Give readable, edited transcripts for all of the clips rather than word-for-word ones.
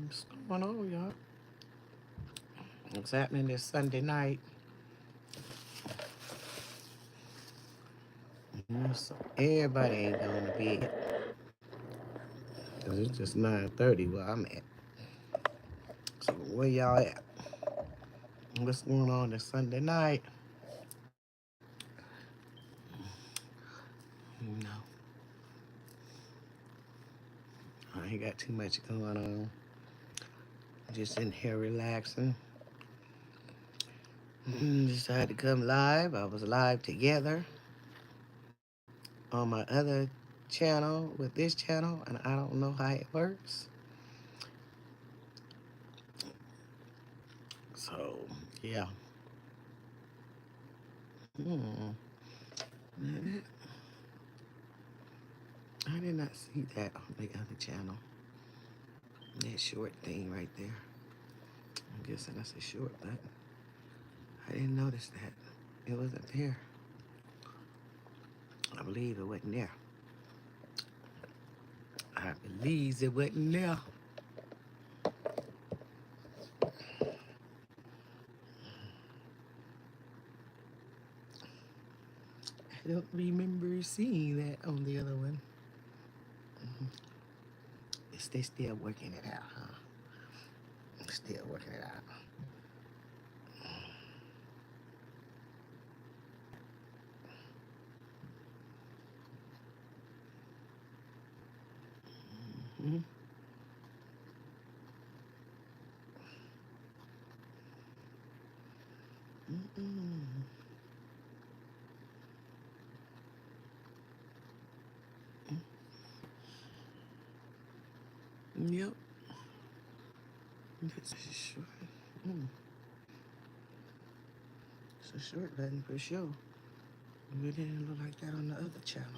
What's going on, y'all? What's happening this Sunday night? So everybody ain't going to bed because it's just 9:30 where I'm at. So where y'all at? What's going on this Sunday night? You know, I ain't got too much going on. Just in here relaxing. Decided to come live. I was live together on my other channel with this channel, and I don't know how it works. So, yeah. Hmm. I did not see that on the other channel. That short thing right there. I'm guessing that's a short, but I didn't notice that. It wasn't there. I believe it wasn't there. I believe it wasn't there. I don't remember seeing that on the other one. They still working it out, huh? Still working it out. Mm-hmm. Mm-mm. Yep. It's a short. Mm. It's a short button for sure. It didn't look like that on the other channel.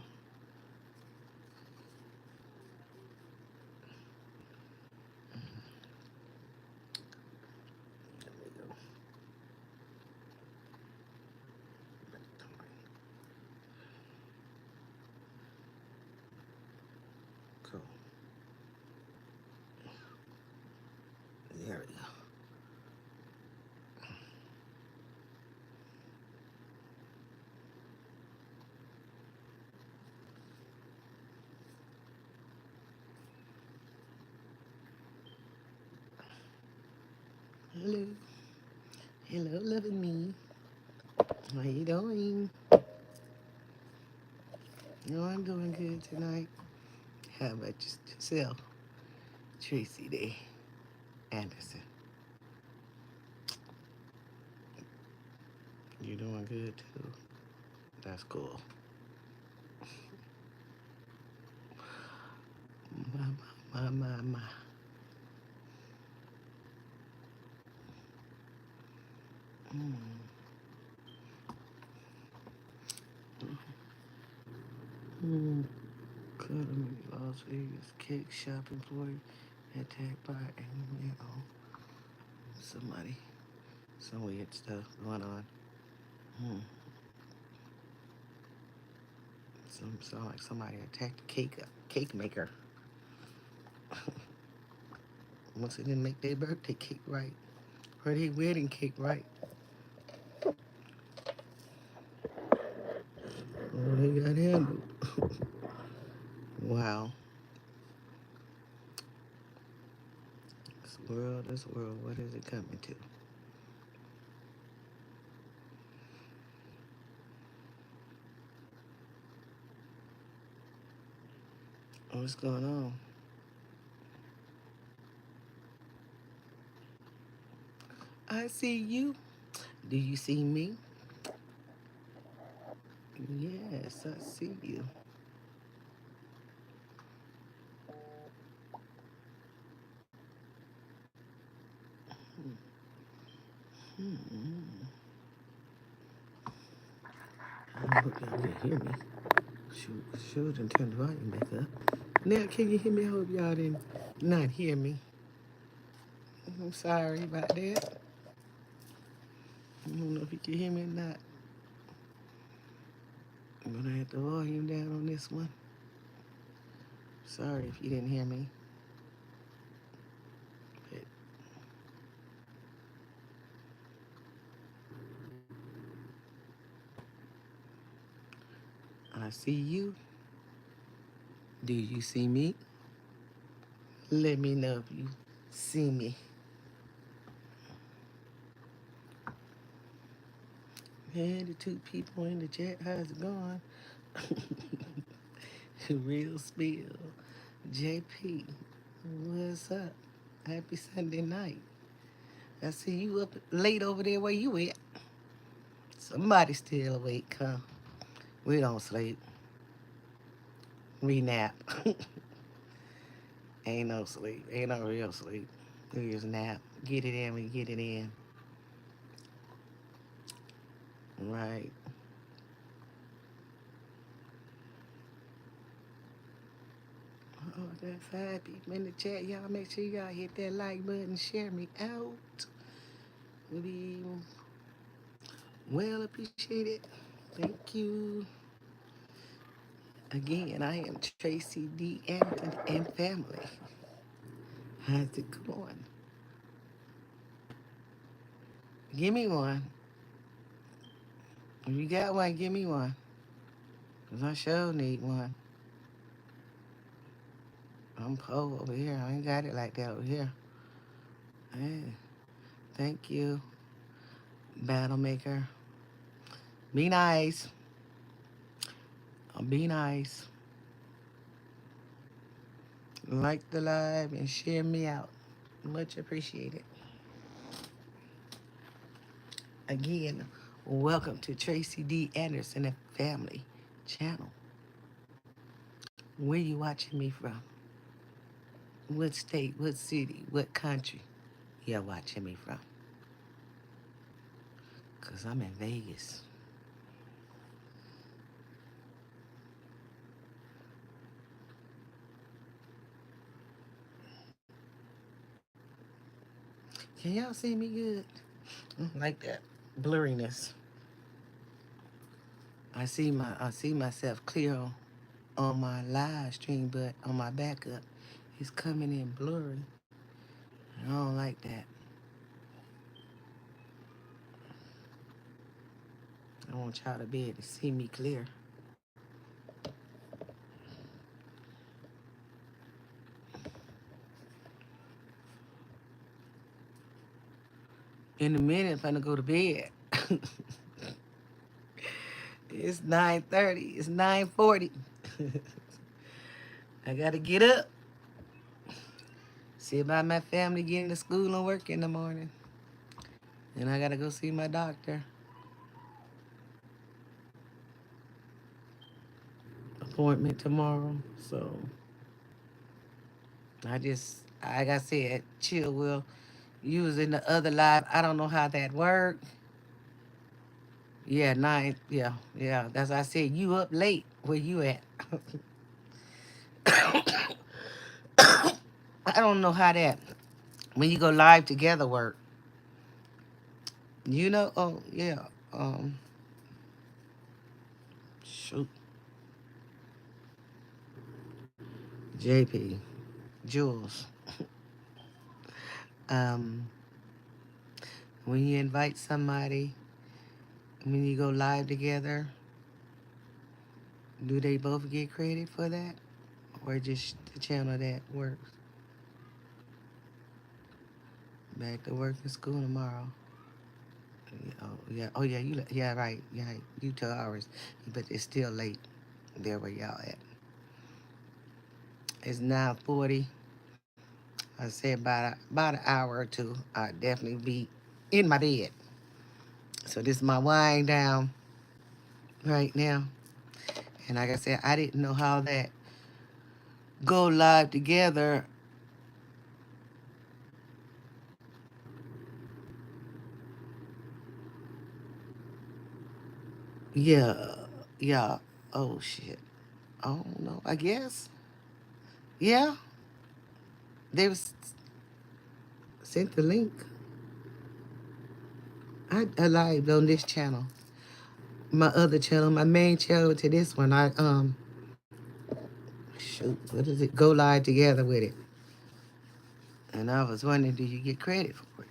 There we go. Cool. There we go. Hello. Hello, loving me. How you doing? No, I'm doing good tonight. How about yourself, Tracy Day Anderson? You doing good too? That's cool. My. Mm. Mm. Cuddling Las Vegas cake shop employee attacked by a man. Oh, somebody. Some weird stuff going on. Mm. Sound like somebody attacked a cake maker. Once they didn't make their birthday cake right, or their wedding cake right. Oh, they got handled. Wow. This world, what is it coming to? What's going on? I see you. Do you see me? Yes, I see you. Hmm. I hope y'all can hear me. Shoot, and turn the volume back up. Now, can you hear me? I hope y'all didn't not hear me. I'm sorry about that. I don't know if you can hear me or not. I'm gonna have the volume down on this one. Sorry if you didn't hear me. I see you. Do you see me? Let me know if you see me. And the two people in the chat, how's it going? Real spill. JP, what's up? Happy Sunday night. I see you up late over there where you at. Somebody still awake, huh? We don't sleep. We nap. Ain't no sleep. Ain't no real sleep. We just nap. Get it in, we get it in. Right. Oh, that 5 people in the chat. Y'all make sure y'all hit that like button. Share me out. We'll be well appreciated. Thank you. Again, I am Tracy D. Anderson and family. How's it going? Give me one. If you got one, give me one. Because I sure need one. I'm poor over here. I ain't got it like that over here. Hey, thank you, Battle Maker. Be nice. Be nice. Like the live and share me out. Much appreciated. Again, welcome to Tracy D. Anderson and Family Channel. Where you watching me from? What state, what city, what country you watching me from? Because I'm in Vegas. Can y'all see me good? Like that blurriness. I see myself clear on my live stream, but on my backup, it's coming in blurry. I don't like that. I want y'all to be able to see me clear. In a minute, I'm gonna go to bed. It's 9:30. It's 9:40. I gotta get up. See about my family getting to school and work in the morning. And I gotta go see my doctor. Appointment tomorrow. So like I said, chill will using the other live. I don't know how that worked. Yeah, nine. Yeah, yeah. That's why I said you up late. Where you at? I don't know how that when you go live together work. You know? Oh yeah. Shoot. JP, Jules. Um, when you invite somebody, when you go live together, do they both get credit for that, or just the channel that works? Back to work in school tomorrow. Oh yeah. Oh yeah. Yeah. Right. Yeah. You 2 hours, but it's still late. There where y'all at. It's 9:40. I said about an hour or two. I'll definitely be in my bed. So this is my wind down right now. And like I said, I didn't know how that go live together. Yeah. Yeah. Oh shit. I don't know. I guess. Yeah. They was sent the link. I live on this channel. My other channel, my main channel to this one. Shoot, what is it? Go live together with it. And I was wondering, do you get credit for it?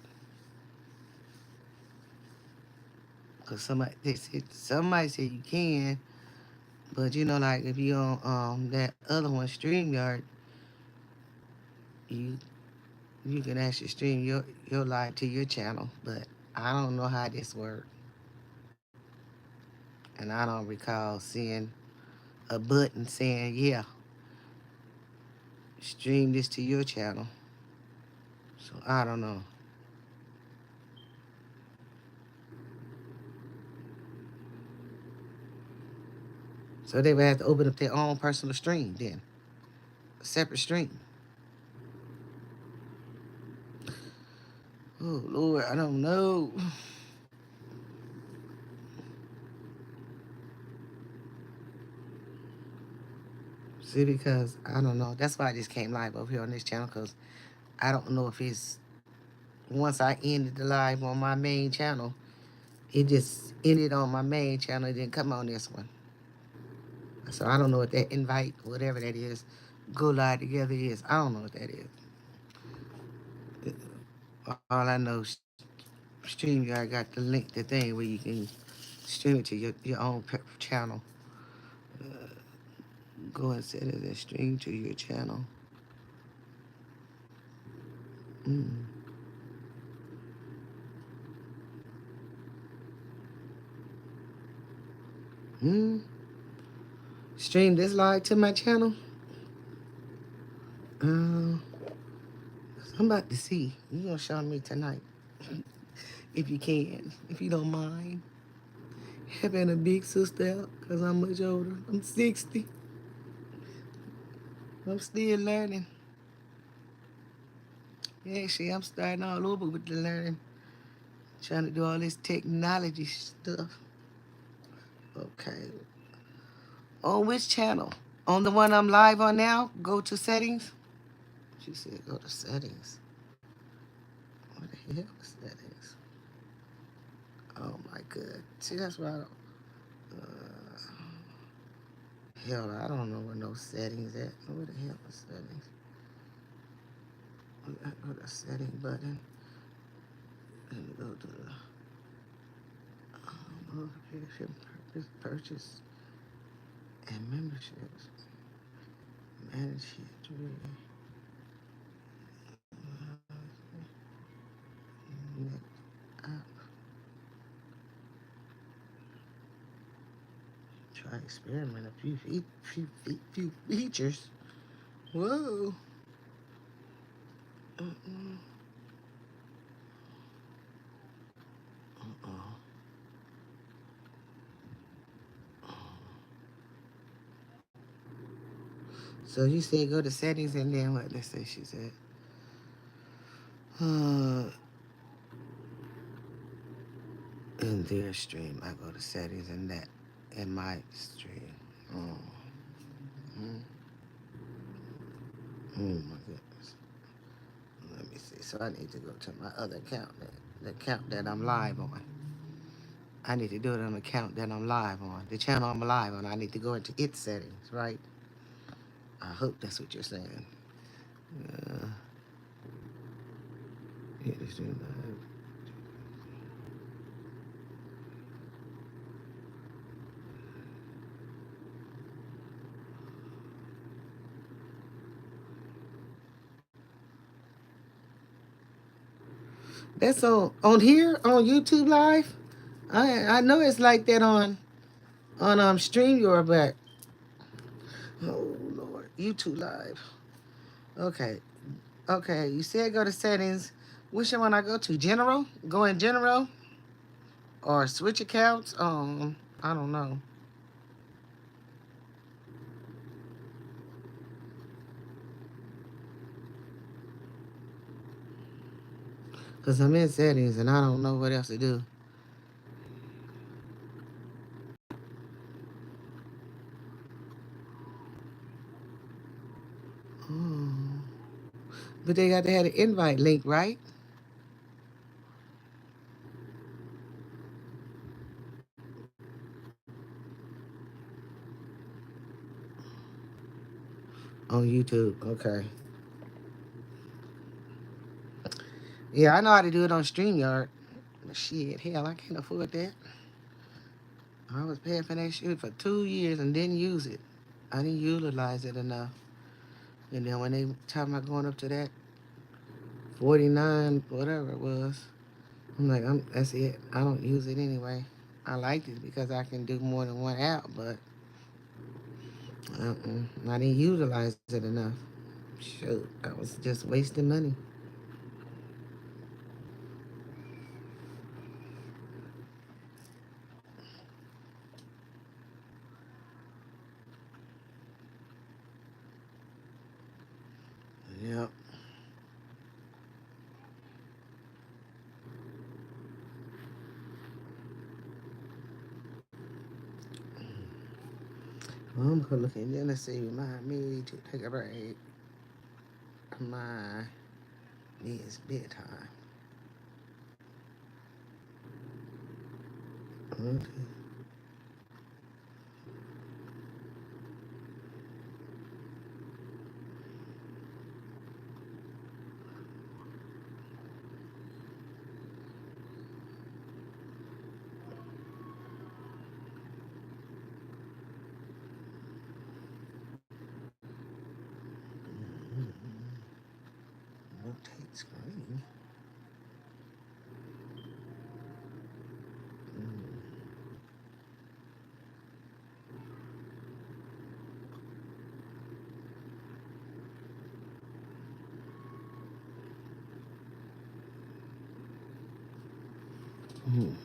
Because somebody said you can, But you know, like if you on that other one, StreamYard, you you can actually stream your live to your channel. But I don't know how this works, and I don't recall seeing a button saying, "Yeah, stream this to your channel." So I don't know. So they would have to open up their own personal stream then, a separate stream. Oh Lord, I don't know. See, because I don't know. That's why I just came live over here on this channel because I don't know if it's once I ended the live on my main channel, it just ended on my main channel. It didn't come on this one. So I don't know what that invite, whatever that is, go live together is. I don't know what that is. All I know, StreamYard got the link, the thing where you can stream it to your own channel. Go and set it and stream to your channel. Mm. Mm. Stream this live to my channel. Um, I'm about to see. You gonna show me tonight, if you can, if you don't mind. Having a big sister out, cause I'm much older. I'm 60. I'm still learning. Actually, I'm starting all over with the learning. Trying to do all this technology stuff. Okay. On which channel? On the one I'm live on now? Go to settings. She said go to settings. What the hell is settings? Oh my god. See, that's why I don't. Hell, I don't know where no settings at. Where the hell is settings? Go to setting button and go to the notification purchase and memberships. Manage history. Next app. Try experiment a few features. Whoa. Uh-uh. Uh-uh. So you said go to settings and then what? Let's say she said. Uh, in their stream, I go to settings and that in my stream. Oh, oh my goodness. Let me see. So I need to go to my other account, the account that I'm live on. I need to do it on the account that I'm live on. The channel I'm live on, I need to go into its settings, right? I hope that's what you're saying. Uh, yeah, that's on here on YouTube Live. I know it's like that on StreamYard, but oh Lord, YouTube Live. Okay, okay. You said go to settings. Which one I go to? General. Go in general or switch accounts. I don't know. Cause I'm in settings and I don't know what else to do. Oh. But they got to have an invite link, right? On YouTube. Okay. Yeah, I know how to do it on StreamYard. But shit, hell, I can't afford that. I was paying for that shit for 2 years and didn't use it. I didn't utilize it enough. And then when they talking about going up to that 49, whatever it was, I'm like, that's it. I don't use it anyway. I liked it because I can do more than one app, but I didn't utilize it enough. Shoot, I was just wasting money. Yep. Well, I'm gonna look at then let's see. Remind me to take a break. My it's bedtime. Okay. Rotate screen. Mm.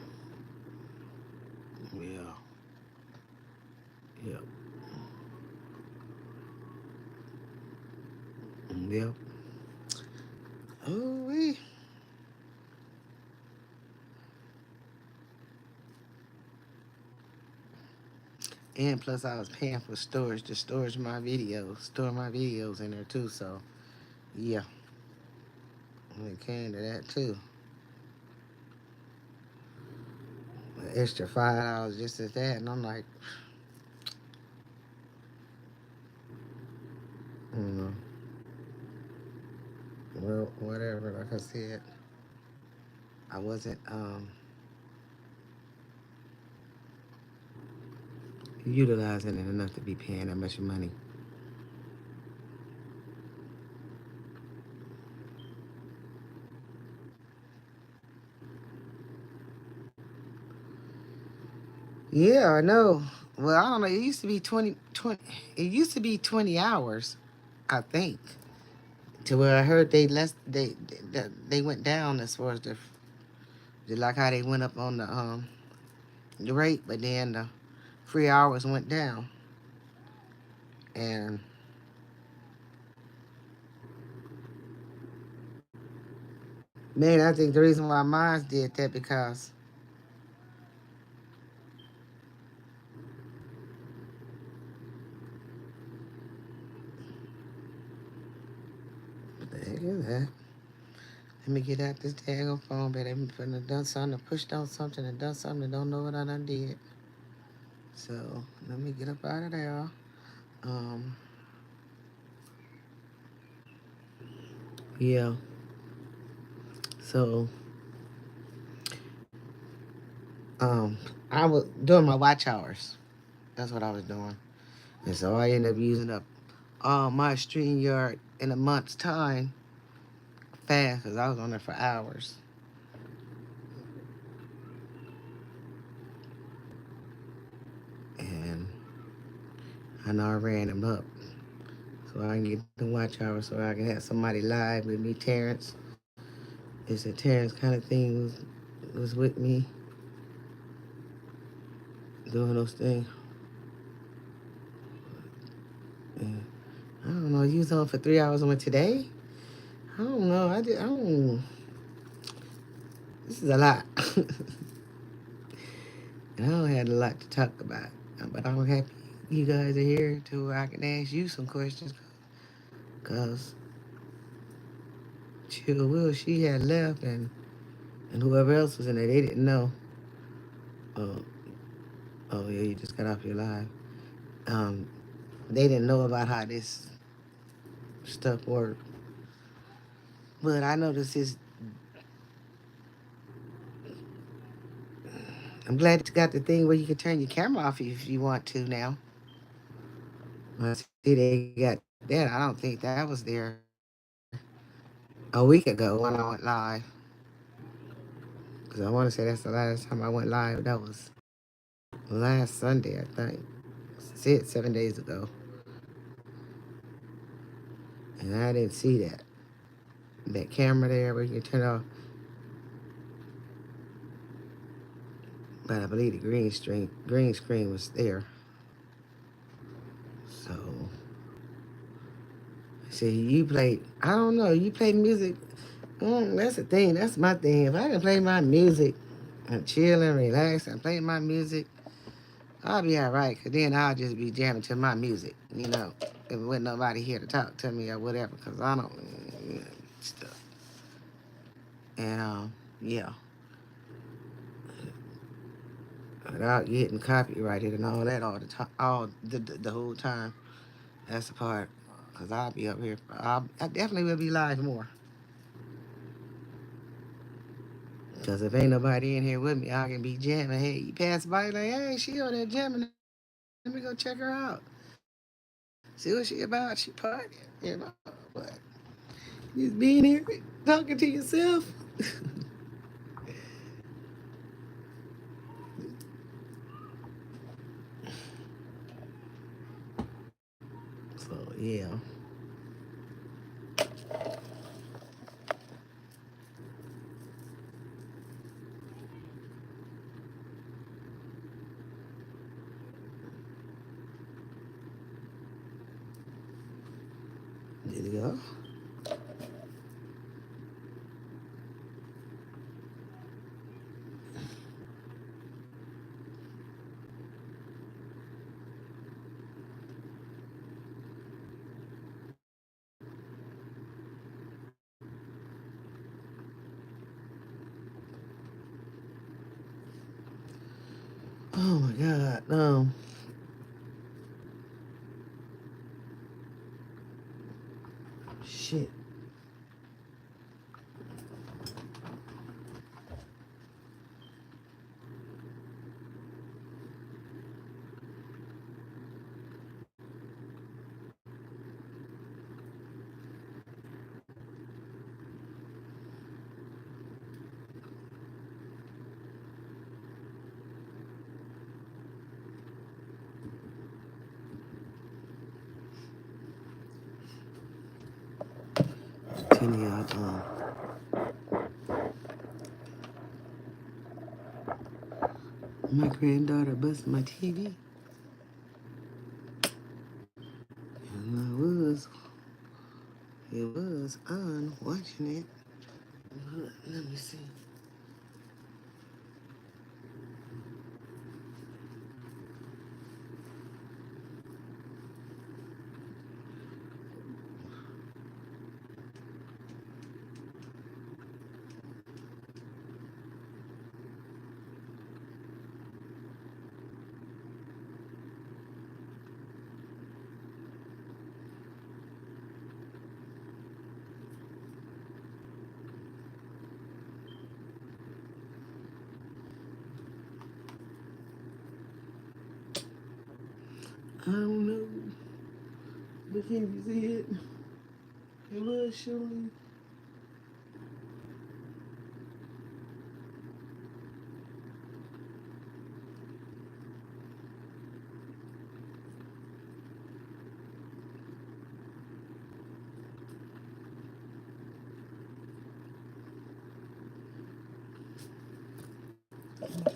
Yeah. Yep. Yep. Oh, we. And plus, I was paying for storage to storage my videos, store my videos in there too. So, yeah, it came to that too. An extra $5 just as that, and I'm like, you know, well, whatever. Like I said, I wasn't utilizing it enough to be paying that much money. Yeah, I know. Well, I don't know. It used to be 20. It used to be 20 hours, I think. To where I heard they went down as far as the like how they went up on the rate, but then the free hours went down. And man, I think the reason why mine did that because what the heck is that? Let me get out this daggone phone, but I'm finna done something, pushed on something, and done something, and don't know what I done did. So let me get up out of there. Um, yeah. So um, I was doing my watch hours. That's what I was doing, and so I ended up using up all my stream yard in a month's time fast because I was on there for hours, and I know I ran them up so I can get the watch hours so I can have somebody live with me. Terrence, it's a Terrence kind of thing was with me doing those things. And I don't know. You was on for 3 hours on today. I don't know. I did. I don't. This is a lot. And I don't have a lot to talk about, but I'm happy you guys are here to where I can ask you some questions. Cause Chill Will, she had left, and whoever else was in there, they didn't know. Oh, oh yeah, you just got off your live. Um, they didn't know about how this stuff worked. But I noticed I'm glad you got the thing where you can turn your camera off if you want to now. I see they got that. I don't think that was there a week ago when I went live. Because I want to say that's the last time I went live. That was last Sunday, I think. Said 7 days ago. And I didn't see that. That camera there where you can turn off. But I believe the green screen was there. So, see, you played, I don't know, you play music. That's the thing. That's my thing. If I can play my music and chill and relax and play my music, I'll be all right. Because then I'll just be jamming to my music, if there wasn't nobody here to talk to me or whatever. Because I don't, stuff. And, yeah, without getting copyrighted and all that all the time, the whole time. That's the part. Because I'll be up here. I definitely will be live more. Because if ain't nobody in here with me, I can be jamming. Hey, you pass by, like, hey, she over there jamming. Let me go check her out. See what she about. She partying. But just being here, talking to yourself. So, yeah. There you go. Oh, my God. Shit. Telling y'all, my granddaughter busted my TV. And it was on watching it. Let me see. I don't know. But can you see it? It was showing.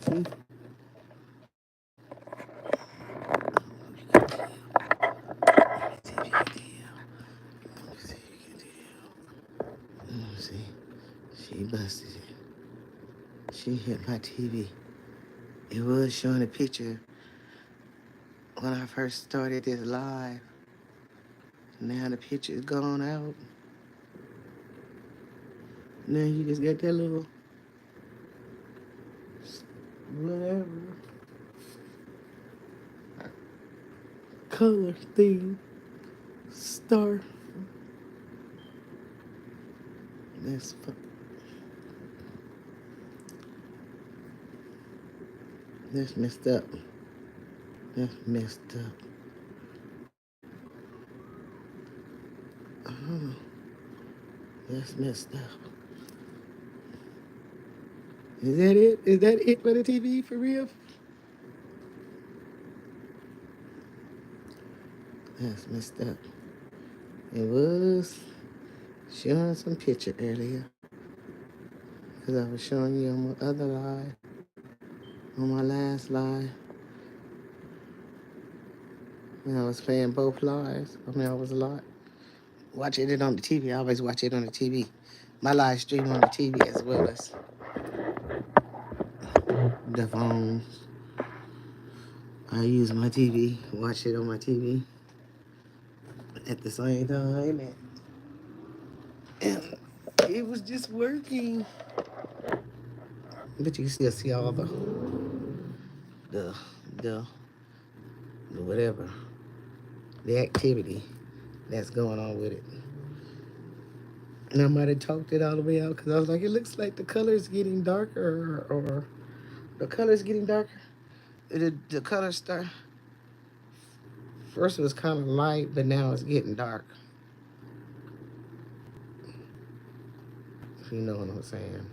See? See if you can tell. Let me see if you can tell. Let me see. She busted it. She hit my TV. It was showing a picture when I first started this live. Now the picture's gone out. Now you just got that little whatever color thing. Star. That's That's messed up. That's messed up. Oh, that's messed up. Is that it? Is that it for the TV for real? That's messed up. It was showing some picture earlier because I was showing you on my other live, on my last live, when I was playing both lives. I mean, I was a lot. Watching it on the TV. I always watch it on the TV. My live stream on the TV as well as the phone. I use my TV, watch it on my TV at the same time, and it was just working. But you can still see all the, the, the whatever, the activity that's going on with it. And I might have talked it all the way out because I was like, it looks like the color's getting darker, or the color's getting darker. The color start first it was kind of light, but now it's getting dark. If you know what I'm saying.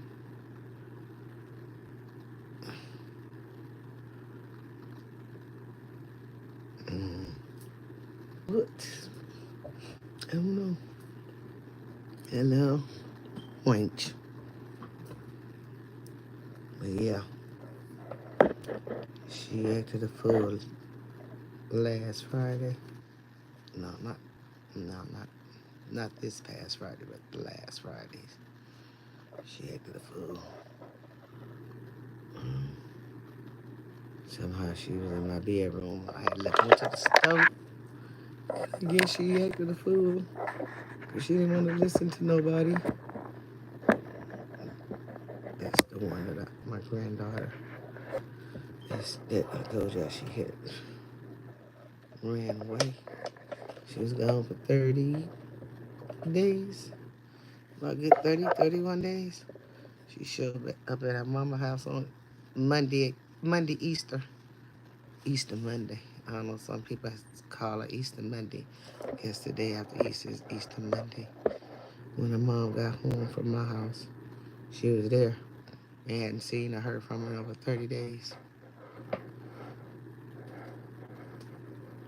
Mm. What? I don't know. Hello, point. But yeah, she acted a fool last Friday. No, not this past Friday, but the last Friday. She acted a fool. Somehow she was in my bedroom. I had left her to the stove. Again, she acted a fool. She didn't want to listen to nobody. That's the one that my granddaughter. That's that I told you she had ran away. She was gone for 30 days. About good 30, 31 days. She showed up at her mama's house on Monday Easter. Easter Monday. I don't know, some people call it Easter Monday. I guess the day after Easter is Easter Monday. When her mom got home from my house, she was there. They hadn't seen or heard from her in over 30 days.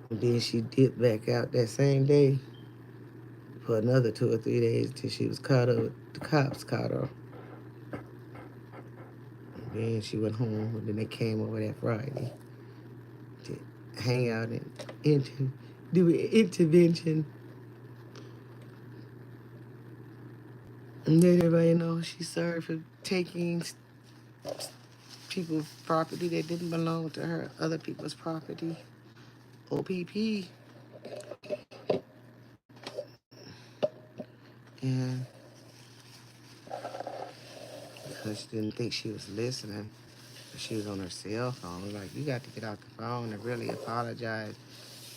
And then she dipped back out that same day for another 2 or 3 days till she was caught up. The cops caught her. And then she went home, and then they came over that Friday to hang out and do an intervention. And let everybody know she sorry for taking people's property that didn't belong to her, other people's property. OPP. And because she didn't think she was listening, she was on her cell phone. I was like, you got to get out the phone and really apologize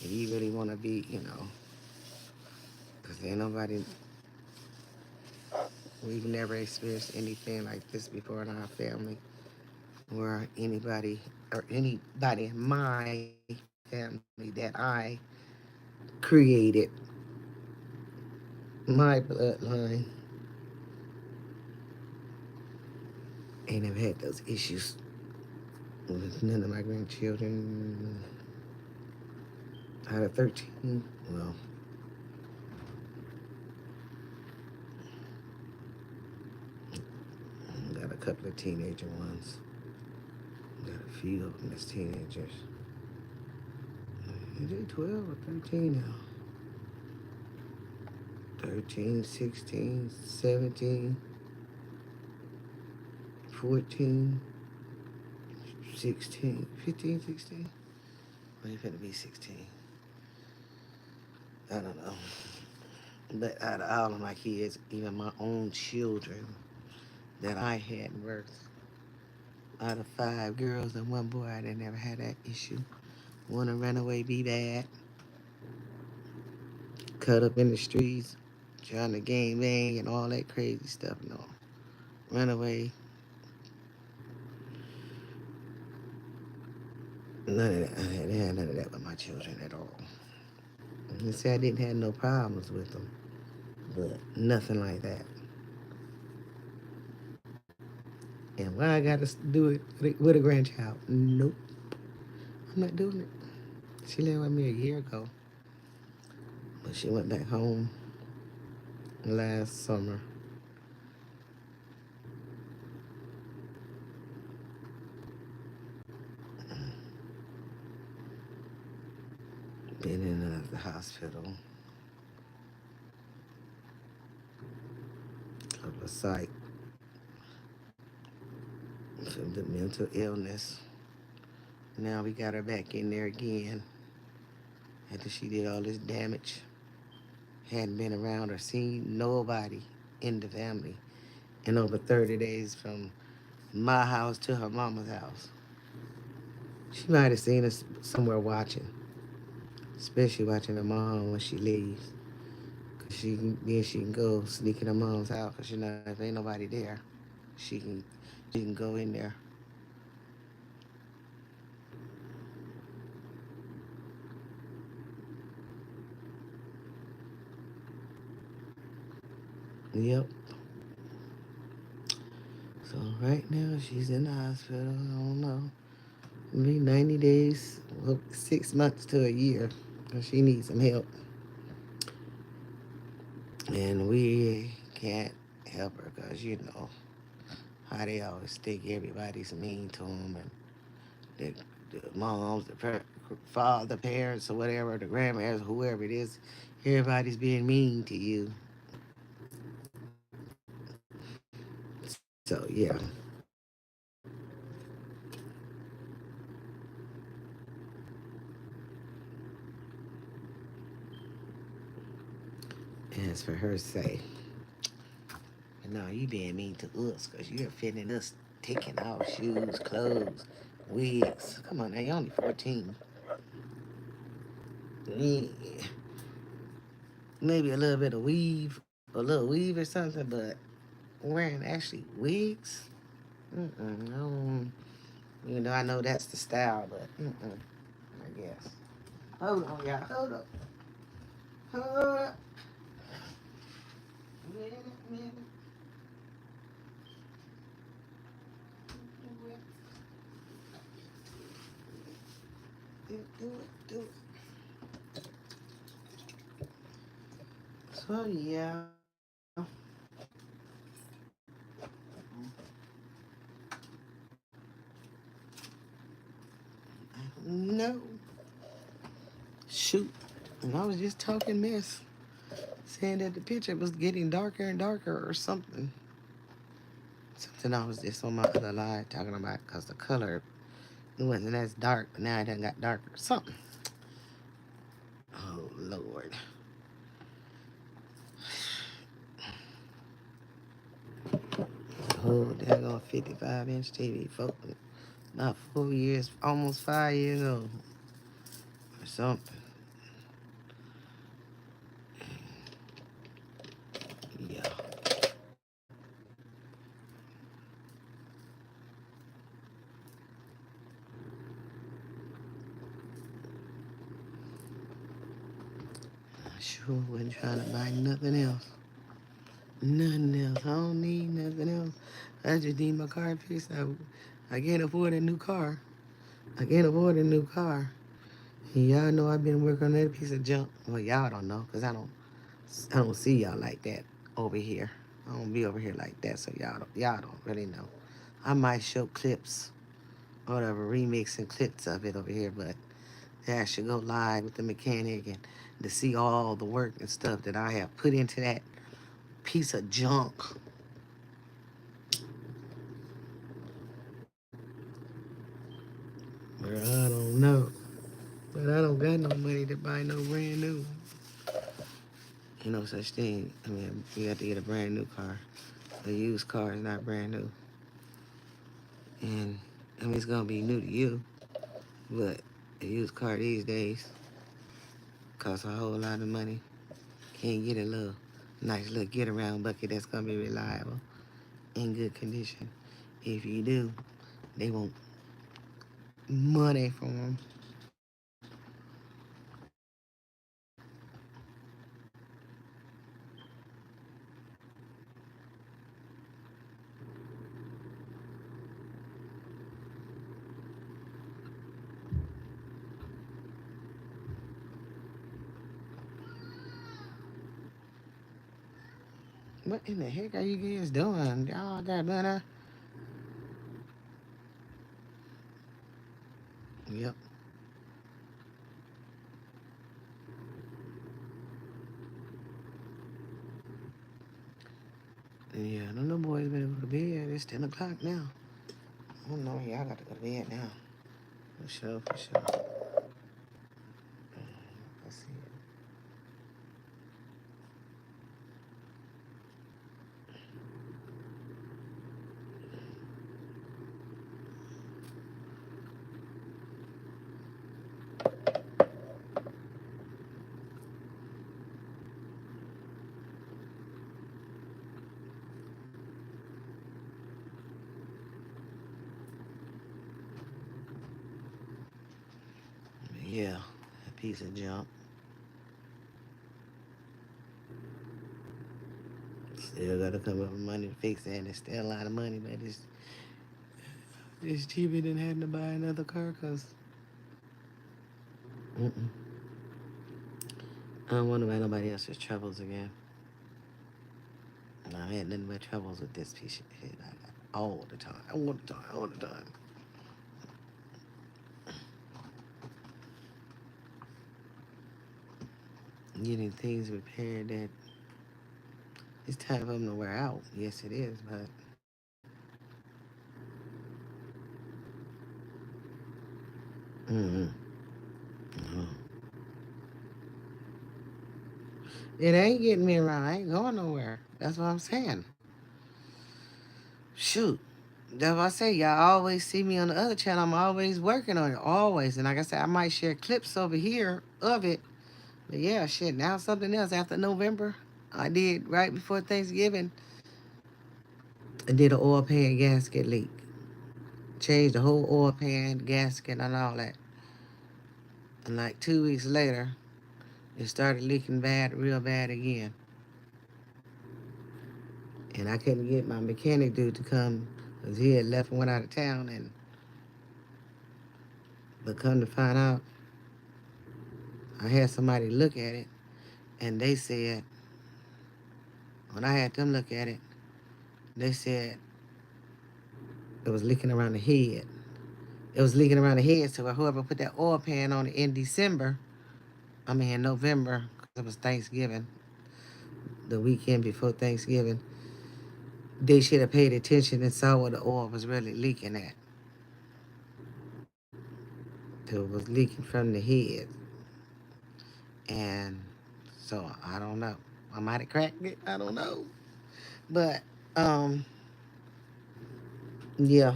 if you really want to be, because ain't nobody, we've never experienced anything like this before in our family where anybody in my family that I created, my bloodline, ain't never had those issues with none of my grandchildren out of 13. Well, got a couple of teenager ones. Got a few of them as teenagers. They 12 or 13 now. 13, 16, 17, 14, 16, 15, 16. Well, you finna be 16. I don't know. But out of all of my kids, even my own children that I had birthed, out of 5 girls and 1 boy, I never had that issue. Wanna run away, be bad, cut up in the streets, trying to gang bang and all that crazy stuff. No. Run away. None of that. I didn't have none of that with my children at all. They said I didn't have no problems with them, but nothing like that. And why I got to do it with a grandchild? Nope, I'm not doing it. She lived with me a year ago, but she went back home last summer. Been in the hospital, couple of psych for the mental illness. Now we got her back in there again after she did all this damage. Hadn't been around or seen nobody in the family in over 30 days from my house to her mama's house. She might have seen us somewhere watching, especially watching her mom when she leaves. Cause then she can go sneak in her mom's house. Cause you know if ain't nobody there, she can she can go in there. Yep. So right now she's in the hospital. I don't know. Maybe 90 days, well, 6 months to a year. Cause she needs some help. And we can't help her because you know how they always think everybody's mean to them, and the moms, father, parents, or whatever, the grandparents, whoever it is, everybody's being mean to you. So yeah, as for her say, no, you being mean to us because you're offending us, taking our shoes, clothes, wigs. Come on now, you're only 14. Yeah, maybe a little bit of weave, a little weave or something, but wearing actually wigs? Mm-mm, no. You know, I know that's the style, but I guess. Hold on, y'all. Hold up. Hold up. Minute. Do do it. So, yeah. No. Shoot. And I was just talking mess, saying that the picture was getting darker and darker or something. Something I was just on my other line talking about because the color it wasn't as dark, but now it done got darker. Something. Oh, Lord. Oh, daggone 55-inch TV, folks. Not 4 years, almost 5 years old or something. Yeah. I sure wasn't trying to buy nothing else. Nothing else. I don't need nothing else. I just need my car fixed. I can't afford a new car. I can't afford a new car. And y'all know I've been working on that piece of junk. Well, y'all don't know, cause I don't see y'all like that over here. I don't be over here like that, so y'all don't really know. I might show clips, or whatever, remixing clips of it over here, but that should go live with the mechanic and to see all the work and stuff that I have put into that piece of junk. But I don't know. But I don't got no money to buy no brand new. Ain't no such thing. I mean, you got to get a brand new car. A used car is not brand new. And I mean, it's gonna be new to you, but a used car these days costs a whole lot of money. Can't get a little nice little get around bucket that's gonna be reliable, in good condition. If you do, they won't money from them. What in the heck are you guys doing? Y'all got dinner? Yep. Yeah, the little boys better go to bed. It's 10 o'clock now. Oh no, y'all got to go to bed now. For sure, for sure. Let's see. Yeah, a piece of junk. Still got to come up with money to fix that. It's still a lot of money, but it's cheaper than having to buy another car because I don't want to buy nobody else's troubles again. And I've had nothing but troubles with this piece of shit. I got all the time, all the time, all the time. Getting things repaired that it's time for them to wear out. Yes, it is, but mm-hmm. uh It ain't getting me around. I ain't going nowhere. That's what I'm saying. Shoot. That's what I say. Y'all always see me on the other channel. I'm always working on it. Always. And like I said, I might share clips over here of it. But yeah, shit. Now something else after November. I did right before Thanksgiving. I did an oil pan gasket leak. Changed the whole oil pan, gasket, and all that. And like 2 weeks later, it started leaking bad, real bad again. And I couldn't get my mechanic dude to come because he had left and went out of town. But come to find out, I had somebody look at it, and they said, when I had them look at it, they said it was leaking around the head. It was leaking around the head, so whoever put that oil pan on it in in November, because it was Thanksgiving, the weekend before Thanksgiving, they should have paid attention and saw where the oil was really leaking at. It was leaking from the head. And so I don't know. I might have cracked it. I don't know. But yeah.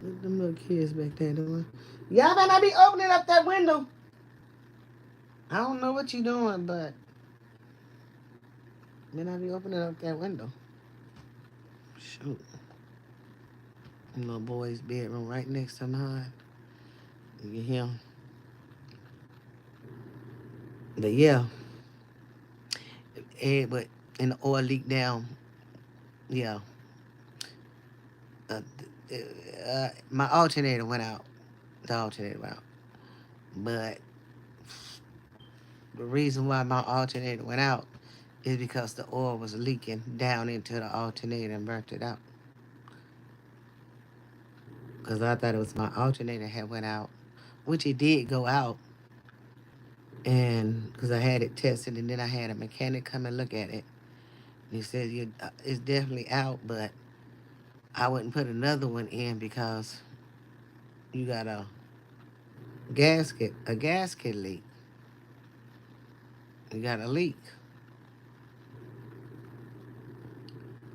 Look them little kids back there doing. Y'all better not be opening up that window. I don't know what you doing, but better not be opening up that window. Shoot. Little boy's bedroom right next to mine. You hear him? But yeah. But and the oil leaked down. Yeah. Uh, my alternator went out. The alternator went out. But the reason why my alternator went out is because the oil was leaking down into the alternator and burnt it out. Because I thought it was my alternator had went out, which it did go out. And because I had it tested, and then I had a mechanic come and look at it. And he said, it's definitely out, but I wouldn't put another one in because you got a gasket leak. You got a leak.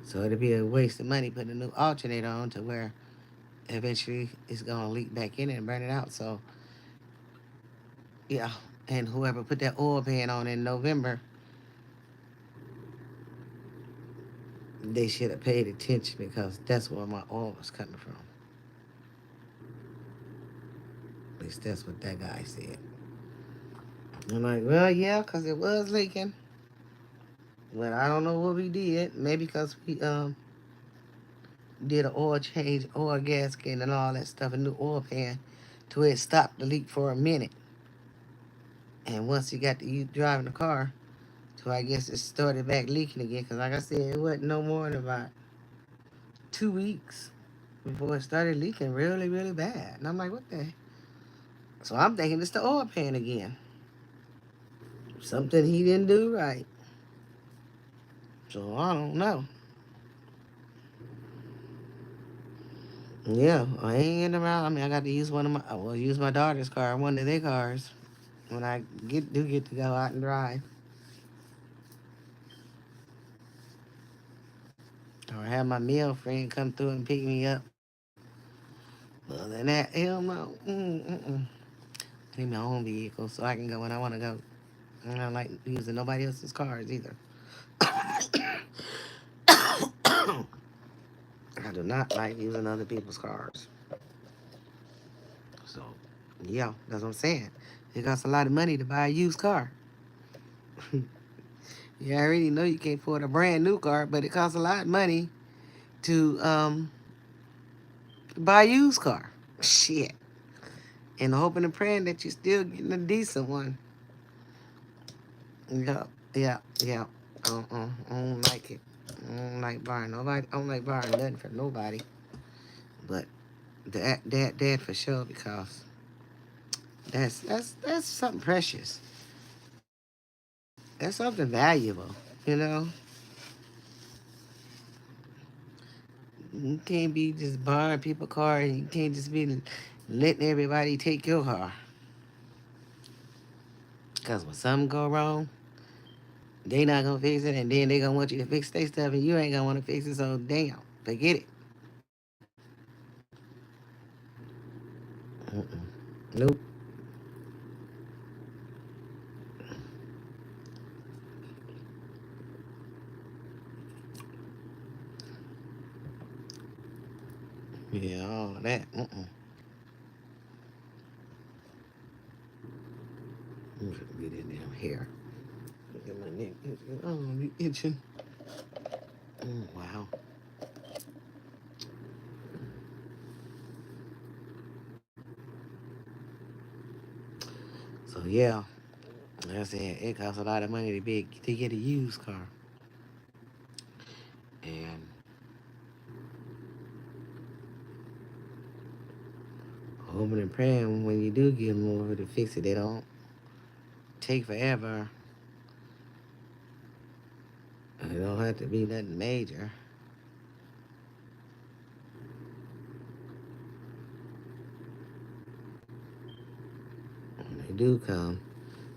So it'd be a waste of money putting a new alternator on to where eventually it's going to leak back in it and burn it out. So Yeah, and whoever put that oil pan on in November, they should have paid attention because that's where my oil was coming from. At least that's what that guy said. I'm like, well, yeah, because it was leaking. But I don't know what we did. Maybe because we did an oil change, oil gasket, and all that stuff, a new oil pan, to where it stopped the leak for a minute. And once you got to you driving the car, so I guess it started back leaking again. Because like I said, it wasn't no more than about 2 weeks before it started leaking really, really bad. And I'm like, what the? So I'm thinking it's the oil pan again. Something he didn't do right. So I don't know. Yeah, I ain't getting around. I mean, I got to use one of my. I will use my daughter's car, one of their cars, when I get to go out and drive, or have my male friend come through and pick me up. Other than that, hell no. I need my own vehicle so I can go when I want to go. I don't like using nobody else's cars either. I do not like using other people's cars. So, yeah, that's what I'm saying. It costs a lot of money to buy a used car. You already know you can't afford a brand new car, but it costs a lot of money to buy a used car. Shit. And hoping and praying that you're still getting a decent one. Yeah, yeah. I don't like it. I don't like buying nobody. I don't like buying nothing for nobody. But that for sure because that's something precious. That's something valuable. You know, you can't be just buying people cars. You can't just be letting everybody take your car. Cause when something go wrong, they not gonna fix it, and then they gonna want you to fix their stuff, and you ain't gonna want to fix it. So damn, forget it. Mm-mm. Nope. Yeah, all of that. Mm-mm. I'm gonna get in damn hair. Look at my neck. Oh, you itching. Wow. So yeah, like I said, it costs a lot of money to get a used car, and hoping and praying when you do get them over to fix it, they don't take forever. It don't have to be nothing major. When they do come,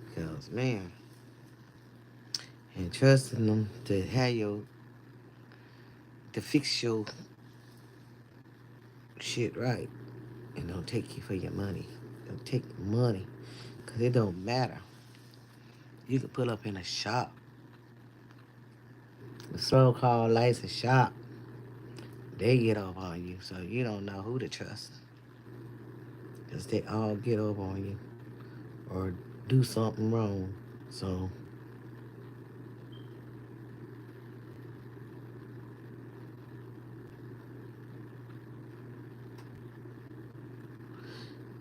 because man, and trusting them to have your to fix your shit right, and don't take you for your money. Don't take money, cause it don't matter. You can pull up in a shop, a so-called licensed shop. They get over on you, so you don't know who to trust. Cause they all get over on you or do something wrong. So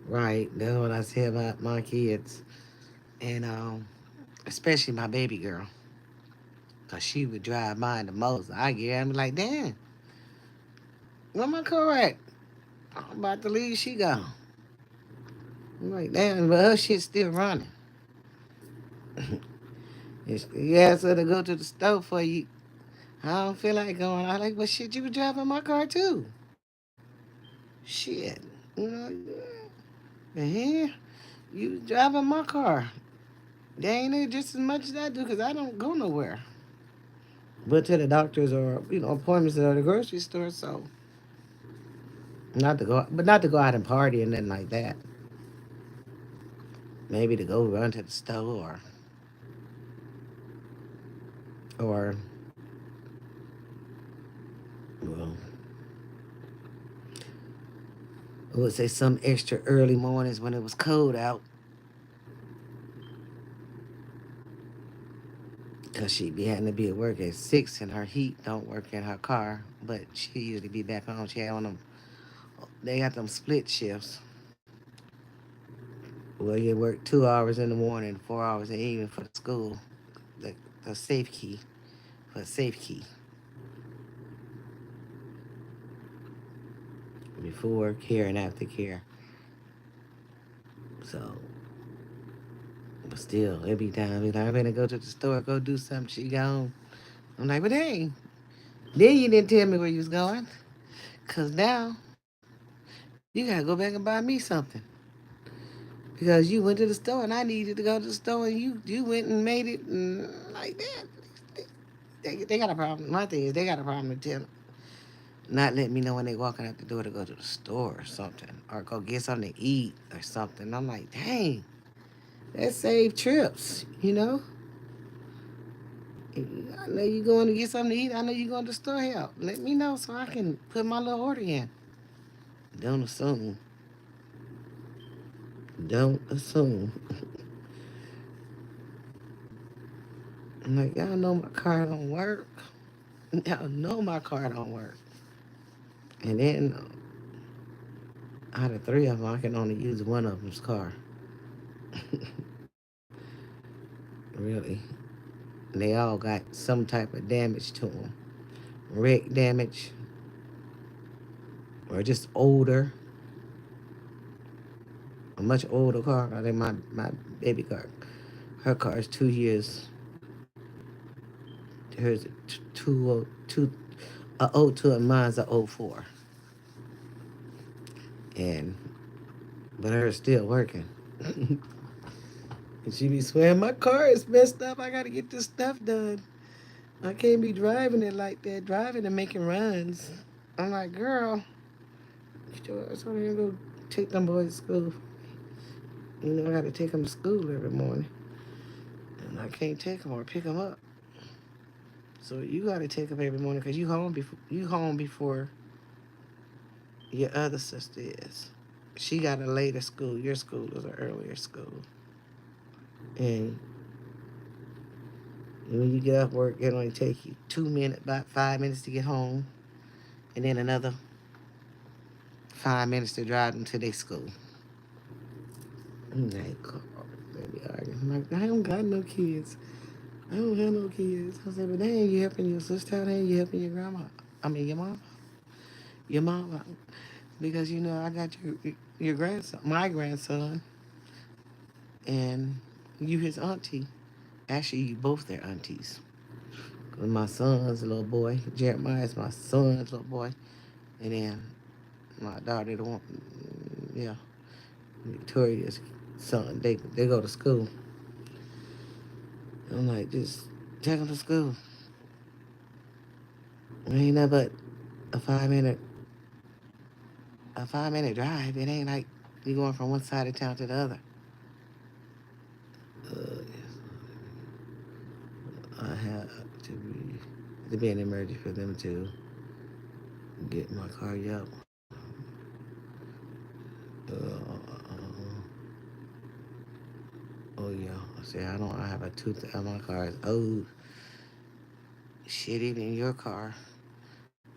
right, that's what I say about my kids, and especially my baby girl, cause she would drive mine the most. I get, I'm like, damn, where my car at? I'm about to leave. She gone. I'm like, damn, but her shit's still running. You ask her to go to the store for you. I don't feel like going. I like, but shit, you was driving my car too. Shit, you know, and here you was driving my car. They ain't it just as much as I do because I don't go nowhere. But to the doctors or appointments at the grocery store. So not to go, but not to go out and party and nothing like that. maybe to go run to the store or well, I would say some extra early mornings when it was cold out, because she be having to be at work at 6 and her heat don't work in her car, but she usually be back home. She had on them, they got them split shifts where you work 2 hours in the morning, 4 hours in the evening for the school, the, the safe key, for safe key, before care and after care. So, but still, every time we like, I'm gonna go to the store, go do something, she gone. I'm like, but dang, then you didn't tell me where you was going, cause now you gotta go back and buy me something. Because you went to the store and I needed to go to the store and you went and made it and like that. They got a problem. My thing is they got a problem with telling, not letting me know when they walking out the door to go to the store or something, or go get something to eat or something. I'm like, dang, that saved trips, you know. I know you going to get something to eat. I know you going to the store. Help, let me know so I can put my little order in. Don't assume. Don't assume. I'm like, y'all know my car don't work. Y'all know my car don't work. And then out of three of them, I can only use one of them's car. Really. They all got some type of damage to them. Wreck damage, or just older, a much older car. I think my baby car, her car is 2 years. Hers is a O two and mine's a O four. And, but hers still working. And she be swearing, my car is messed up. I got to get this stuff done. I can't be driving it like that, driving and making runs. I'm like, girl, get your ass on here and go take them boys to school. You know, I got to take them to school every morning. And I can't take them or pick them up. So you got to take them every morning because you home before your other sister is. She got a later school. Your school is an earlier school. And when you get off work, it only take you 2 minutes, about 5 minutes to get home. And then another 5 minutes to drive them to their school. I'm like, oh, baby, I'm like, I don't got no kids. I don't have no kids. I said, but dang, you helping your sister? Dang, you helping your grandma? I mean, your mom? Your mama. Because, you know, I got your grandson, my grandson, and you his auntie. Actually, you both their aunties. 'Cause my son's a little boy. Jeremiah's my son's little boy. And then my daughter, the one, yeah, Victoria's son. They go to school. I'm like, just take them to school. It ain't nothing but a 5 minute a 5 minute drive. It ain't like you going from one side of town to the other. I have to be an emergency for them to get my car up. Oh yeah, I say I don't. I have a my car is old. Shit, even in your car,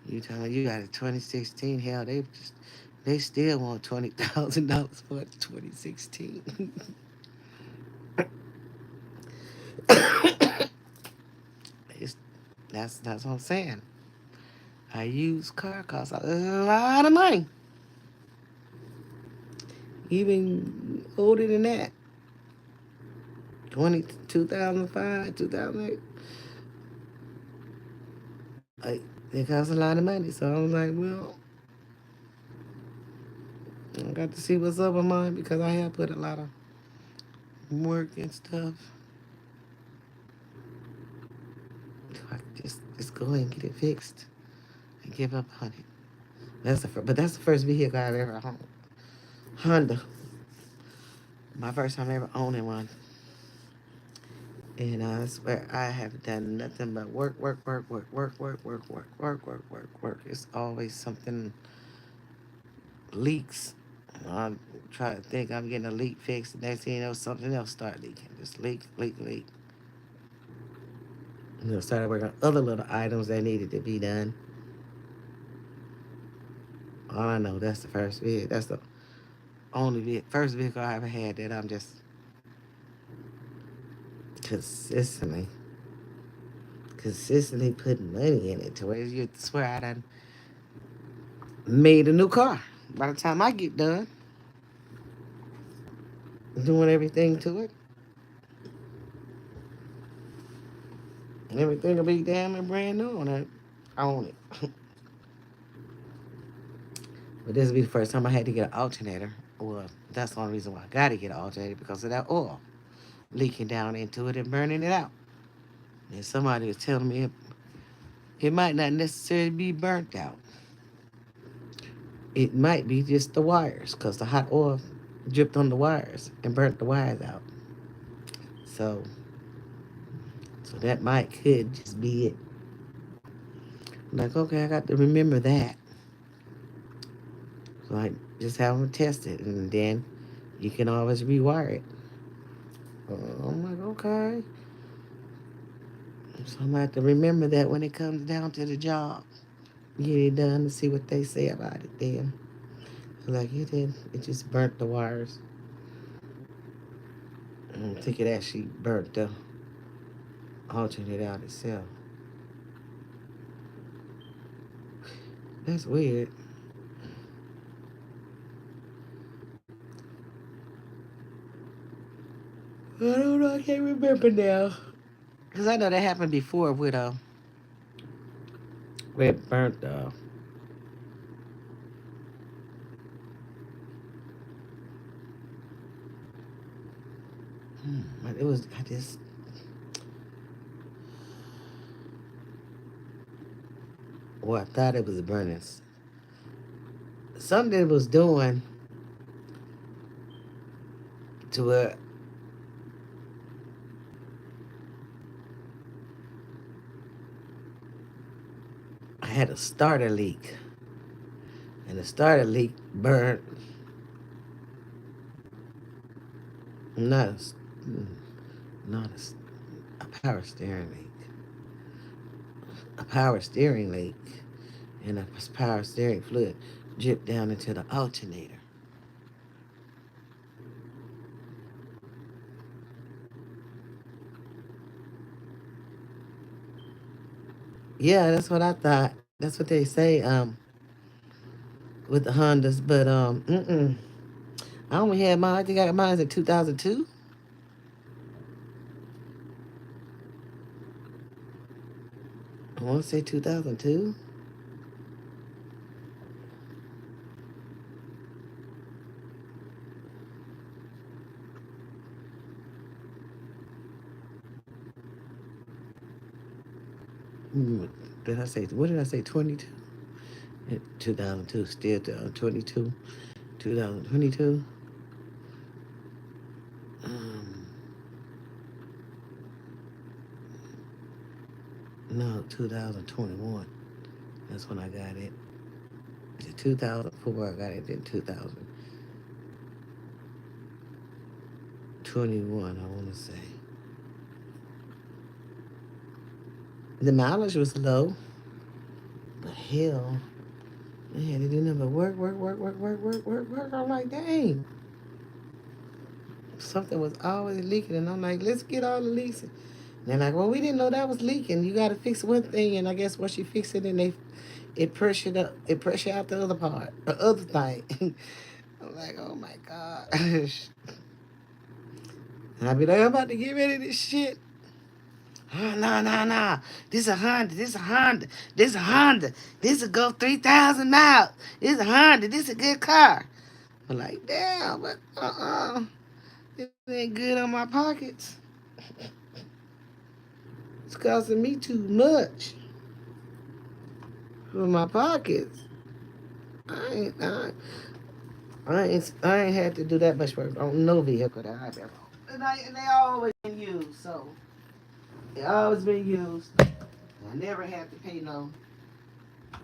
you tell me you got a 2016. Hell, they still want $20,000 for a 2016. it's, that's what I'm saying. A used car costs a lot of money. Even older than that, 2005, 2008. Like, it costs a lot of money. So I was like, well, I got to see what's up with mine because I have put a lot of work and stuff. I could just go and get it fixed and give up on it. But that's the first vehicle I've ever owned. Honda. My first time ever owning one. And I swear I have done nothing but work, work, work, work, work, work, work, work, work, work, work, work. It's always something leaks. I try to think I'm getting a leak fixed. The next thing you know, something else start leaking. Just leak, leak, leak. You know, started working on other little items that needed to be done. All I know, that's the first vehicle. That's the only first vehicle I ever had that I'm just consistently, consistently putting money in it to where you swear I done made a new car. By the time I get done doing everything to it, everything will be damn and brand new and I own it. But this will be the first time I had to get an alternator. Well, that's the only reason why I got to get an alternator because of that oil leaking down into it and burning it out. And somebody was telling me it might not necessarily be burnt out. It might be just the wires because the hot oil dripped on the wires and burnt the wires out. So, so that could just be it. I'm like, okay, I got to remember that. So I just have them test it, and then you can always rewire it. I'm like, okay. So I'm gonna have to remember that when it comes down to the job. Get it done to see what they say about it then. Like it did, it just burnt the wires. I think it actually burnt the alternate out itself. That's weird. I don't know, I can't remember now. Because I know that happened before with burnt but it was I just well I thought it was burning. Something it was doing to where I had a starter leak. And the starter leak burned not not a power steering leak. A power steering leak and a power steering fluid dripped down into the alternator. Yeah, that's what I thought. That's what they say with the Hondas, but I only had mine. I think I got mine in 2002. I want to say 2002. Did I say? What did I say? 22. 2002. Still 22. 2022. Um, no, 2021. That's when I got it. 2004, I got it in 2021, I want to say. The mileage was low, but hell, I had to do nothing but work, work, work, work, work, work, work, work. I'm like, dang. Something was always leaking, and I'm like, let's get all the leaks. And they're like, well, we didn't know that was leaking. You got to fix one thing, and I guess once you fix it, then it pressure it pressure out the other part, the other thing. I'm like, oh my gosh. And I be like, I'm about to get rid of this shit. Oh, no, no, no. This a Honda. This a Honda. This a Honda. This will go 3,000 miles. This a Honda. This a good car. I'm like, damn, but it ain't good on my pockets. It's costing me too much for my pockets. I ain't. I ain't had to do that much work on no vehicle that I've ever owned. And they always been used, so they always been used. I never had to pay no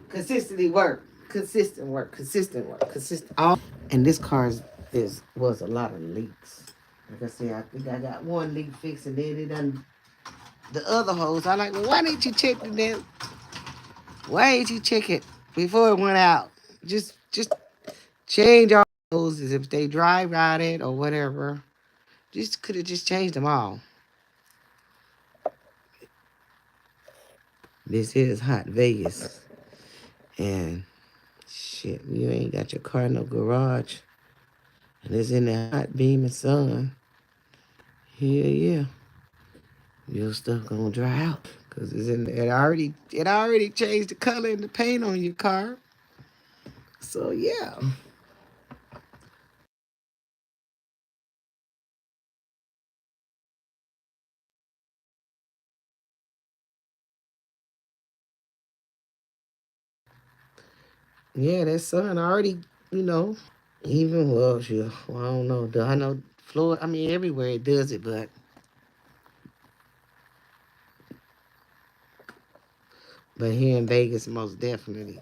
consistently work, consistent work, consistent work, consistent. All and this car was a lot of leaks. Like I said, I think I got one leak fixed, and then it done the other holes. I like, well, why didn't you check the damn? Why didn't you check it before it went out? Just change all hoses if they dry rotted or whatever. Just could have just changed them all. This is hot Vegas, and shit, you ain't got your car in no garage, and it's in the hot beaming sun. Hell yeah, your stuff gonna dry out, cause it already changed the color and the paint on your car. So yeah, yeah, that sun already, you know, even well, sure, well, I don't know. I know Florida. I mean, everywhere it does it, but here in Vegas, most definitely.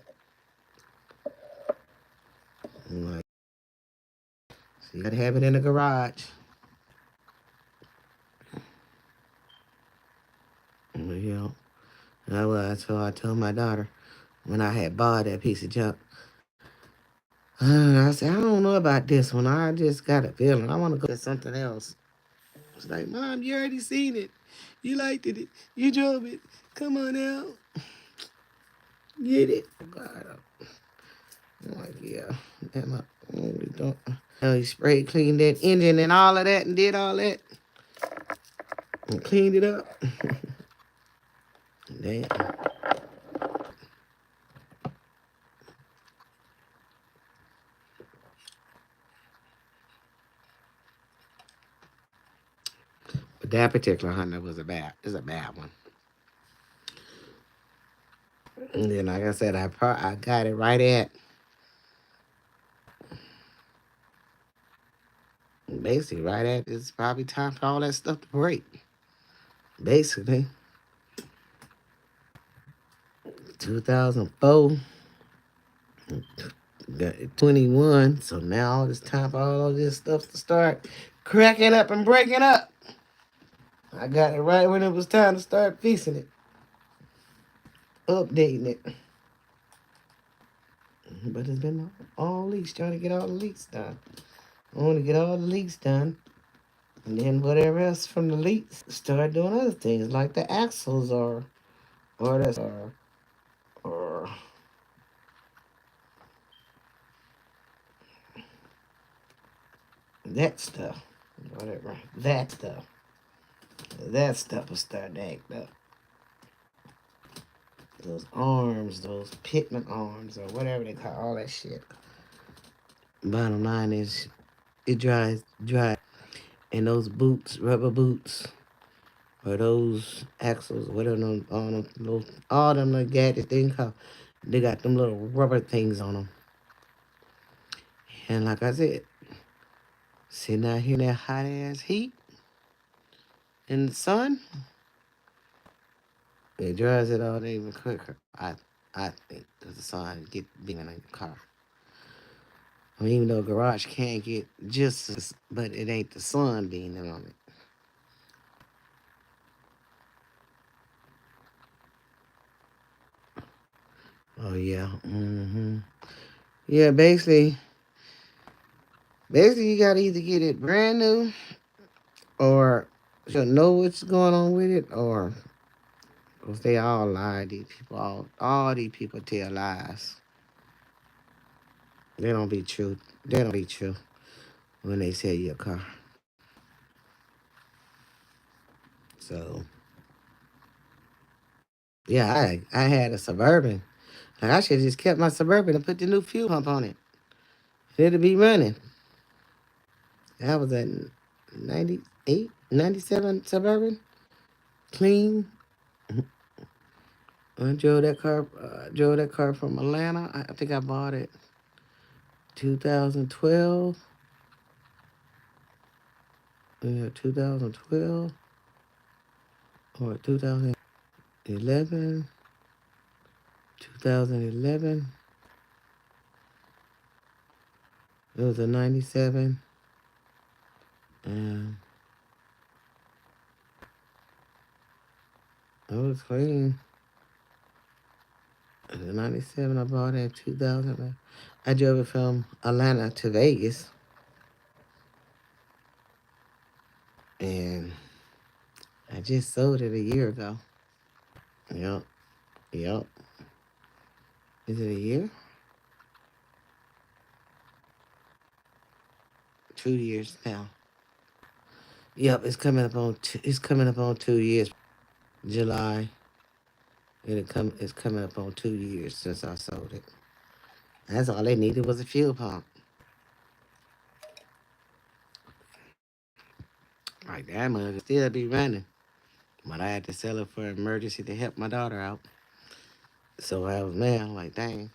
Like, so you gotta have it in the garage. But, you know, so I told my daughter when I had bought that piece of junk. I said, I don't know about this one. I just got a feeling. I want to go to something else. It's like, Mom, you already seen it. You liked it. You drove it. Come on out. Get it. God, I'm like, yeah. And we don't. He sprayed, cleaned that engine and all of that and did all that and cleaned it up. Damn. But that particular Honda is a bad one. And then, like I said, I got it right at basically right at it's probably time for all that stuff to break. Basically, 2004, got 21. So now it's time for all this stuff to start cracking up and breaking up. I got it right when it was time to start fixing it, updating it. But it's been all leaks, trying to get all the leaks done. I want to get all the leaks done. And then whatever else from the leaks, start doing other things like the axles or the or that stuff. Whatever. That stuff. That stuff will start to act up. Those arms, those pitman arms, or whatever they call all that shit. Bottom line is, it dry. And those boots, rubber boots, or those axles, whatever them, all them little gadgets they call, they got them little rubber things on them. And like I said, sitting out here in that hot ass heat in the sun, it dries it all even quicker. I think, because the sun get being in the car. I mean, even though garage can get just as, but it ain't the sun being on it. Oh yeah. Yeah, basically you gotta either get it brand new or you know what's going on with it, or because they all lie. These people, all these people tell lies. They don't be true. They don't be true when they sell you a car. So yeah, I had a Suburban. Like I should have just kept my Suburban and put the new fuel pump on it. It'll be running. That was a 98, 97 Suburban. Clean. I drove that car from Atlanta. I think I bought it 2012, 2012 or 2011, 2011, it was a 97, and it was clean. It was a 97, I bought it in 2000. I drove it from Atlanta to Vegas, and I just sold it a year ago. Yep, yep. Is it a year? 2 years now. Yep, it's coming up on 2 years. July. It's coming up on 2 years since I sold it. That's all they needed was a fuel pump. Like that mug still be running. But I had to sell it for emergency to help my daughter out. So I was mad. I'm like, dang,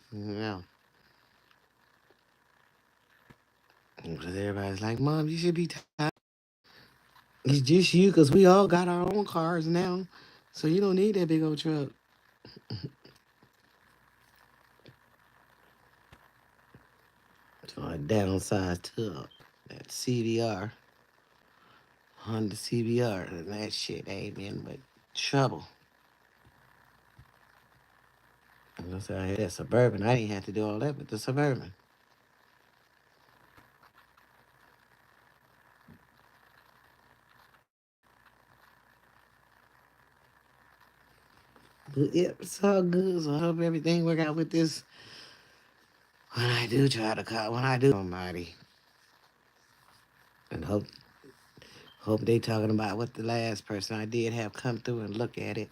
because everybody's like, Mom, you should be tired. It's just you, because we all got our own cars now. So you don't need that big old truck. So I downsized to that CBR, Honda CBR, and that shit ain't been but trouble. And I said, I had that Suburban. I didn't have to do all that with the Suburban. But yeah, it's all good. So I hope everything work out with this. When I do try to call, when I do, Almighty, and hope they talking about what the last person I did have come through and look at it,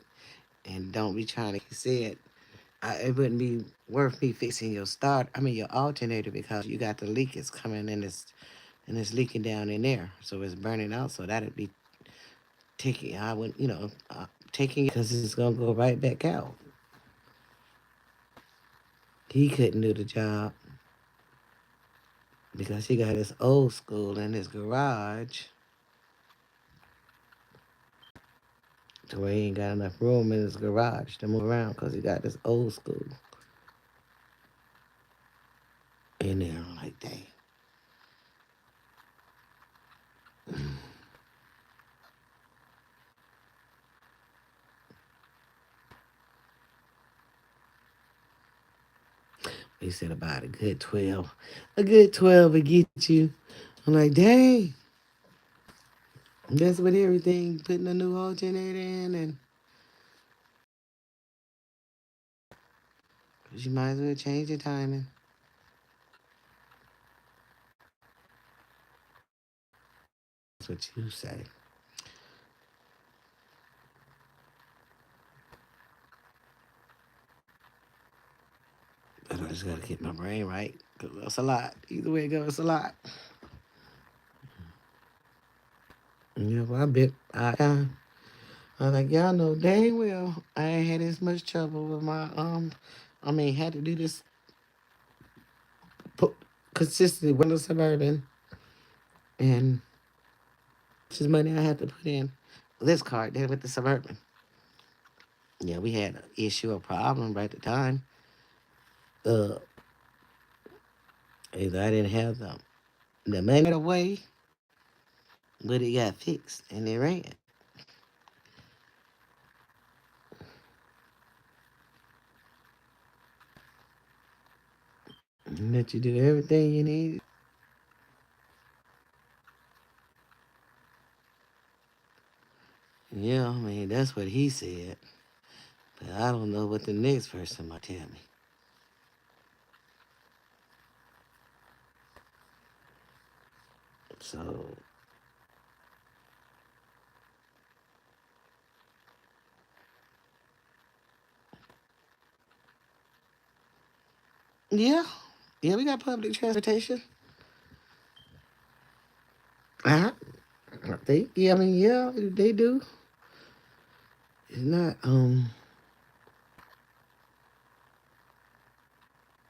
and don't be trying to say it. It wouldn't be worth me fixing your your alternator, because you got the leak. It's coming in this, and it's leaking down in there, so it's burning out. So that'd be taking. I would, taking it, because it's gonna go right back out. He couldn't do the job because he got his old school in his garage, to where he ain't got enough room in his garage to move around, because he got this old school in there. I'm like, dang. He said about a good 12. A good 12 would get you. I'm like, dang. That's with everything, putting a new alternator in, and 'cause you might as well change your timing. That's what you say. But I just gotta get my brain right, because that's a lot. Either way it goes, it's a lot. Yeah, well, I was like, y'all know dang well I ain't had as much trouble with had to do this put consistently with the Suburban, and just money I had to put in this card than with the Suburban. Yeah, we had an issue, a problem right at the time. Uh, Either I didn't have the money right away, but it got fixed and it ran. And let you do everything you need. Yeah, that's what he said. But I don't know what the next person might tell me. So, yeah. Yeah, we got public transportation. Uh-huh. I think. Yeah, yeah, they do. It's not, at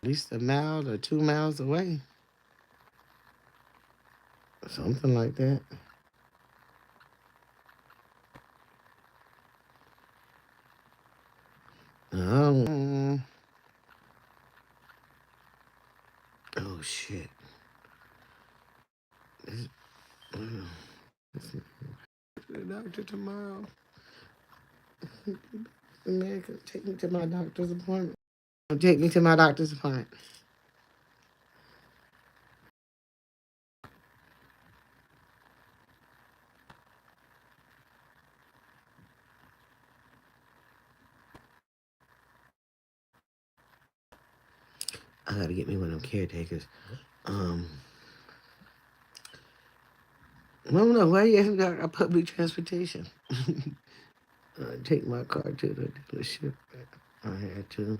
least a mile or 2 miles away. Something like that. Um, oh shit. The doctor tomorrow. America, take me to my doctor's appointment. Take me to my doctor's appointment. I gotta get me one of them caretakers. Um, I don't know why you haven't got a public transportation. Take my car to the dealership. I had to.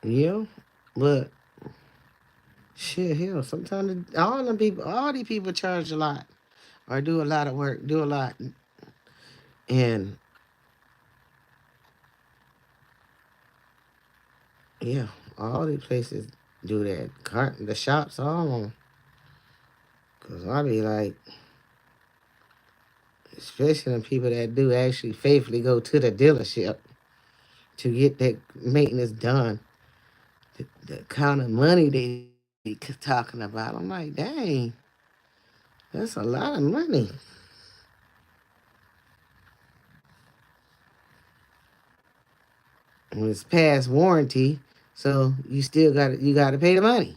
Yeah, but shit, hell, sometimes all them people, all these people charge a lot or do a lot of work, do a lot, and yeah, all these places do that. The shops, all of them. Cause I be like, especially the people that do actually faithfully go to the dealership to get that maintenance done. The kind of money they be talking about, I'm like, dang, that's a lot of money. When it's past warranty, so you got to pay the money.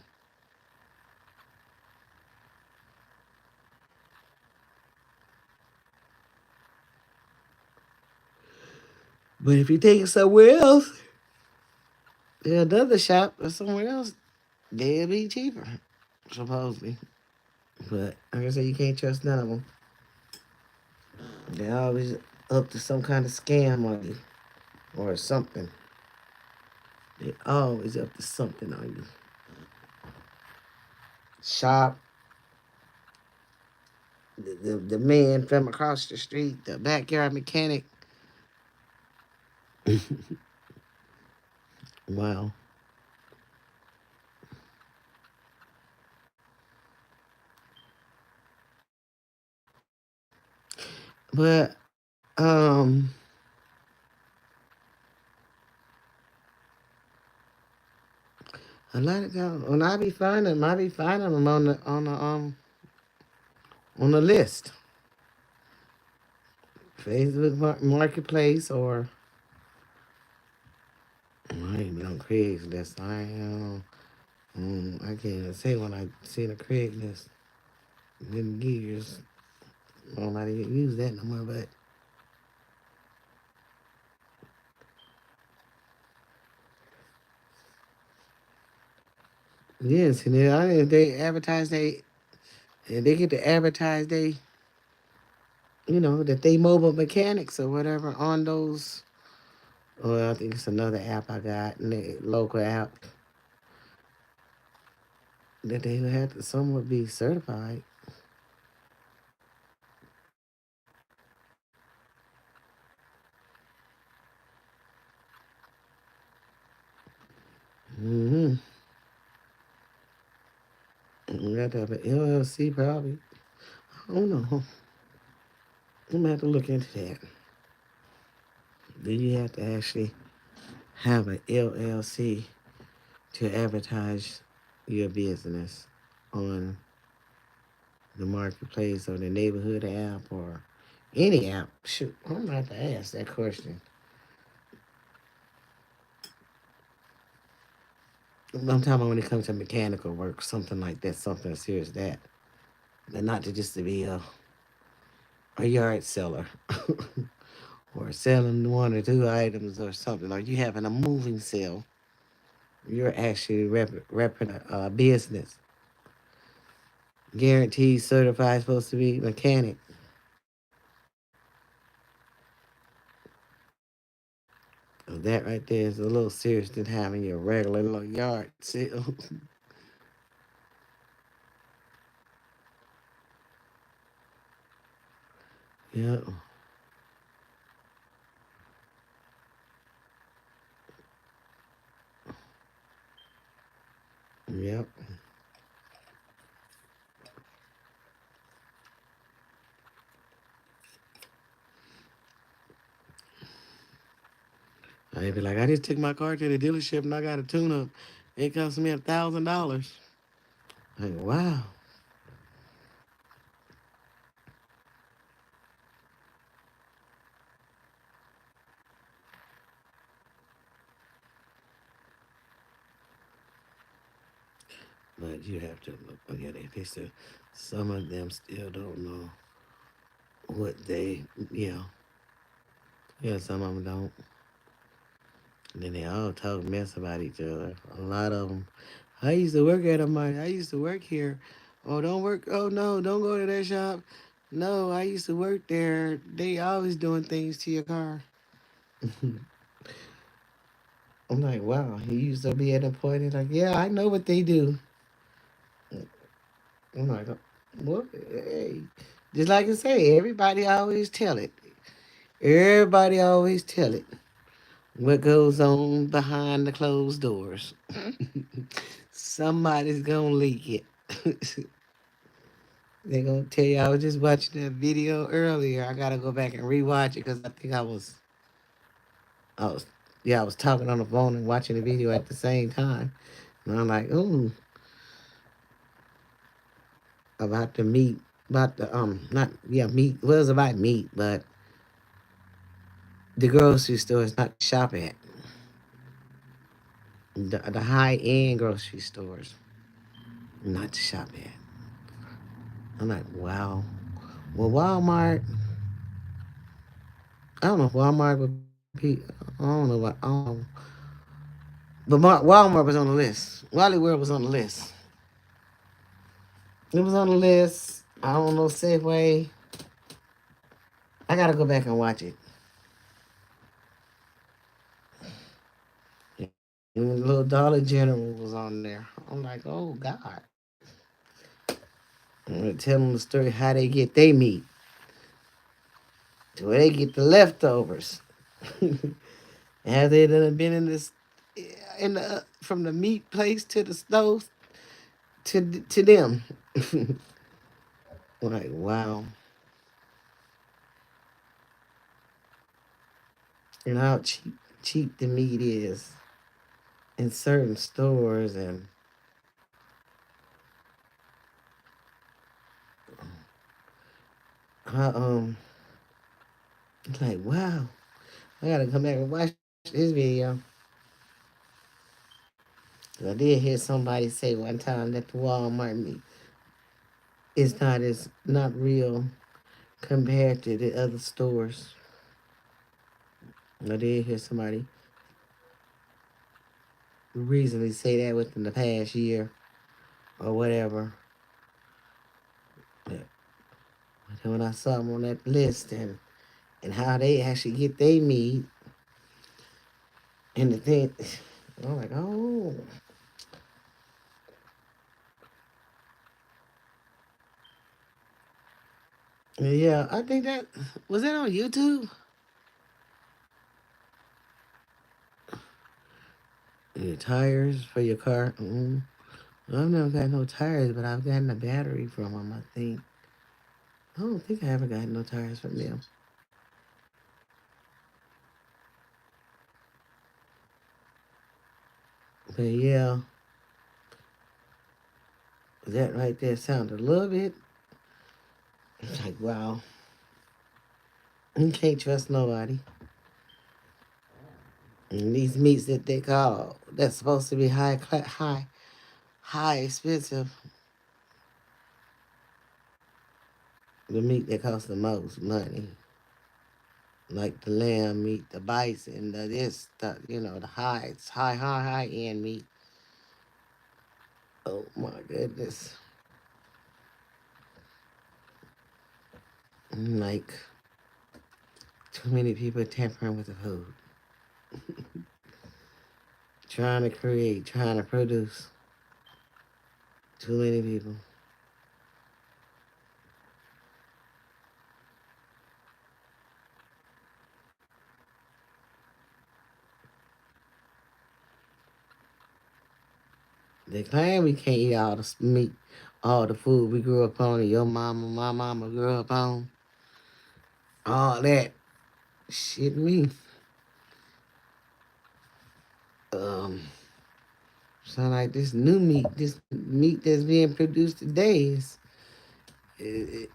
But if you take it somewhere else, another shop or somewhere else, they'll be cheaper, supposedly. But like I said, you can't trust none of them. They're always up to some kind of scam on you or something. They always up to something on you. Shop, the man from across the street, the backyard mechanic. Wow. But um, a lot of guys, when I be finding them on the list, Facebook Marketplace, or I ain't been on Craigslist. I can't even say when I seen a Craigslist in years. I don't know how to use that no more, but yes, and then they advertise they get to advertise that they mobile mechanics or whatever on those. Well, I think it's another app I got, local app that they would have to somewhat be certified. Mm-hmm. You got to have an LLC probably. I don't know. I'm gonna have to look into that. Do you have to actually have an LLC to advertise your business on the marketplace or the neighborhood app or any app? Shoot, I'm gonna have to ask that question. I'm talking about when it comes to mechanical work, something like that, something as serious as that. And not to just to be a yard seller or selling one or two items or something. Or you having a moving sale. You're actually repping a business. Guaranteed, certified, supposed to be mechanic. So that right there is a little serious than having your regular little yard sale. Yeah. Yep. I'd be like, I just took my car to the dealership and I got a tune up. It cost me $1,000. Like, wow. But you have to look at it. They still, some of them still don't know what they, you know, yeah, some of them don't. And then they all talk mess about each other. A lot of them. I used to work at a mine. I used to work here. Oh, don't work. Oh, no, don't go to that shop. No, I used to work there. They always doing things to your car. I'm like, wow, he used to be at a point. He's like, yeah, I know what they do. I'm like, what? Hey. Just like I say, everybody always tell it. Everybody always tell it. What goes on behind the closed doors? Somebody's gonna leak it. They're gonna tell you. I was just watching that video earlier. I gotta go back and rewatch it because I think I was, yeah, I was talking on the phone and watching the video at the same time. And I'm like, ooh, about the meat, about the not yeah meat. Well, it was about meat, but the grocery stores not to shop at. The high end grocery stores not to shop at. I'm like, wow. Well, Walmart. I don't know if Walmart would be. I don't know what. I don't know. But Walmart was on the list. Wally World was on the list. It was on the list. I don't know Safeway. I gotta go back and watch it. And the little Dollar General was on there. I'm like, oh God. I'm gonna tell them the story how they get their meat, to where they get the leftovers. Have they done been in this, in the from the meat place to the stove to them? Like wow, and how cheap the meat is in certain stores, and how it's like wow. I gotta come back and watch this video. I did hear somebody say one time that the Walmart meat is not real compared to the other stores. I did hear somebody recently say that within the past year or whatever. But when I saw them on that list and how they actually get their meat and the thing, I'm like, oh, yeah. I think that was that on YouTube. Your tires for your car. I've never got no tires, but I've gotten a battery from them. I think. I don't think I ever got no tires from them. But yeah, that right there sounded a little bit like wow. You can't trust nobody. And these meats that they call that's supposed to be high expensive. The meat that costs the most money, like the lamb meat, the bison, the this, the high end meat. Oh my goodness! Like too many people tampering with the food, trying to create, trying to produce. Too many people. They claim we can't eat all the meat, all the food we grew up on, and your mama, my mama grew up on. All that shit me. Um, sound like this new meat, this meat that's being produced today is, it,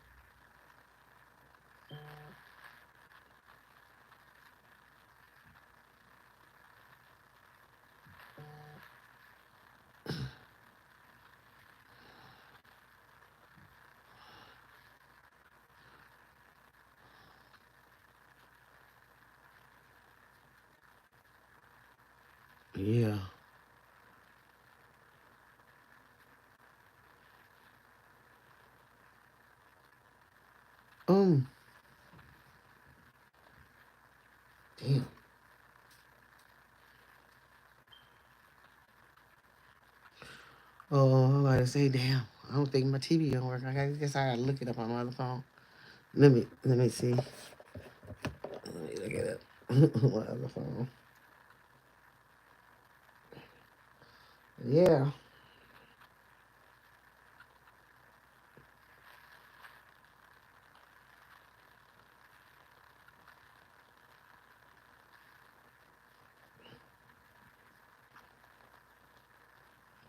yeah. Um, damn. Oh, I'm about to say, damn. I don't think my TV gonna work. Guess I gotta look it up on my other phone. Let me see. Let me look it up on my other phone. Yeah.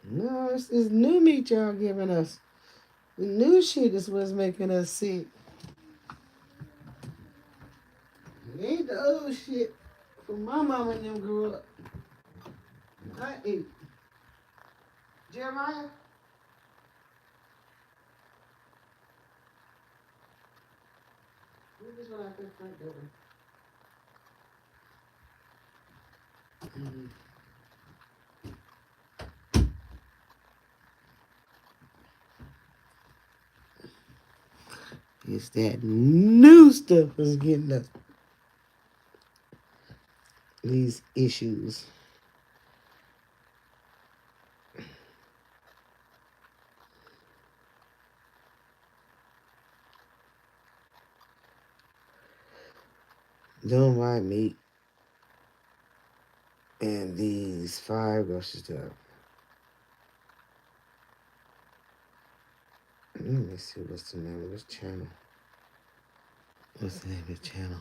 No, it's this new meat y'all giving us. The new shit is what's making us sick. It ain't the old shit from my mama and them grew up. I ate. Jeremiah? This one I think Frank doing. It's that new stuff that's getting us these issues. Don't buy meat and these five grocery stuff. Let me see what's the name of this channel. What's the name of the channel?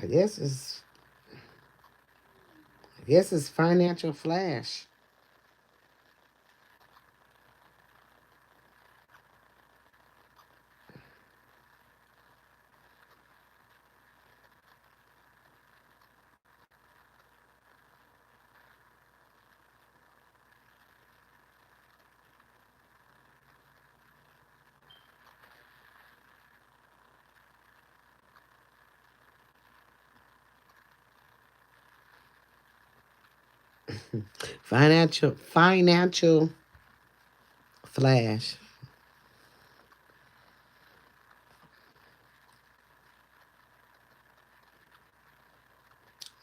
I guess it's Financial Flash. Financial Flash.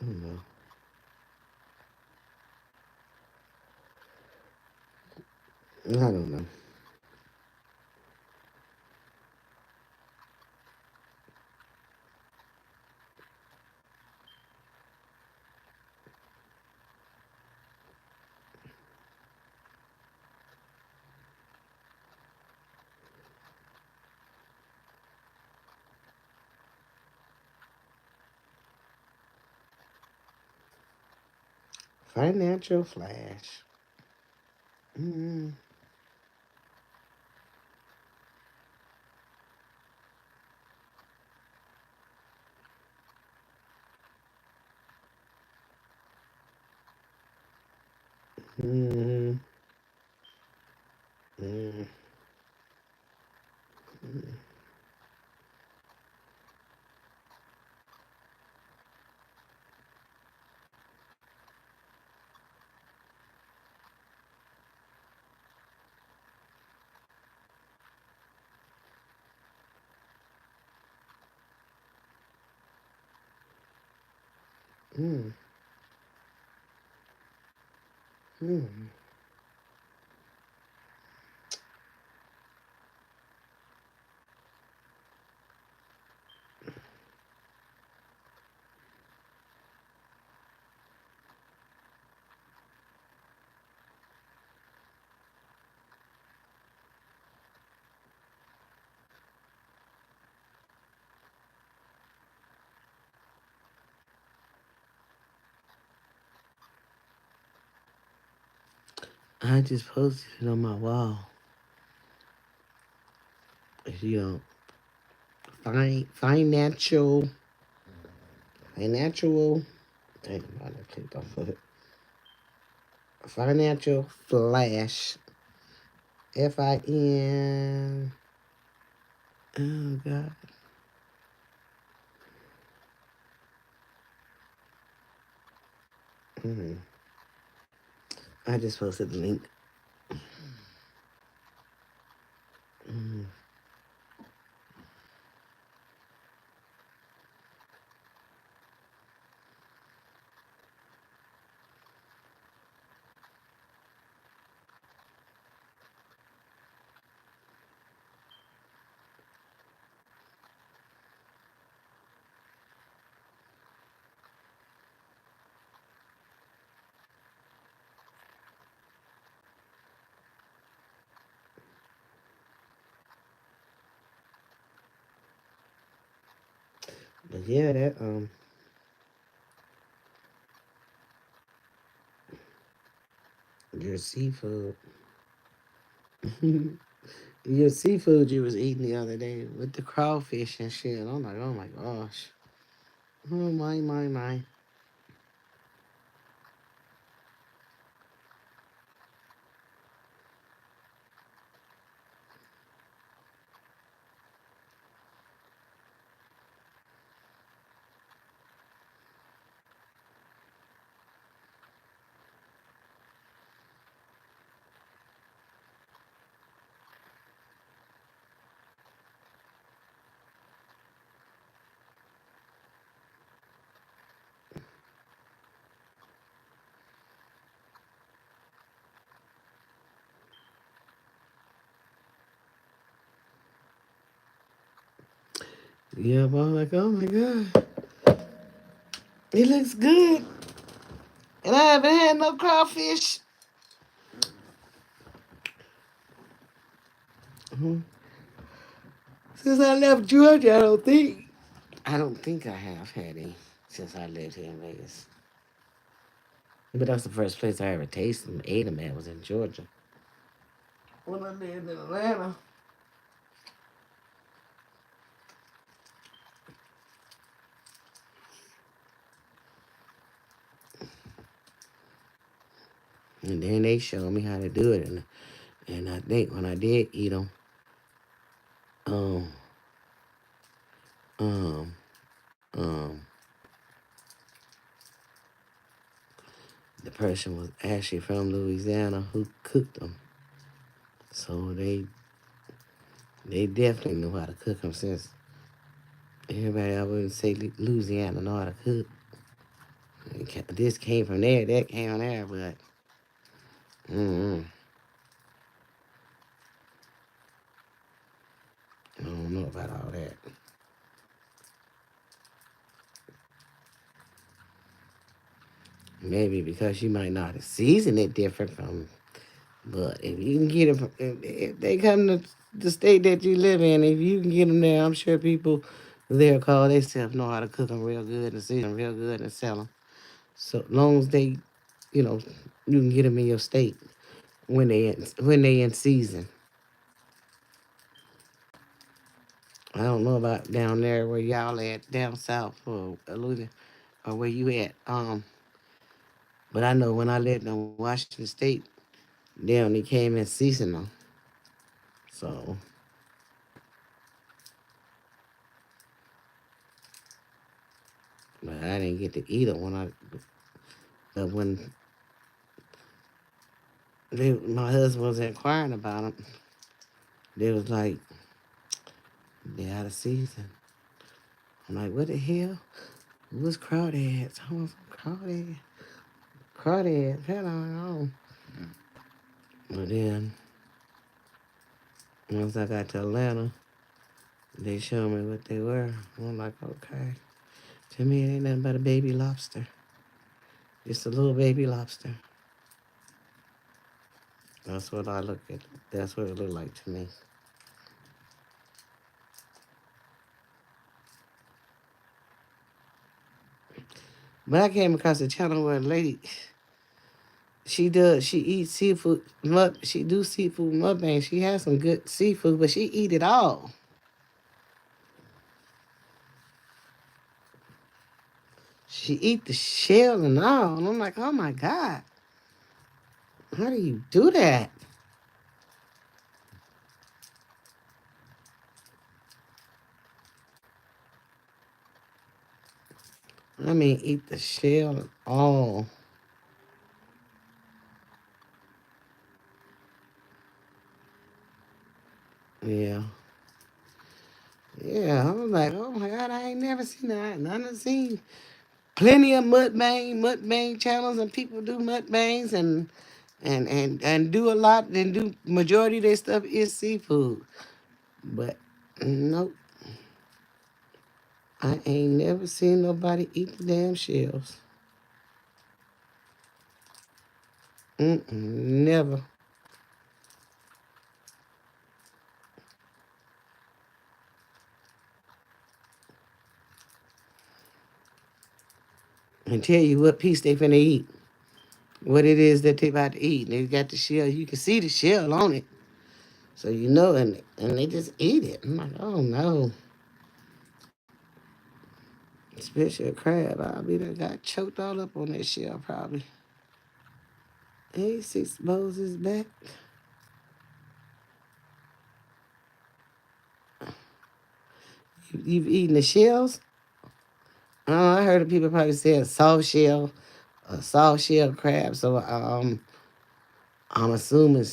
I don't know. I don't know. Financial Flash. Mm-hmm. Mm-hmm. Mm-hmm. Mm-hmm. I just posted it on my wall. You know, financial, financial. Dang, I clicked off of it. Financial flash. FIN. Oh God. Mm. I just posted the link. Mm. But yeah, that your seafood. Your seafood you was eating the other day with the crawfish and shit. I'm like, oh my gosh. Oh my. Yeah, but I'm like, oh my god. It looks good. And I haven't had no crawfish. Mhm. Since I left Georgia, I don't think. I don't think I have had any since I lived here in Vegas. But that's the first place I ever tasted them, ate them at was in Georgia. When I lived in Atlanta. And then they showed me how to do it. And I think when I did eat them, um, um, um, the person was actually from Louisiana who cooked them. So they definitely knew how to cook them since everybody I wouldn't say Louisiana know how to cook. This came from there, that came from there, but mm I don't know about all that. Maybe because you might not have seasoned it different from. But if you can get them, if they come to the state that you live in, if you can get them there, I'm sure people there call themselves know how to cook them real good and season them real good and sell them. So long as they, you know, you can get them in your state when they in season. I don't know about down there where y'all at down south or Louisiana or where you at. But I know when I lived in Washington State, they only came in seasonal. So, but I didn't get to eat it when my husband was inquiring about them. They was like, they out of season. I'm like, what the hell? What's crawdads? I want some crawdads. Crawdads. Hell on. But then, once I got to Atlanta, they showed me what they were. I'm like, okay. To me, it ain't nothing but a baby lobster. Just a little baby lobster. That's what I look at. That's what it looked like to me. But I came across a channel where a lady, She does. She eats seafood. She do seafood mukbang. She has some good seafood, but she eat it all. She eat the shell and all. And I'm like, oh my god, how do you do that? I mean, eat the shell and all. Yeah. Yeah, I was like, oh my God, I ain't never seen that. I done seen plenty of mukbang channels and people do mukbangs and do a lot and do majority of their stuff is seafood. But nope, I ain't never seen nobody eat the damn shells. Never. And tell you what piece they finna eat. What it is that they about to eat. They got the shell. You can see the shell on it. So you know, and they just eat it. I'm like, oh no. Especially a crab. I'll be there got choked all up on that shell probably. Hey, Six Bowls is back. You've eaten the shells? Oh, I heard of people probably say a soft shell crab. So I'm assuming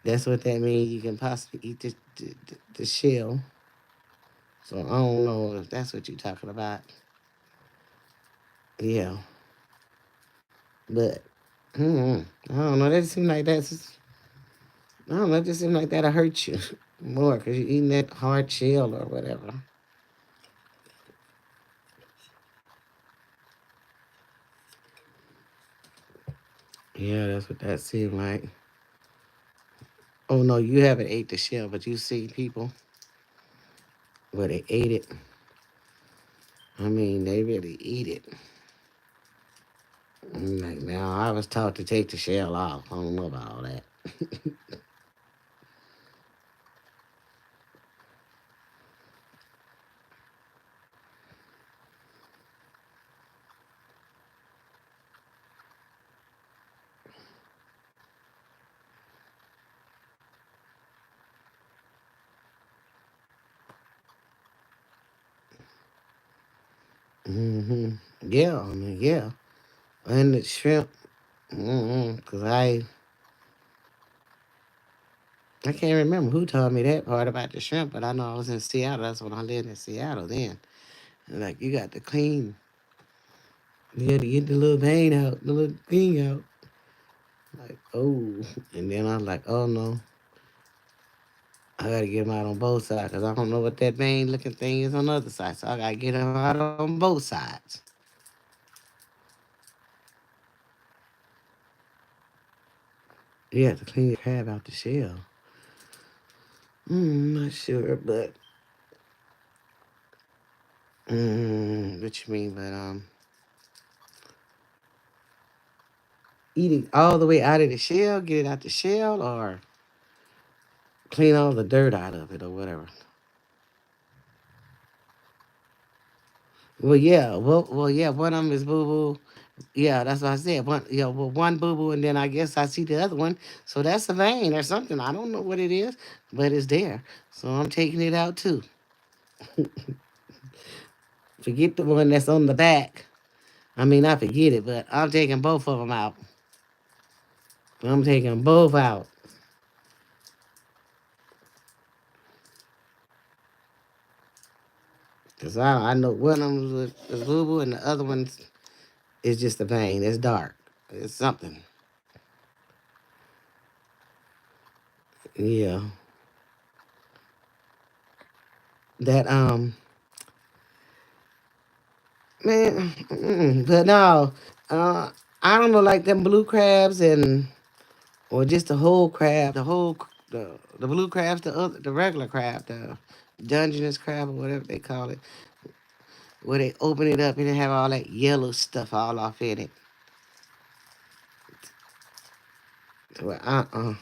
that's what that means. You can possibly eat the shell. So I don't know if that's what you're talking about. Yeah, but I don't know. That seems like I don't know. It just seems like that'll hurt you more because you're eating that hard shell or whatever. Yeah, that's what that seemed like. Oh no, you haven't ate the shell, but you see people where they ate it. I mean, they really eat it. I'm like, now I was taught to take the shell off. I don't know about all that. hmm Yeah, I mean, yeah. And the shrimp, because I can't remember who told me that part about the shrimp, but I know I was in Seattle. That's when I lived in Seattle then. And like, you got to clean. You had to get the little vein out, the little thing out. Like, oh. And then I was like, oh no. I gotta get them out on both sides because I don't know what that vein looking thing is on the other side. So I gotta get them out on both sides. You have to clean the crab out the shell. Not sure, but what you mean? But eat it all the way out of the shell, get it out the shell, or clean all the dirt out of it, or whatever. Well, yeah, yeah. One of them is boo boo. Yeah, that's what I said. One, yeah, well, one boo boo, and then I guess I see the other one. So that's a vein or something. I don't know what it is, but it's there. So I'm taking it out too. Forget the one that's on the back. I mean, I forget it, but I'm taking both of them out. I'm taking them both out. Because I know one of them is boo boo and the other one is just a vein. It's dark. It's something. Yeah. That, man, but no, uh, I don't know, like them blue crabs or just the whole crab, the blue crabs, the regular crab, the Dungeness crab or whatever they call it, where they open it up and they have all that yellow stuff all off in it. Well,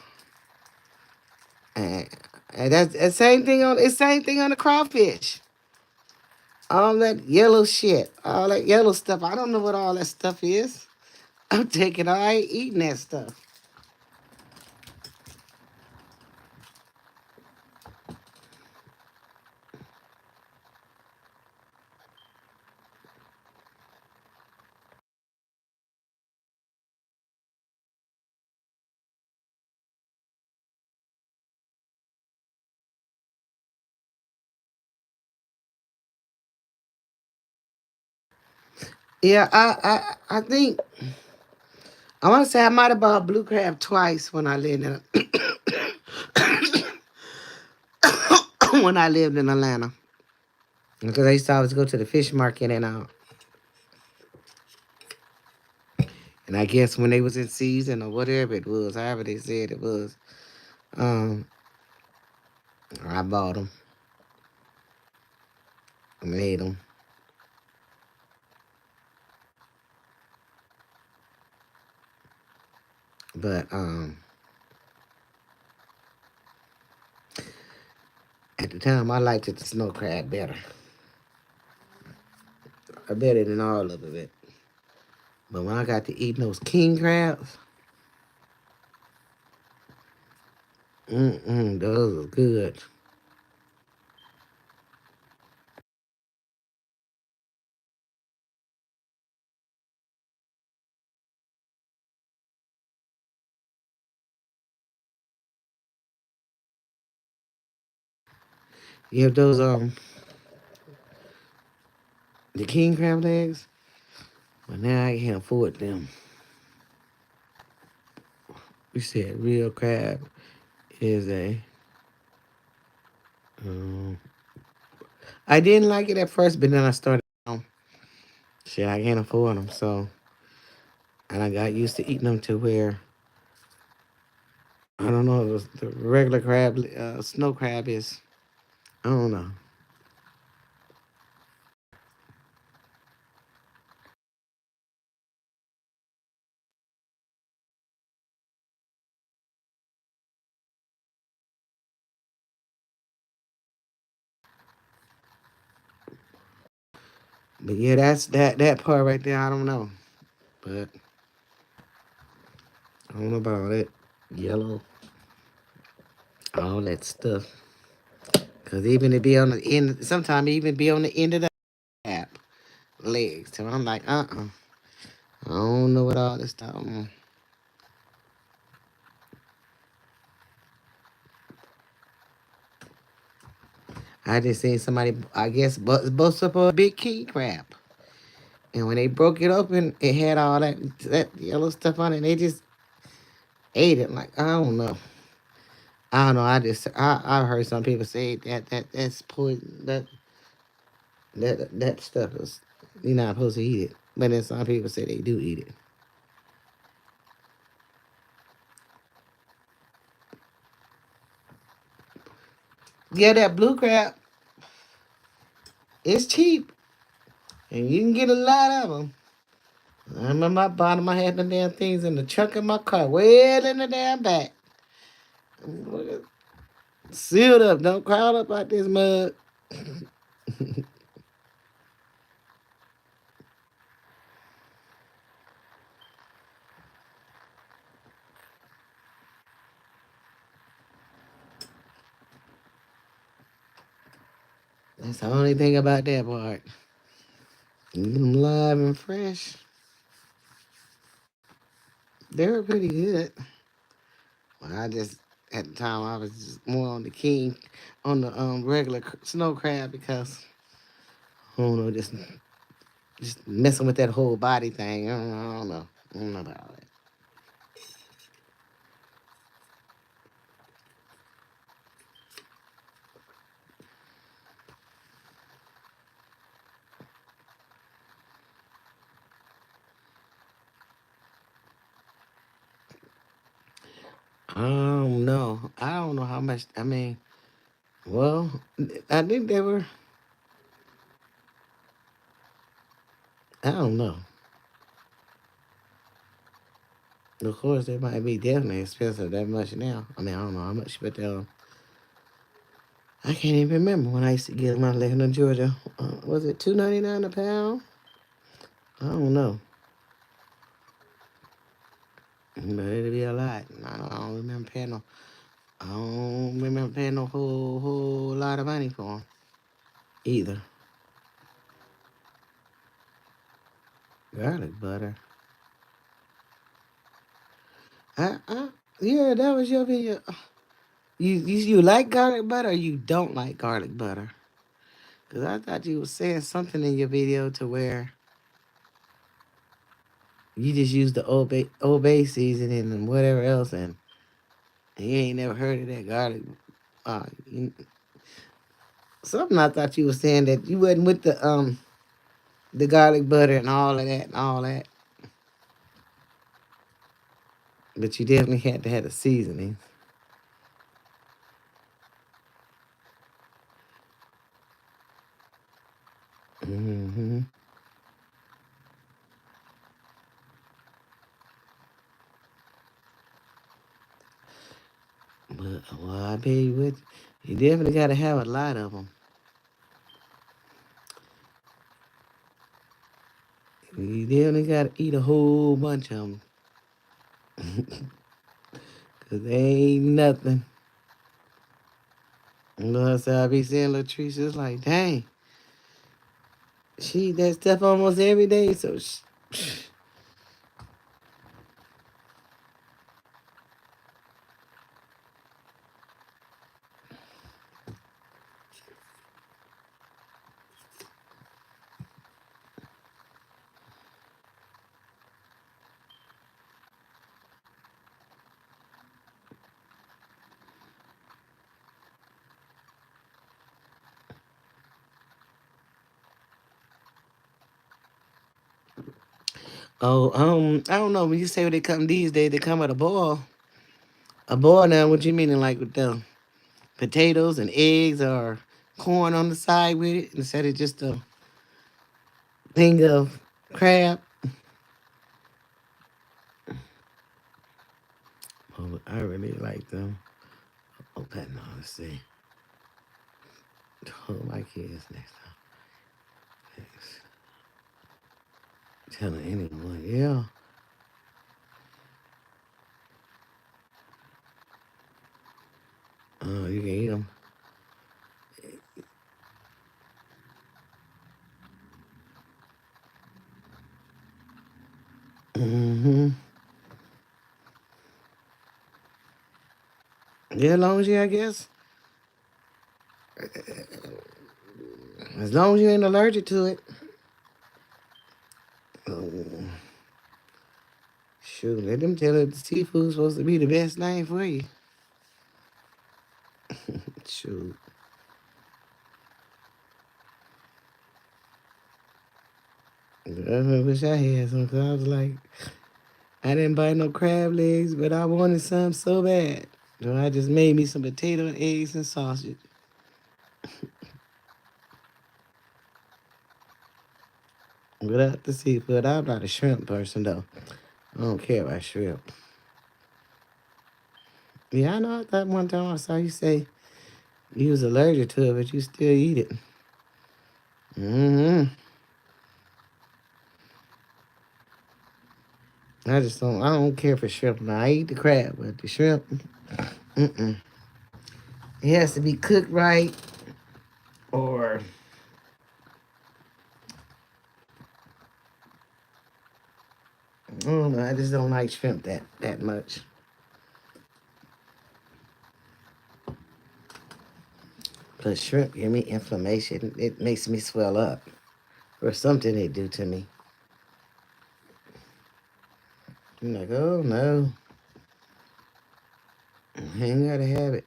And, and that's the same thing on the same thing on the crawfish. All that yellow shit, all that yellow stuff. I don't know what all that stuff is. I'm taking. I ain't eating that stuff. Yeah, I think I want to say I might have bought blue crab twice when I lived in when I lived in Atlanta. Because I used to always go to the fish market and I guess when they was in season or whatever it was, however they said it was, um, I bought them, I made them, but at the time I liked it, the snow crab better. I better than all of it. But when I got to eating those king crabs, those was good. You have those the king crab legs, but now I can't afford them. We said real crab is a. Um, I didn't like it at first, but then I started. Shit, I can't afford them, so and I got used to eating them to where I don't know. It was the regular crab, snow crab is. I don't know. But yeah, that's that part right there. I don't know, but I don't know about it. Yellow, all that stuff. Cause even it be on the end, sometimes even be on the end of the app legs. So I'm like, I don't know what all this stuff. I just seen somebody, I guess, bust up a big king crab, and when they broke it open, it had all that yellow stuff on it. And they just ate it. Like I don't know. I don't know. I heard some people say that's poison. That stuff is you're not supposed to eat it. But then some people say they do eat it. Yeah, that blue crab is cheap, and you can get a lot of them. I remember I bought them. I had the damn things in the trunk of my car, well in the damn back, sealed up. Don't crowd up out this mud. That's the only thing about that part. You get them live and fresh. They were pretty good. Well, I just at the time I was just more on the king, on the regular snow crab because I don't know, just messing with that whole body thing. I don't know. I don't know about it. I don't know. I don't know how much. I mean, well, I think they were. I don't know. Of course, it might be definitely expensive that much now. I mean, I don't know how much, but I can't even remember when I used to get them out of Atlanta, Georgia. Was it $2.99 a pound? I don't know, but it'd be a lot. I don't remember paying no. I don't remember paying no whole lot of money for them either. Garlic butter. I, yeah, that was your video. You like garlic butter or you don't like garlic butter? Because I thought you was saying something in your video to where you just use the Old Bay seasoning and whatever else, and you ain't never heard of that garlic. Uh, you, something I thought you was saying that you wasn't with the garlic butter and all that, but you definitely had to have the seasoning. Hmm. But well, I bet you would. You definitely got to have a lot of them. You definitely got to eat a whole bunch of them. Because they ain't nothing. You know what I'm saying? I be seeing Latrice, it's like, dang, she eat that stuff almost every day. So, oh, I don't know. When you say when they come these days, they come at a boil. A boil now, what you meaning, like with the potatoes and eggs or corn on the side with it instead of just a thing of crab? Oh, I really like them. Okay, no, let's see. Oh, my kids next time. Next. Telling anyone, yeah. You can eat them. Mm-hmm. Yeah, as long as you, I guess, as long as you ain't allergic to it. Oh, shoot, let them tell it the seafood's supposed to be the best thing for you. Shoot. I wish I had some, 'cause I was like, I didn't buy no crab legs, but I wanted some so bad. So I just made me some potato and eggs and sausage. Without the seafood, I'm not a shrimp person, though. I don't care about shrimp. Yeah, I know. I thought one time I saw you say you was allergic to it, but you still eat it. Mm-hmm. I don't care for shrimp. Now, I eat the crab, but the shrimp, mm-mm. It has to be cooked right, or I don't know. I just don't like shrimp that much. Plus, shrimp give me inflammation. It makes me swell up, or something they do to me. I'm like, oh no, I ain't gotta have it.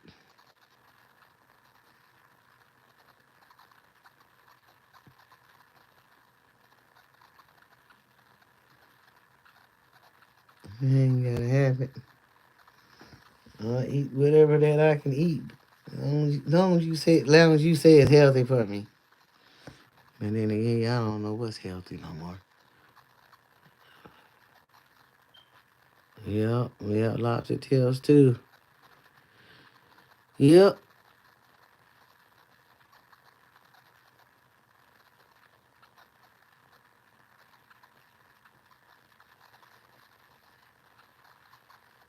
I ain't gotta have it. I'll eat whatever that I can eat. Long as you say it's healthy for me. And then again, I don't know what's healthy no more. Yep, yep, lobster tails too. Yep.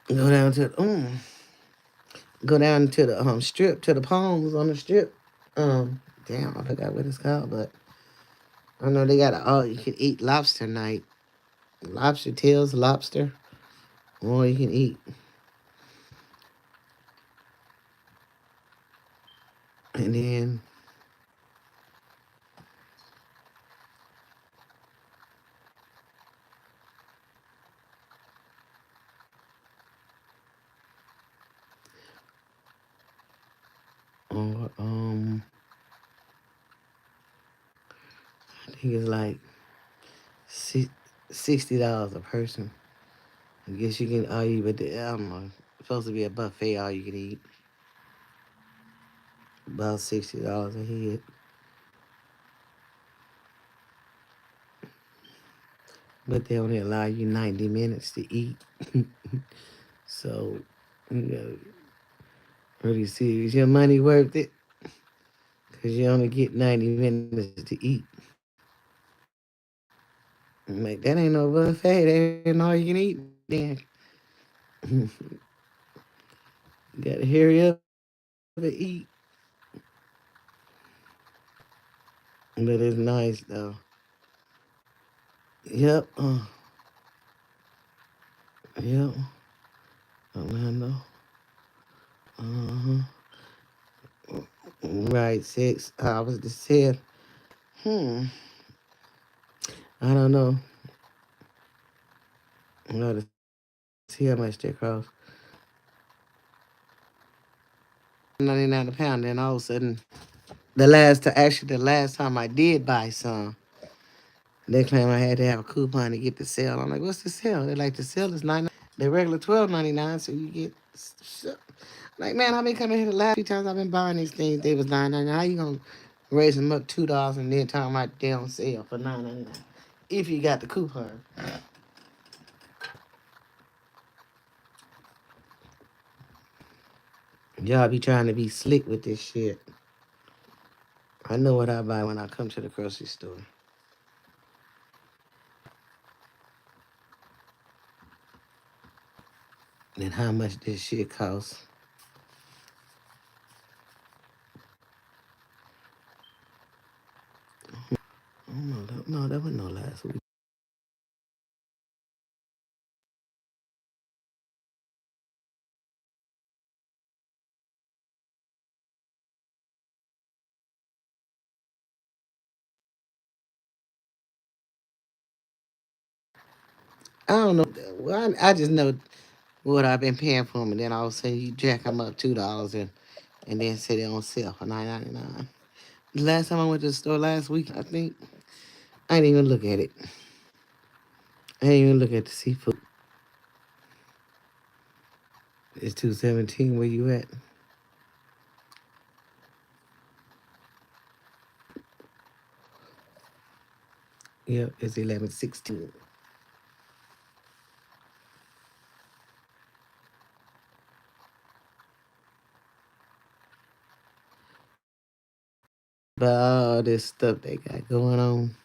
Go down to go down to the strip to the palms on the strip. Damn, I forgot what it's called, but I know they got all you can eat lobster night. Lobster tails, lobster, all you can eat. And then or I think it's like $60 a person. I guess you can all you but I don't know. It's supposed to be a buffet all you can eat. About $60 a head. But they only allow you 90 minutes to eat. So you gotta really see is your money worth it? Cause you only get 90 minutes to eat. Like that ain't no buffet, that ain't all you can eat then. You gotta hurry up and eat. But it's nice though. Yep. Yep. Orlando. Uh-huh. Right, 6 hours to 10. Hmm. I don't know. I gotta see how much that costs. 99 a pound. Then all of a sudden, the last time I did buy some, they claim I had to have a coupon to get the sale. I'm like, what's the sale? They're like, the sale is 9. The regular 12.99, so you get. Like, man, I've been coming here the last few times I've been buying these things. They was 9.99. How you gonna raise them up $2 and then talking about they on sale for 9.99? If you got the coupon, y'all be trying to be slick with this shit. I know what I buy when I come to the grocery store and how much this shit costs. Oh, no, that wasn't no last week. I don't know. Well, I just know what I've been paying for them, and then all of a sudden you jack them up $2 and then say they on sale for 9.99. The last time I went to the store last week, I think I didn't even look at it. I didn't even look at the seafood. It's 217. Where you at? Yep, it's 11:16. But all this stuff they got going on,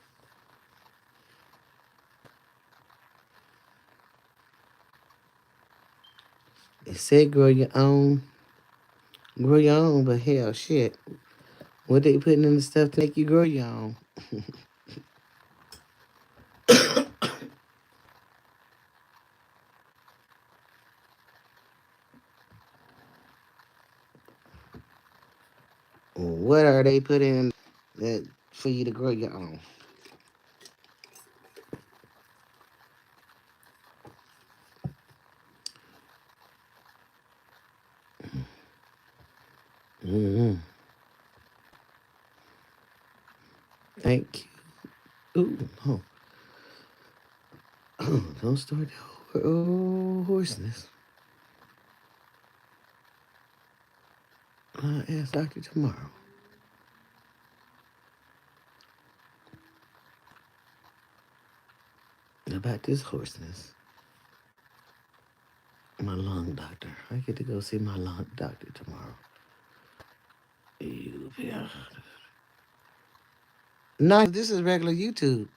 it said grow your own. But hell, shit, what they putting in the stuff to make you grow your own? What are they putting in that for you to grow your own? Mm-hmm. Thank you. Ooh, oh, oh, don't start that hoarseness. I'll ask doctor tomorrow about this hoarseness. My lung doctor. I get to go see my lung doctor tomorrow. Yeah. No, this is regular YouTube.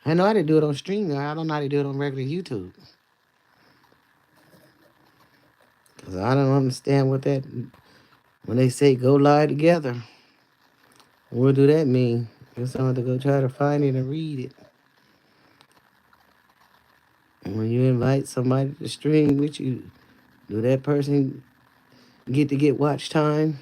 I know how to do it on StreamYard. I don't know how to do it on regular YouTube. Because I don't understand what that, when they say go live together, what do that mean? Guess I'm going to go try to find it and read it. When you invite somebody to stream with you, do that person get to get watch time?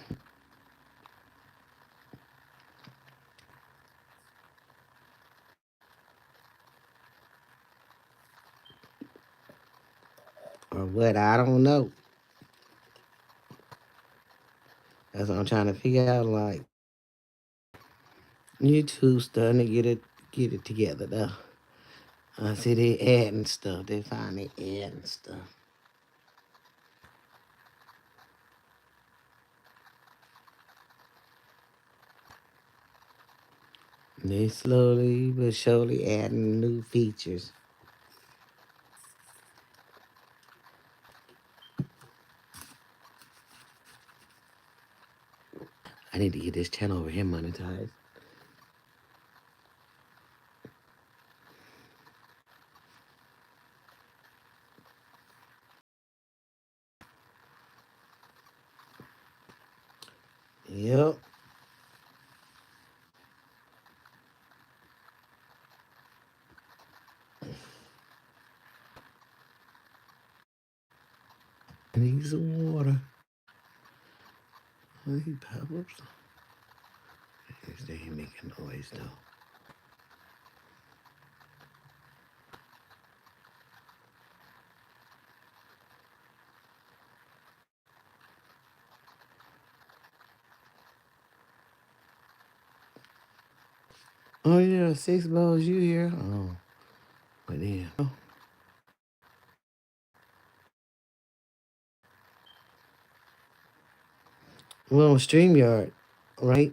Or what? I don't know. That's what I'm trying to figure out. Like, YouTube's starting to get it together though. I see they adding stuff. They finally adding stuff. They slowly but surely adding new features. I need to get this channel over here monetized. Yep. I need some water. I need pebbles. They ain't making noise though. Oh yeah, 6 bowls you here. Oh, but yeah. Oh, well, on StreamYard, right?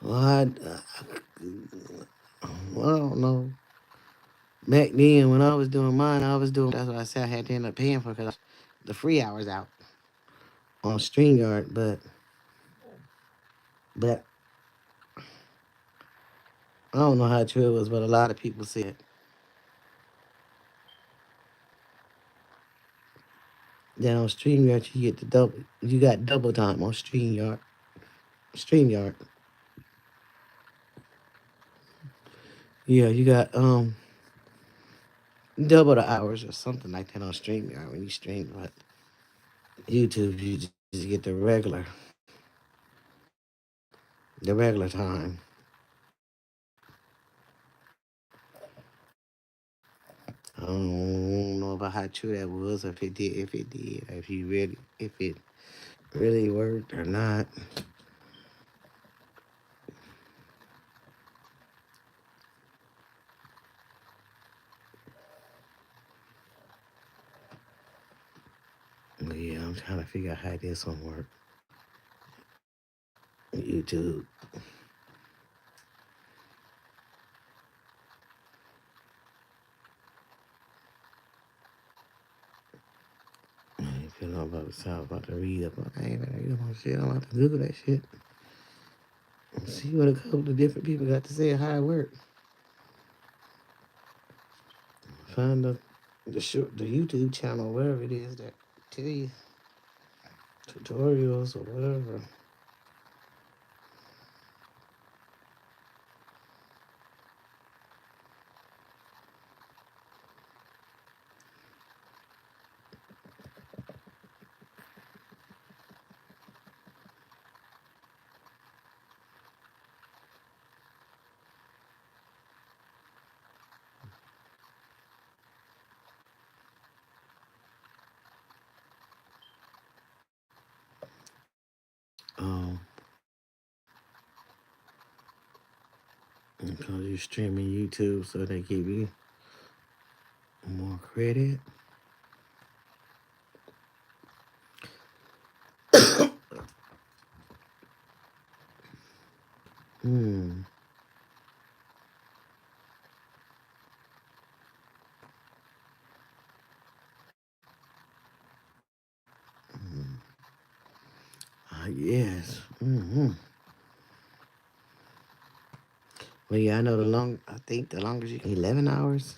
Well, well, I don't know. Back then, when I was doing mine, I was doing. That's what I said. I had to end up paying for because the free hours out on StreamYard. But I don't know how true it was, but a lot of people said that on StreamYard you get the double. You got double time on StreamYard. StreamYard. Yeah, you got double the hours or something like that on StreamYard when you stream. But YouTube, you just get the regular time. I don't know about how true that was, if it really worked or not. But yeah, I'm trying to figure out how this one work. YouTube. I ain't feeling about to I'm about to read up on. I ain't gonna read up on shit. I'm about to Google that shit and see what a couple of different people got to say how it works. Find the YouTube channel, wherever it is that tell you tutorials or whatever. Um, because you're streaming YouTube, so they give you more credit. Hmm. Mm-hmm. Well, yeah, I know I think the longest you can, 11 hours,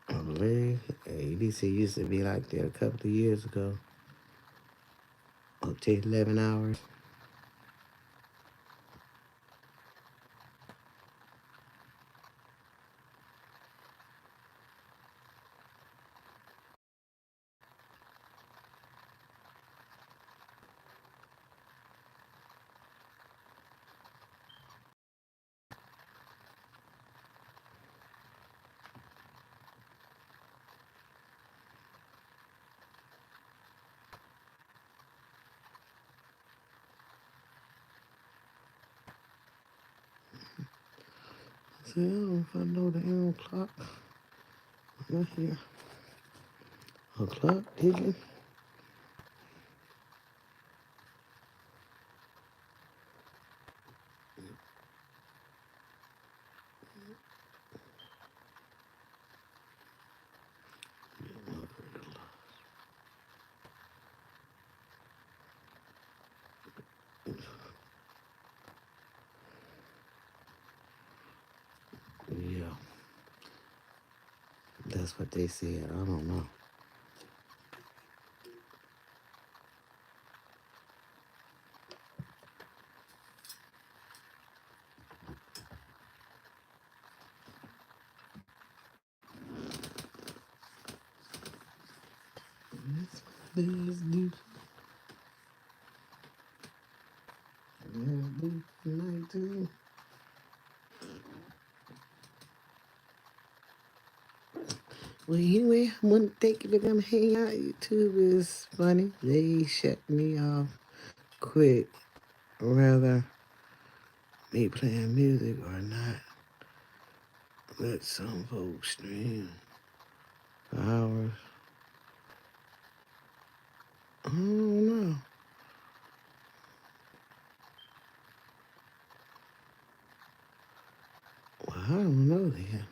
I believe. ADC used to be like that a couple of years ago, up to 11 hours. So, I don't know if I know the alarm clock. Not here. A clock ticking. Yeah, that's what they said. I don't know. That's what it is, dude. Yeah, dude. Night, too. Well, anyway, I want to thank you for coming hang out. YouTube is funny. They shut me off quick. Rather me playing music or not. Let some folks stream for hours. I don't know. Well, I don't know then.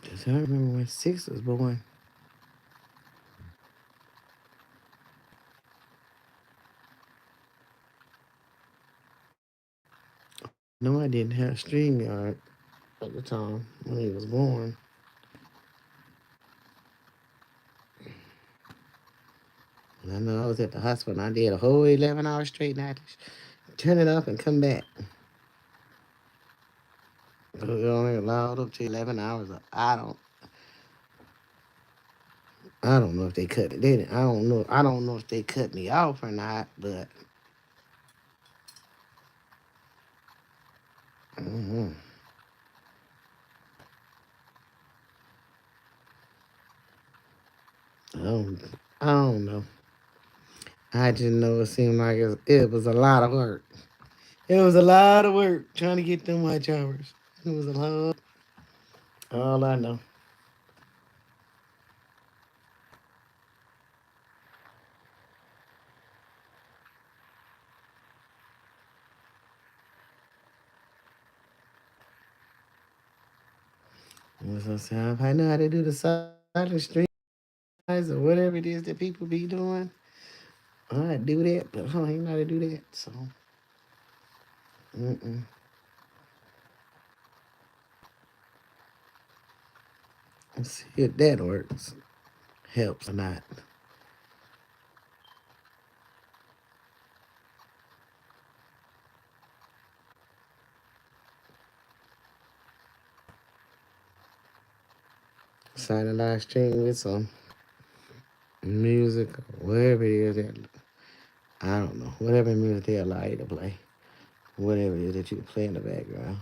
Because I remember when Six was born. No, I didn't have StreamYard at the time when he was born. And I know I was at the hospital and I did a whole 11 hours straight and I had to turn it off and come back. But it only allowed up to 11 hours. I don't know if they cut it. They didn't, I don't know. I don't know if they cut me off or not, but mm-hmm. I don't, I don't know. I just know it seemed like it was a lot of work. It was a lot of work trying to get them watch hours. It was a lot. All I know. Was I saying, if I know how to do the silent stream or whatever it is that people be doing, I'd do that, but I don't even know how to do that. So, mm-mm. Let's see if that works. Helps or not. Sign a live stream with some music or whatever it is that, I don't know, whatever music they allow you to play, whatever it is that you can play in the background.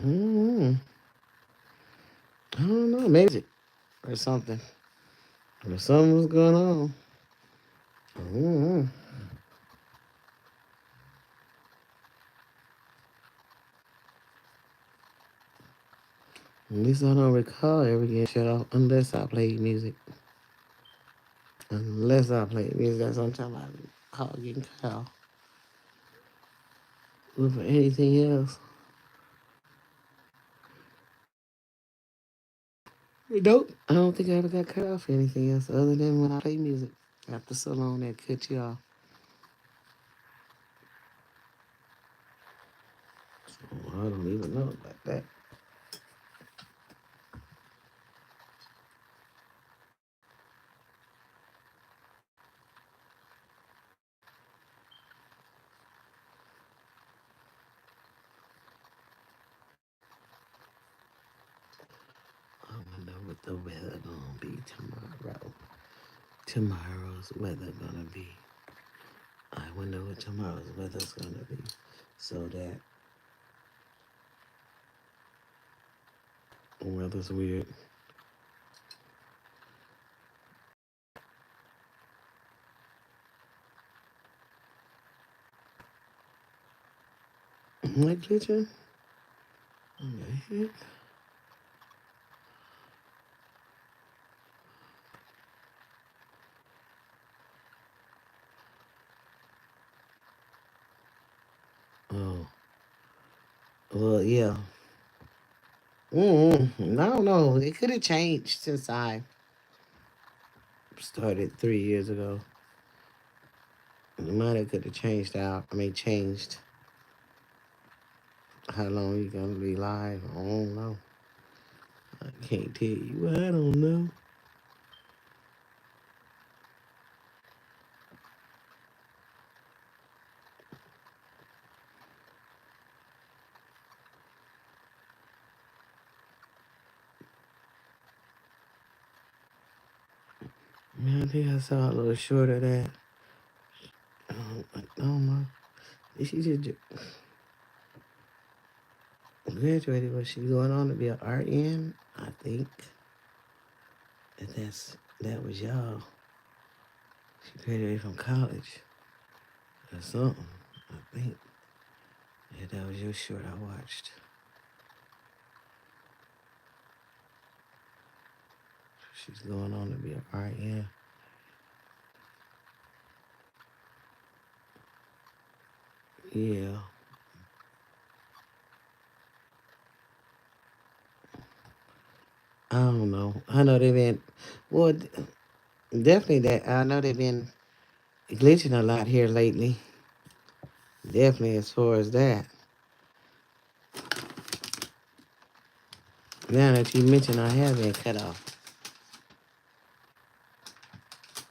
Mm-hmm. I don't know, maybe or something. Or something was going on. Mm-hmm. At least I don't recall ever getting shut off unless I played music. Unless I played music, that's sometimes I recall getting cut off. But for anything else, nope. I don't think I ever got cut off for anything else other than when I play music. After so long, that cut you off. So I don't even know about that. I wonder what the weather gonna be tomorrow. Tomorrow's weather gonna be. I wonder what tomorrow's weather's gonna be. So that weather's weird. What glitching? Okay. Oh, well, yeah. I don't know. It could have changed since I started 3 years ago. It might have could have changed out. I mean, changed how long you gonna be live. I don't know. I can't tell you. I don't know. Man, I think I saw a little short of that. I don't know. She just graduated. Was she going on to be an RN? I think that was y'all. She graduated from college or something. I think. Yeah, that was your short I watched. She's going on to be an RN. Yeah. I don't know. I know they've been, well, definitely that. I know they've been glitching a lot here lately. Definitely as far as that. Now that you mentioned I have been cut off.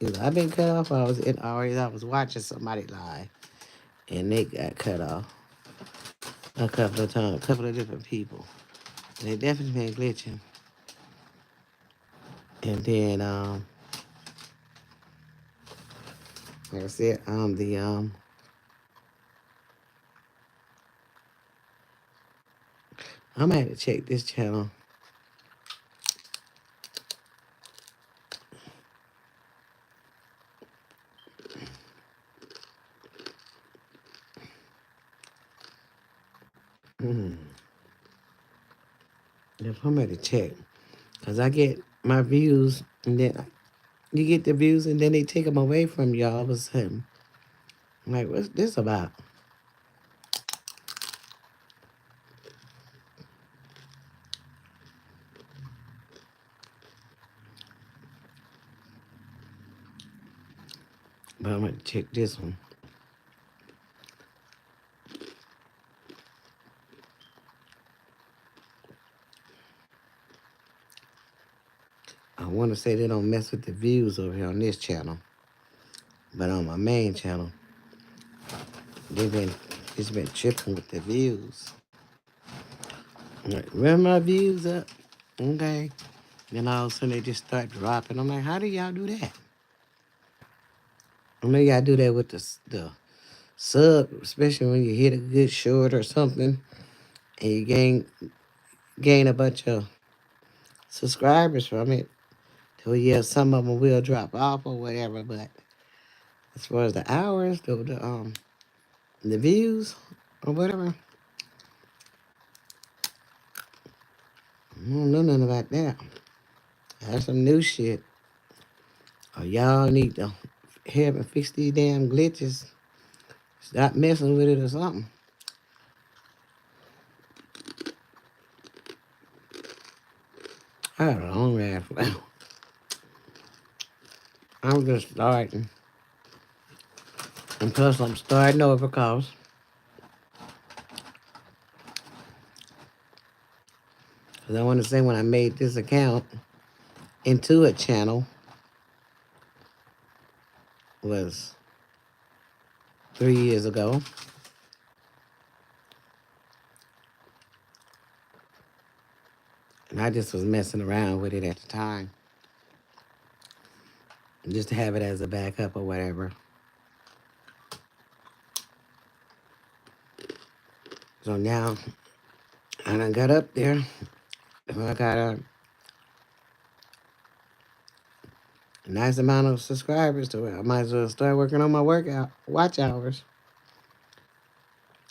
Either I've been cut off or I was watching somebody live and they got cut off a couple of times, a couple of different people. They definitely been glitching. And then like I said, I'm gonna have to check this channel. Hmm. If I'm gonna check. Cause I get my views and then you get the views and then they take them away from you all of a sudden. I'm like, what's this about? But I'm gonna check this one. I want to say they don't mess with the views over here on this channel, but on my main channel, they've been it's been tripping with the views. I'm like, run my views up, okay? Then all of a sudden they just start dropping. I'm like, how do y'all do that? I know y'all do that with the sub, especially when you hit a good short or something, and you gain a bunch of subscribers from it. So yeah, some of them will drop off or whatever, but as far as the hours, the views or whatever, don't know nothing about that. That's some new shit. Oh, y'all need to help and fix these damn glitches. Stop messing with it or something. I don't know. I'm just starting. And plus, I'm starting over because I want to say when I made this account into a channel was 3 years ago. And I just was messing around with it at the time. Just to have it as a backup or whatever. So now, I done got up there. I got a nice amount of subscribers to it. I might as well start working on my watch hours,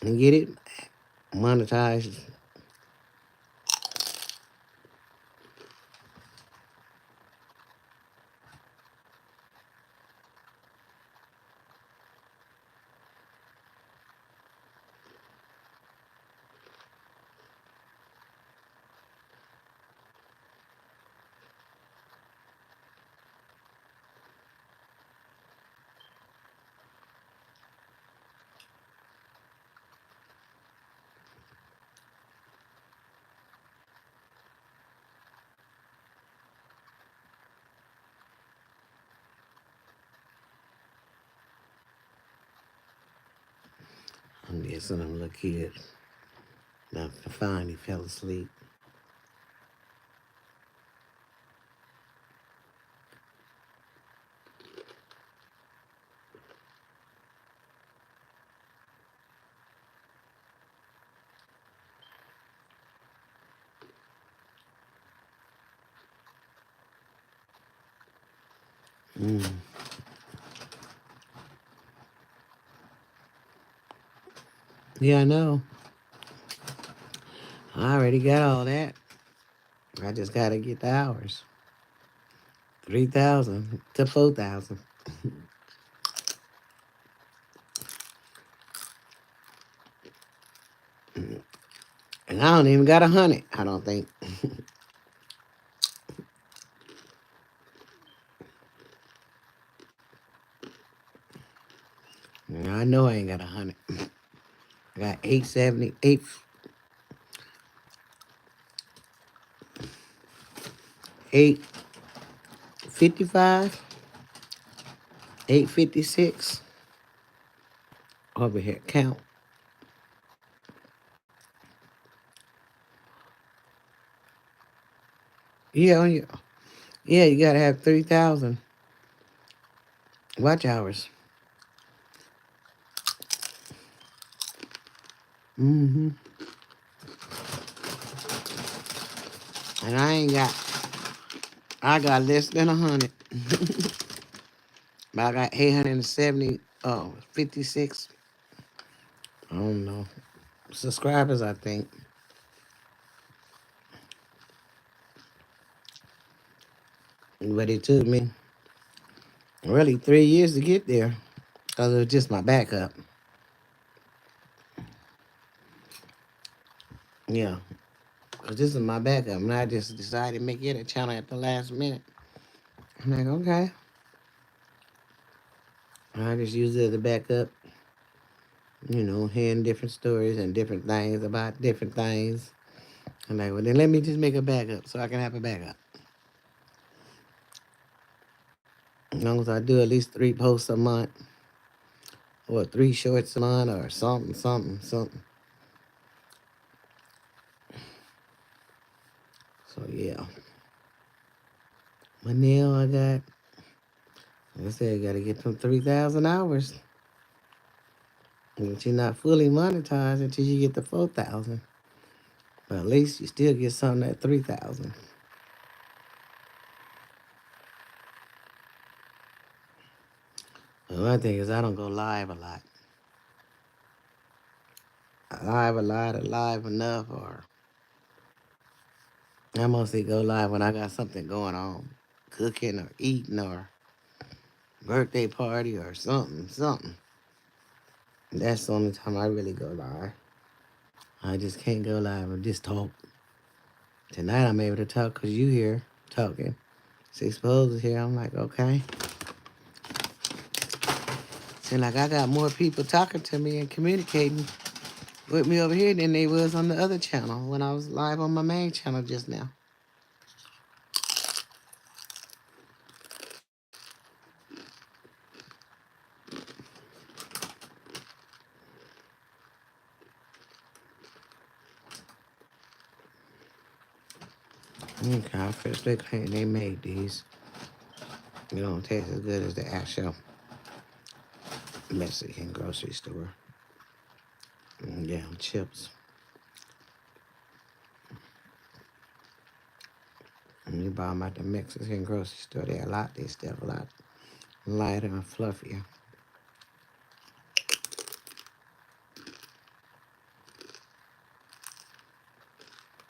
and get it monetized. I'm guessing them little kids. Now, fine, he fell asleep. Mm. Yeah, I know. I already got all that. I just gotta get the hours. 3,000 to 4,000. And I don't even got 100, I don't think. I know I ain't got 100. I got 870, 855, 856 over here. Count. Yeah, yeah. Yeah, you gotta have 3,000 watch hours. Mm-hmm. And I got less than 100. But I got 870, 56, I don't know, subscribers, I think. But it took me really 3 years to get there because it was just my backup. Yeah, because this is my backup. And I just decided to make it a channel at the last minute. I'm like, okay. And I just use it as a backup, hearing different stories and different things about different things. I'm like, well, then let me just make a backup so I can have a backup. As long as I do at least 3 posts a month or 3 shorts a month or something, something, something. So, yeah. But now I got, like I said, got to get them 3,000 hours. But you're not fully monetized until you get the 4,000. But at least you still get something at 3,000. The one thing is I don't go live a lot. Live a lot or live enough or I mostly go live when I got something going on, cooking or eating or birthday party or something. That's the only time I really go live. I just can't go live and just talk. Tonight I'm able to talk because you here talking. Six Pose is here. I'm like, okay. Seems like I got more people talking to me and communicating with me over here than they was on the other channel when I was live on my main channel just now. Okay, I feel they claim they made these. It don't taste as good as the actual Mexican grocery store. Yeah, chips. When you buy them at the Mexican grocery store, they stuff a lot lighter and fluffier.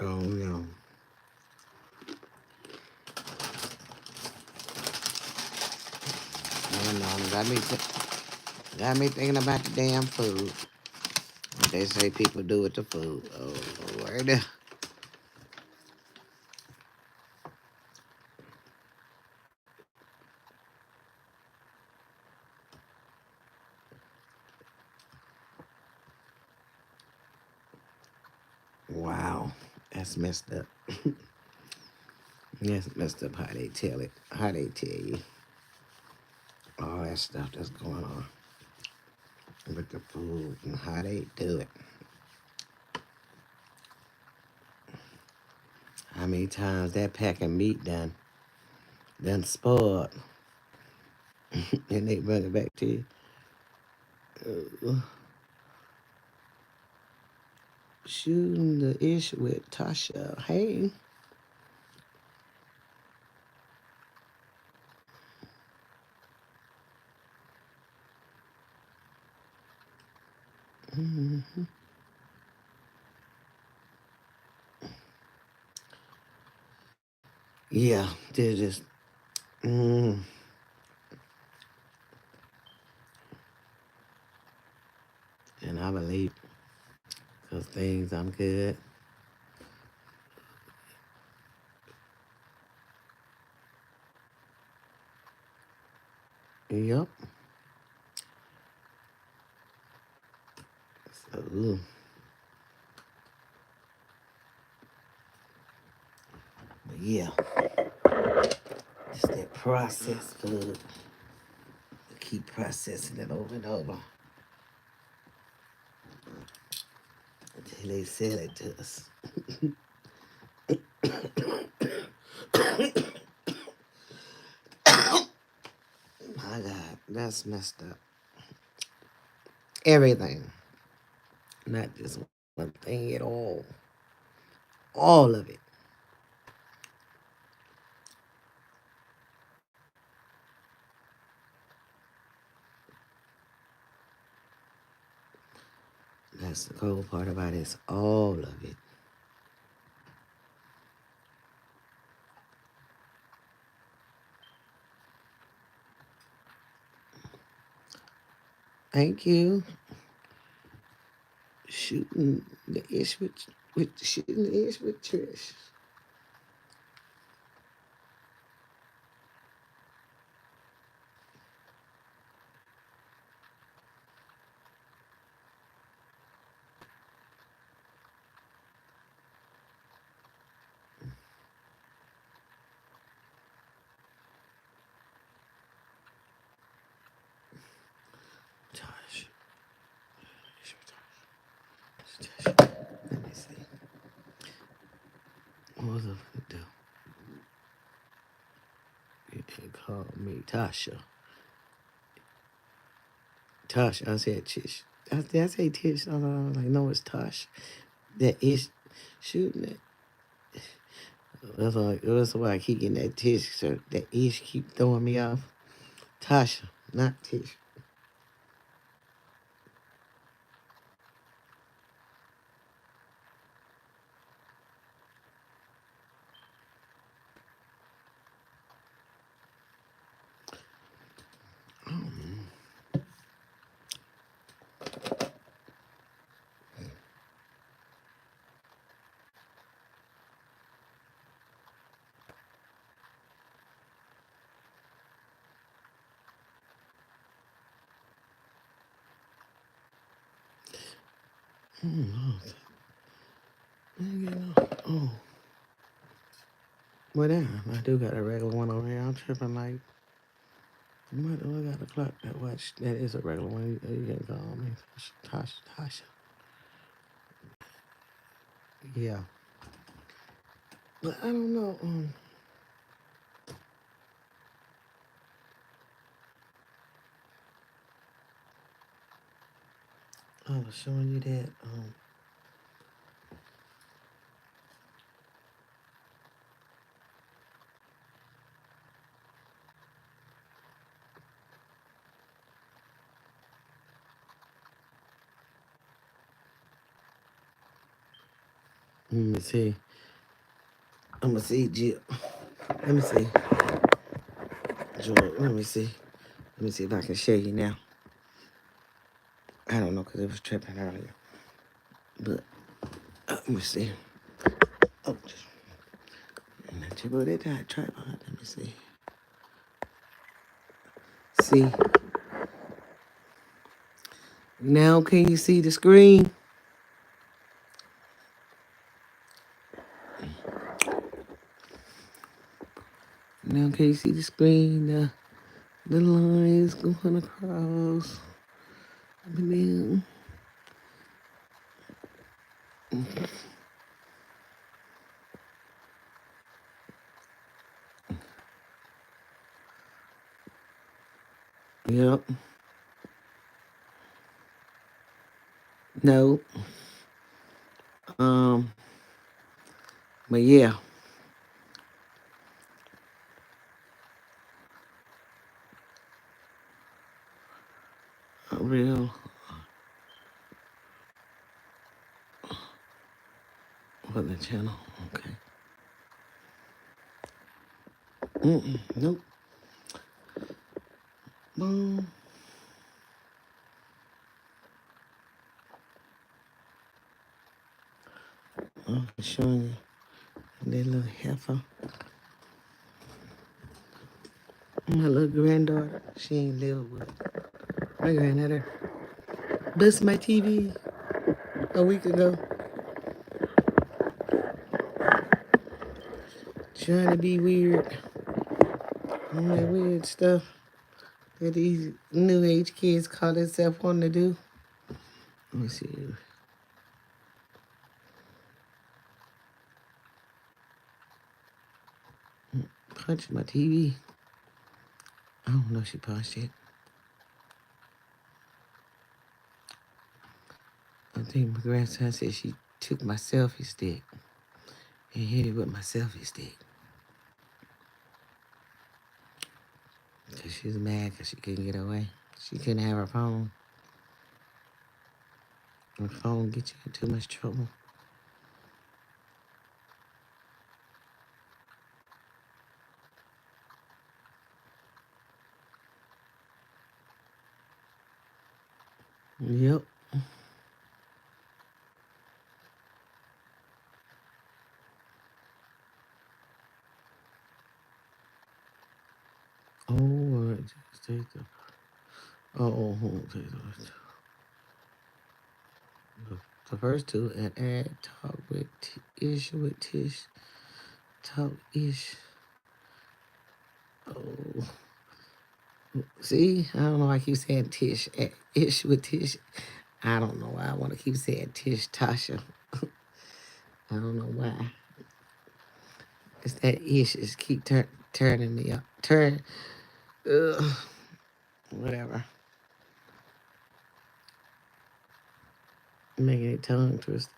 Oh, no. No, no, got me thinking about the damn food. What they say people do with the food. Oh, Lord. Wow. That's messed up. That's messed up how they tell it. How they tell you all that stuff that's going on with the food and how they do it. How many times that pack of meat done spoiled and they bring it back to you. Uh, Shooting the ish with Tasha. Hey. Hmm. Yeah, they're just. Mm, and I believe those things I'm good. Yep. So, but yeah, it's that processed food. Keep processing it over and over until they sell it to us. My God, that's messed up. Everything, not just one thing at all. All of it. That's the cold part about it. It's all of it. Thank you. Shooting the ish with shooting the ish with Trish. Tosh. Let me see. What was I gonna do? You can call me Tasha. Tosh. I said Tish. Did I say Tish? I was like, no, it's Tosh. That ish shooting it. That's why I keep getting that Tish. So that ish keep throwing me off. Tasha, not Tish. Oh, well, damn, I do got a regular one over here. I'm tripping like, what do I got a clock that watch? That is a regular one. You can call me Tasha. Yeah. But I don't know. I was showing you that. Let me see. I'm gonna see Jill. Let me see. Joel, let me see. Let me see if I can show you now. I don't know because it was tripping earlier. But let me see. Oh, just not you go that tripod. Let me see. See. Now can you see the screen? Now can you see the screen? The lines going across. And then, yep. No. Um. But yeah. A real. What the channel? Okay. Nope. Boom. I'm showing you that little heifer. My little granddaughter. She ain't live with my granddaughter. Bust my TV a week ago. Trying to be weird. All that weird stuff that these new age kids call themselves wanting to do. Let me see. Punch my TV. I don't know if she punched it. I think my grandson said she took my selfie stick and hit it with my selfie stick. Because she was mad because she couldn't get away. She couldn't have her phone. Her phone gets you in too much trouble. Yep. Oh, just take the. Take the first two and add talk with ish with Tish. Talk ish. Oh. See, I don't know why I keep saying Tish. Ish with Tish. I don't know why I want to keep saying Tish Tasha. I don't know why. It's that ish is keep turning me up. Whatever. Making it tongue twisted.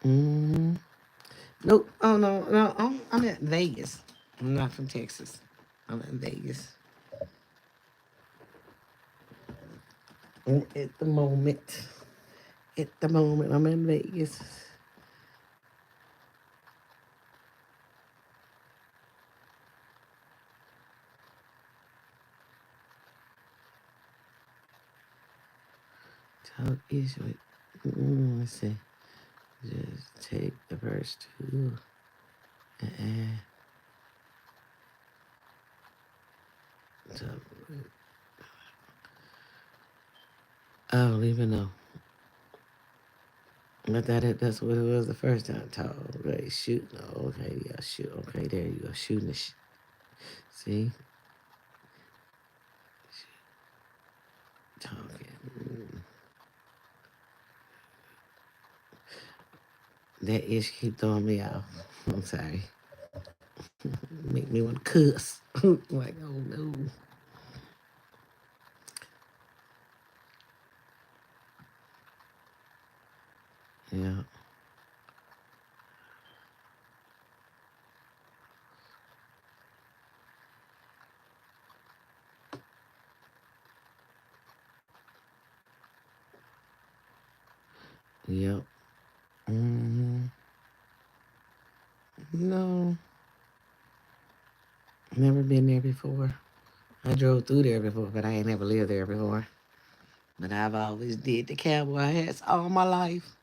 Mm. Nope. Oh no. I'm at Vegas. I'm not from Texas. I'm in Vegas. At the moment. I'm in Vegas. Talk ish with. Let's see. Just take the verse two and add. I don't even know. I thought that's what it was the first time. Talk. Okay, shoot. No, okay, yeah, shoot. Okay, there you go. Shooting the See? Talking. That ish keep throwing me off. I'm sorry. Make me want to cuss. Like, oh no. Yeah. Yep. Mm-hmm. No, never been there before. I drove through there before, but I ain't never lived there before. But I've always did the cowboy hats all my life.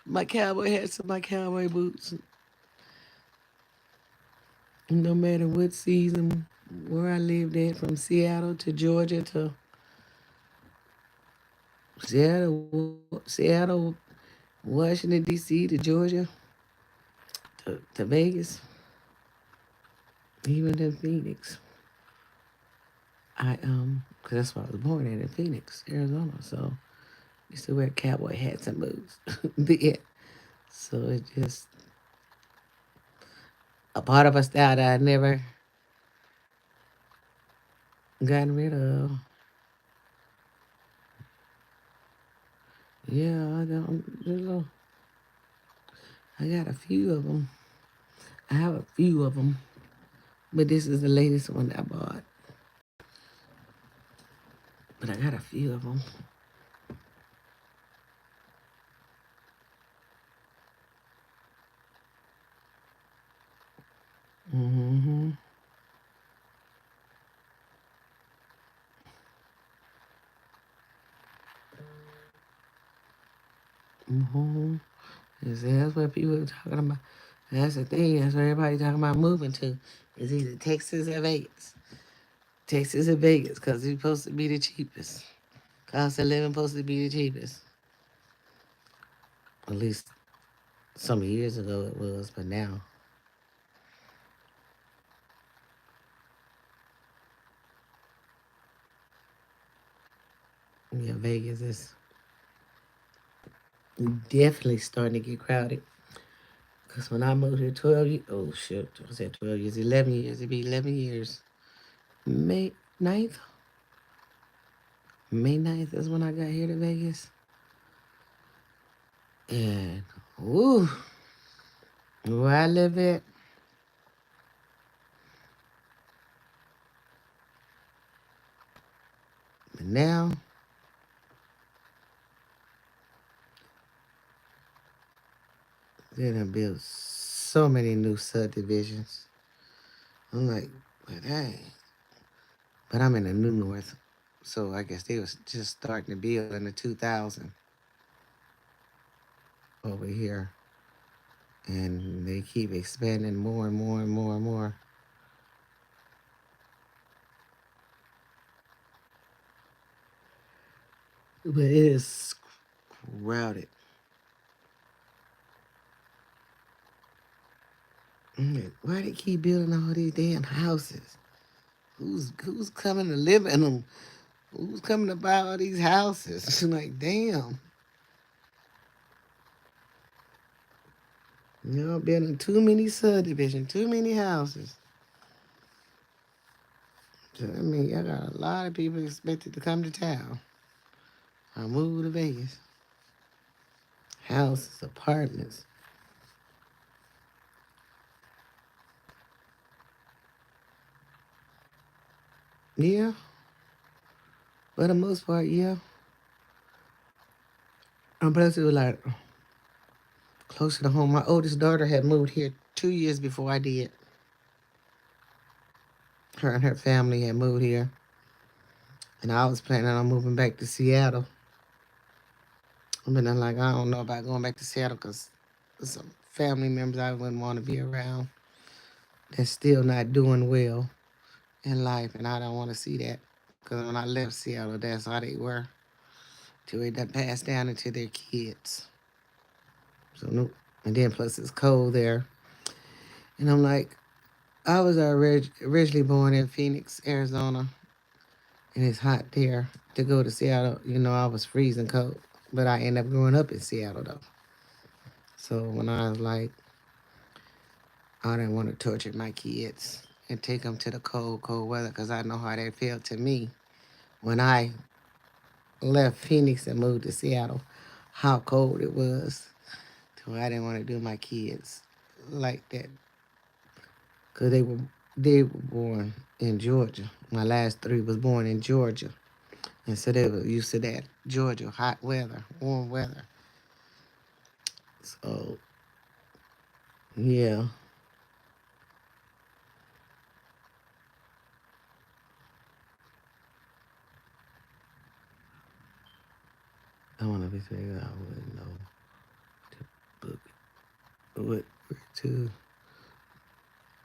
My cowboy hats and my cowboy boots. No matter what season, where I lived at, from Seattle to Georgia to Seattle, Washington D.C. to Georgia to Vegas, even in Phoenix. Cause that's where I was born in Phoenix, Arizona. So I used to wear cowboy hats and boots. Yeah. So it's just a part of a style that I never gotten rid of. Yeah, I don't. I got a few of them. I have a few of them, but this is the latest one I bought. But I got a few of them. Mm-hmm. Mm-hmm. That's what people are talking about. That's the thing. That's what everybody talking about moving to. Is either Texas or Vegas. Texas or Vegas, because it's supposed to be the cheapest. Cost of living supposed to be the cheapest. At least some years ago it was, but now, yeah, Vegas is definitely starting to get crowded. Because when I moved here 12 years, oh shit, I said 12 years, 11 years, it'd be 11 years. May 9th? May 9th is when I got here to Vegas. And, woo, where I live at, but now, they done built so many new subdivisions. I'm like, but dang. But I'm in the New North, so I guess they was just starting to build in the 2000 over here. And they keep expanding more and more and more and more. But it is crowded. I'm like, why they keep building all these damn houses? Who's coming to live in them? Who's coming to buy all these houses? Like, damn. You know, building too many subdivisions, too many houses. So, I mean, I got a lot of people expected to come to town. I moved to Vegas. Houses, apartments. Yeah, for the most part, yeah. And plus, it was like closer to home. My oldest daughter had moved here 2 years before I did. Her and her family had moved here, and I was planning on moving back to Seattle. But I'm like, I don't know about going back to Seattle because there's some family members I wouldn't want to be around that's still not doing well in life, and I don't want to see that. Because when I left Seattle, that's how they were. Till it done passed down into their kids. So no, and then plus it's cold there, and I'm like, I was originally born in Phoenix, Arizona, and it's hot there. To go to Seattle, I was freezing cold, but I ended up growing up in Seattle though. So when I was like, I didn't want to torture my kids and take them to the cold, cold weather because I know how that felt to me when I left Phoenix and moved to Seattle, how cold it was. So I didn't want to do my kids like that because they were born in Georgia. My last three was born in Georgia, and so they were used to that Georgia hot weather, warm weather. So yeah, I want to be figured out. I wouldn't know to book what to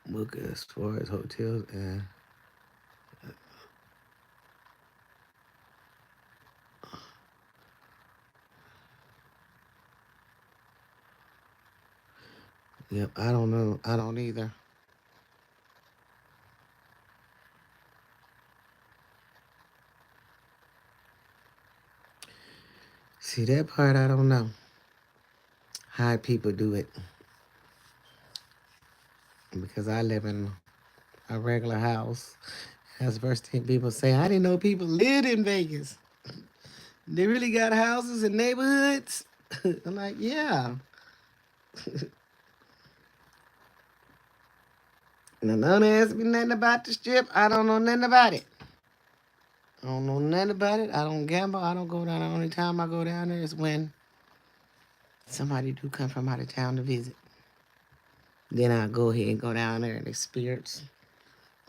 book as far as hotels and yep. I don't know. I don't either. See that part? I don't know how people do it because I live in a regular house. That's the first thing people say. I didn't know people lived in Vegas. They really got houses and neighborhoods. I'm like, yeah. Now, none ask me nothing about the strip. I don't know nothing about it. I don't know nothing about it. I don't gamble. I don't go down. The only time I go down there is when somebody do come from out of town to visit. Then I go ahead and go down there and experience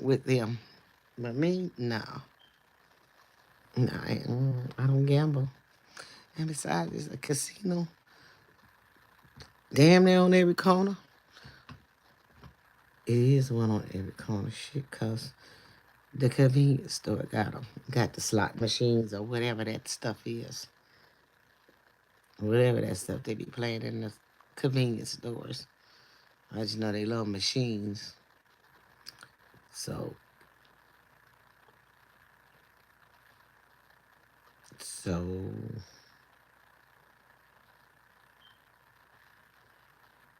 with them. But me, no. No, I don't gamble. And besides, it's a casino damn near on every corner. It is one on every corner. Shit, cause the convenience store got them. Got the slot machines or whatever that stuff is. Whatever that stuff they be playing in the convenience stores. I just know they love machines. So, so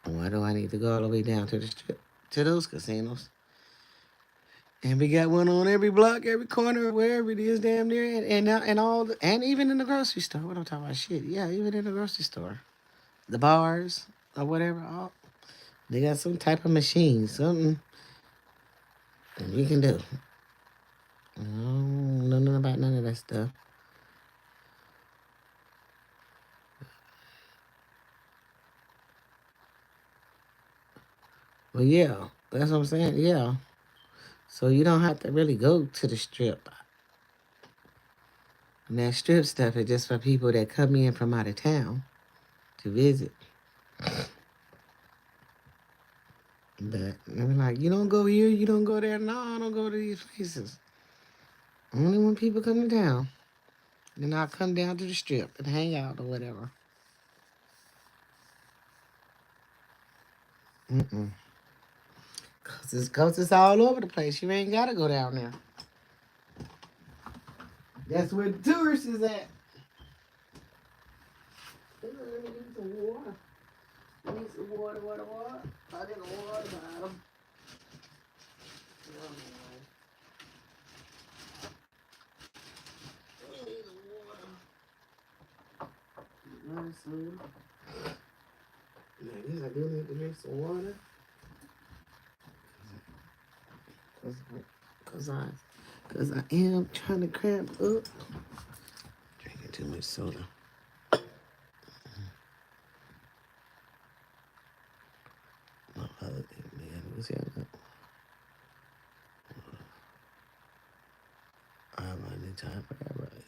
why do I need to go all the way down to the strip to those casinos? And we got one on every block, every corner, wherever it is, damn near, and all, and even in the grocery store. What I'm talking about, shit. Yeah, even in the grocery store, the bars or whatever. All, they got some type of machine, something you can do. I don't know nothing about none of that stuff. Well, yeah, that's what I'm saying. Yeah, so you don't have to really go to the strip. And that strip stuff is just for people that come in from out of town to visit. But they be like, you don't go here, you don't go there. No, I don't go to these places. Only when people come to town. Then I'll come down to the strip and hang out or whatever. Mm-mm. Cause it's all over the place. You ain't gotta go down there. That's where the tourists is at. Let me get some water. I need some water. I didn't water bottle. Oh, I need some water. Nice, I guess I do need to drink some water. Cause, cause I, cause I am trying to cramp up. Drinking too much soda. My other thing, man, was here. I'm running time for everybody.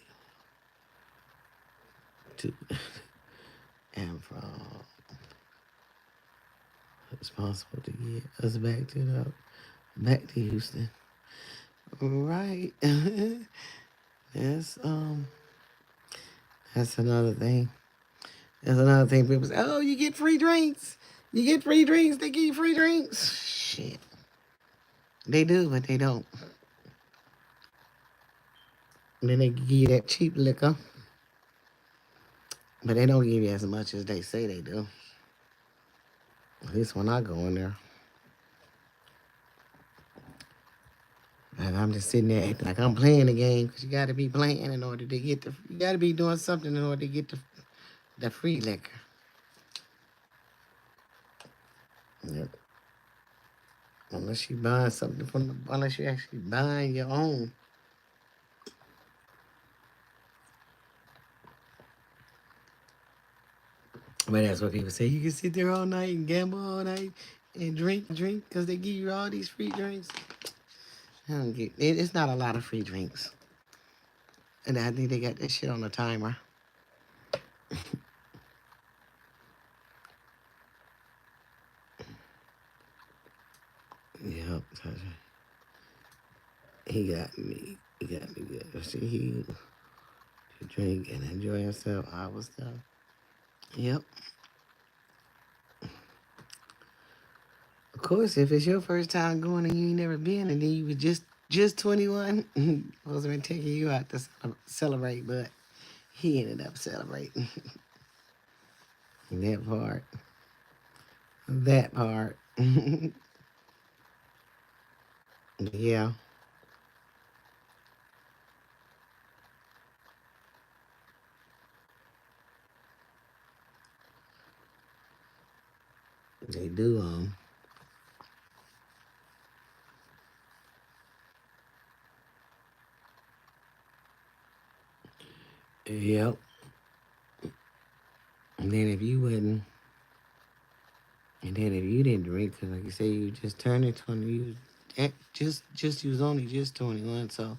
To and from responsible to get us back to Houston. Right. that's that's another thing. That's another thing people say, oh, you get free drinks. You get free drinks, they give you free drinks. Shit. They do, but they don't. And then they give you that cheap liquor, but they don't give you as much as they say they do. At least when I go in there. And I'm just sitting there acting like I'm playing the game because you got to be playing in order to get the. You got to be doing something in order to get the free liquor. Yep. Unless you buying something unless you actually buying your own. But that's what people say. You can sit there all night and gamble all night and drink because they give you all these free drinks. I don't get it. It's not a lot of free drinks. And I think they got that shit on the timer. Yep. He got me. He got me good. See, he to drink and enjoy himself. I was done. Yep. Of course, if it's your first time going and you ain't never been, and then you was just 21, supposed to been taking you out to celebrate, but he ended up celebrating that part. That part. Yeah, they do. Yep. And then if you wouldn't, and then if you didn't drink, cause like you say, you just turned 20, you was only just 21, so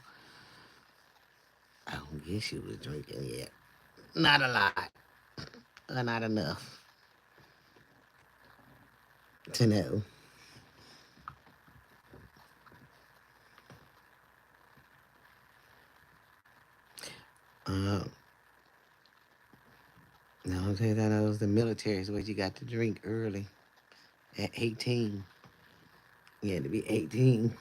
I don't guess you was drinking yet. Not a lot, or not enough to know. Uh, no, I'm saying that was the military is where you got to drink early at 18. You had to be 18.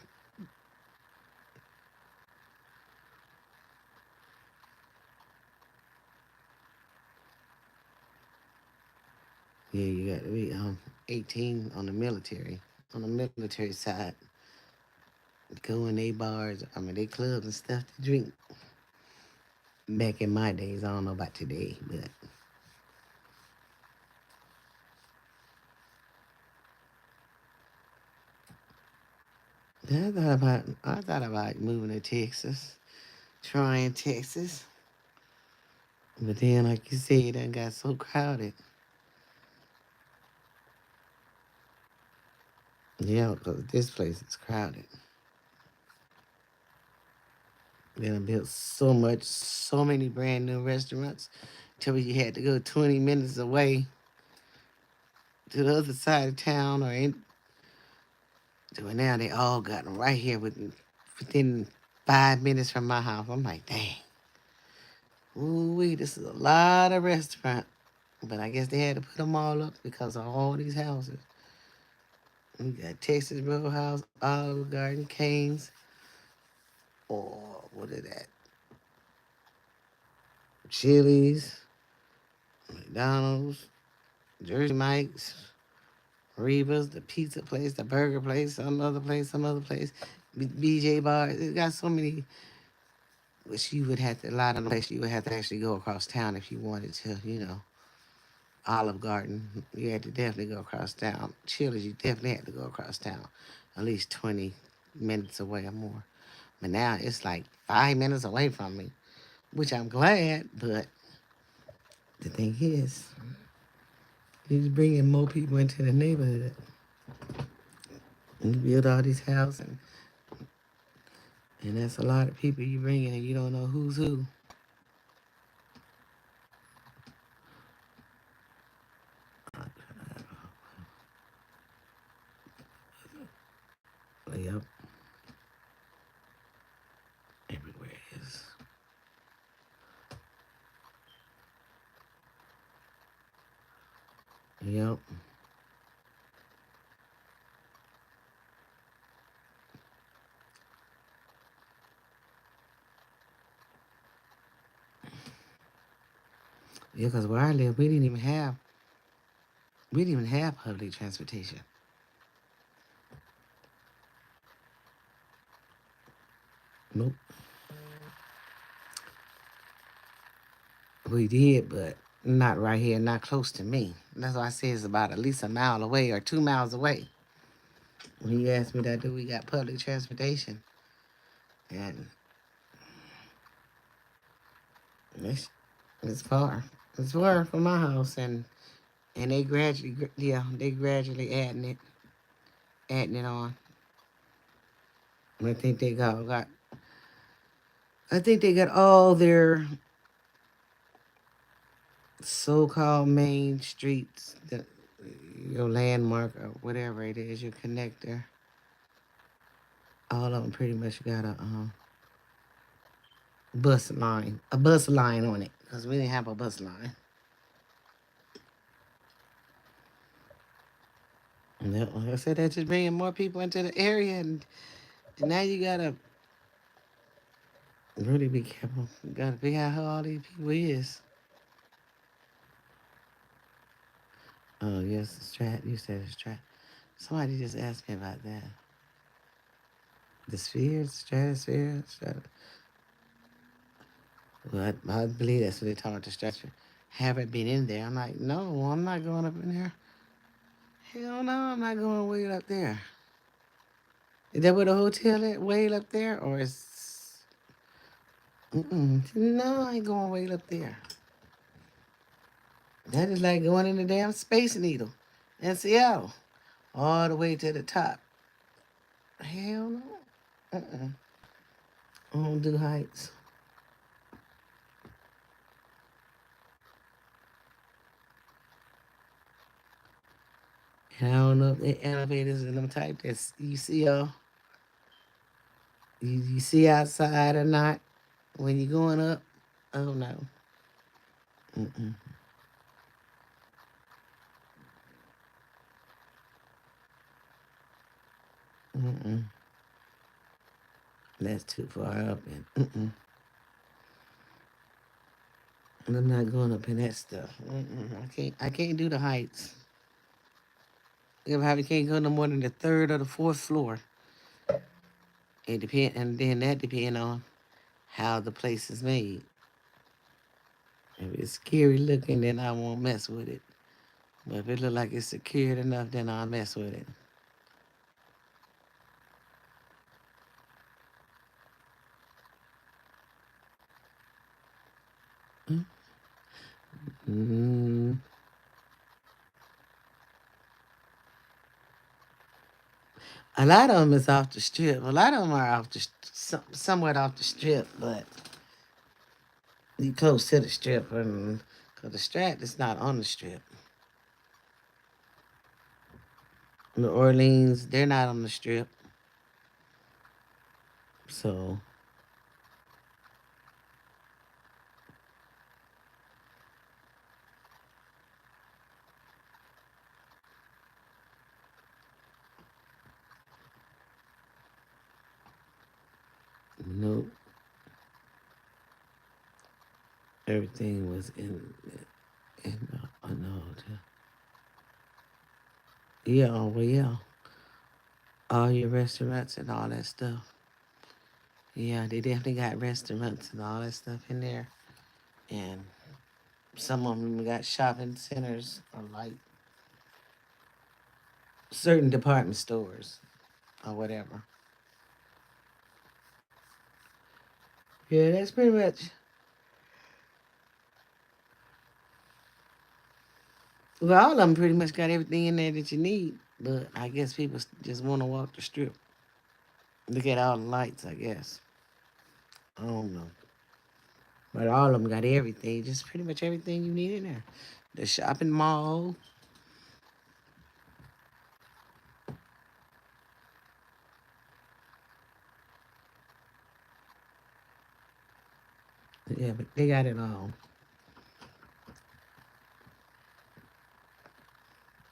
Yeah, you got to be 18 on the military side. Go in they bars, I mean they clubs and stuff to drink. Back in my days, I don't know about today, but I thought about moving to Texas, trying Texas, but then like you said, it done got so crowded. Yeah, because this place is crowded. They done built so many brand new restaurants, till you had to go 20 minutes away to the other side of town or in. So now they all got them right here within 5 minutes from my house. I'm like, dang, ooh, this is a lot of restaurant. But I guess they had to put them all up because of all these houses. We got Texas Roadhouse, Olive Garden, Cane's, or what is that? Chili's, McDonald's, Jersey Mike's, Reba's, the pizza place, the burger place, some other place, BJ Bar. It got so many. Which you would have to, a lot of places you would have to actually go across town if you wanted to, Olive Garden, you had to definitely go across town. Chili's, you definitely had to go across town, at least 20 minutes away or more. But now it's like 5 minutes away from me, which I'm glad, but the thing is, he's bringing more people into the neighborhood. And you build all these houses, and that's a lot of people you bring in, and you don't know who's who. Yep, everywhere is. Yep. Yeah, because where I live, we didn't even have public transportation. Nope. We did, but not right here, not close to me. That's why I say it's about at least a mile away or 2 miles away. When you asked me that, do we got public transportation? And it's, it's far. It's far from my house, and they gradually adding it on. I think they I think they got all their so-called main streets, your landmark or whatever it is, your connector. All of them pretty much got a bus line on it, because we didn't have a bus line. And like I said, that's just bringing more people into the area, and now you gotta really be careful. You gotta figure out who all these people is. Oh yes, the strat. You said the strat. Somebody just asked me about that. The sphere, stratosphere, well, I believe that's what they talking about, the stratosphere. Haven't been in there. I'm like, no, I'm not going up in there. Hell no, I'm not going way up there. Is that where the hotel at? Way up there, or is? No, I ain't going way up there. That is like going in the damn Space Needle in Seattle, all the way to the top. Hell no. Uh-uh. I don't do heights. And I don't know if the elevators and them type that you see you see outside or not when you're going up. Oh no. Mm-mm. Mm-mm. That's too far up, and I'm not going up in that stuff. I can't do the heights. You probably can't go no more than the third or the fourth floor. It depend, and then that depend on how the place is made. If it's scary looking, then I won't mess with it. But if it look like it's secured enough, then I'll mess with it. Mm, a lot of them is off the strip. A lot of them are somewhat off the strip, but you close to the strip, and cause the Strat is not on the strip. New Orleans, they're not on the strip, so nope. Everything was in the hotel. Yeah, oh well, yeah. All your restaurants and all that stuff. Yeah, they definitely got restaurants and all that stuff in there, and some of them got shopping centers or like certain department stores or whatever. Yeah, that's pretty much. Well, all of them pretty much got everything in there that you need. But I guess people just want to walk the strip. Look at all the lights, I guess. I don't know. But all of them got everything, just pretty much everything you need in there. The shopping mall. Yeah, but they got it all.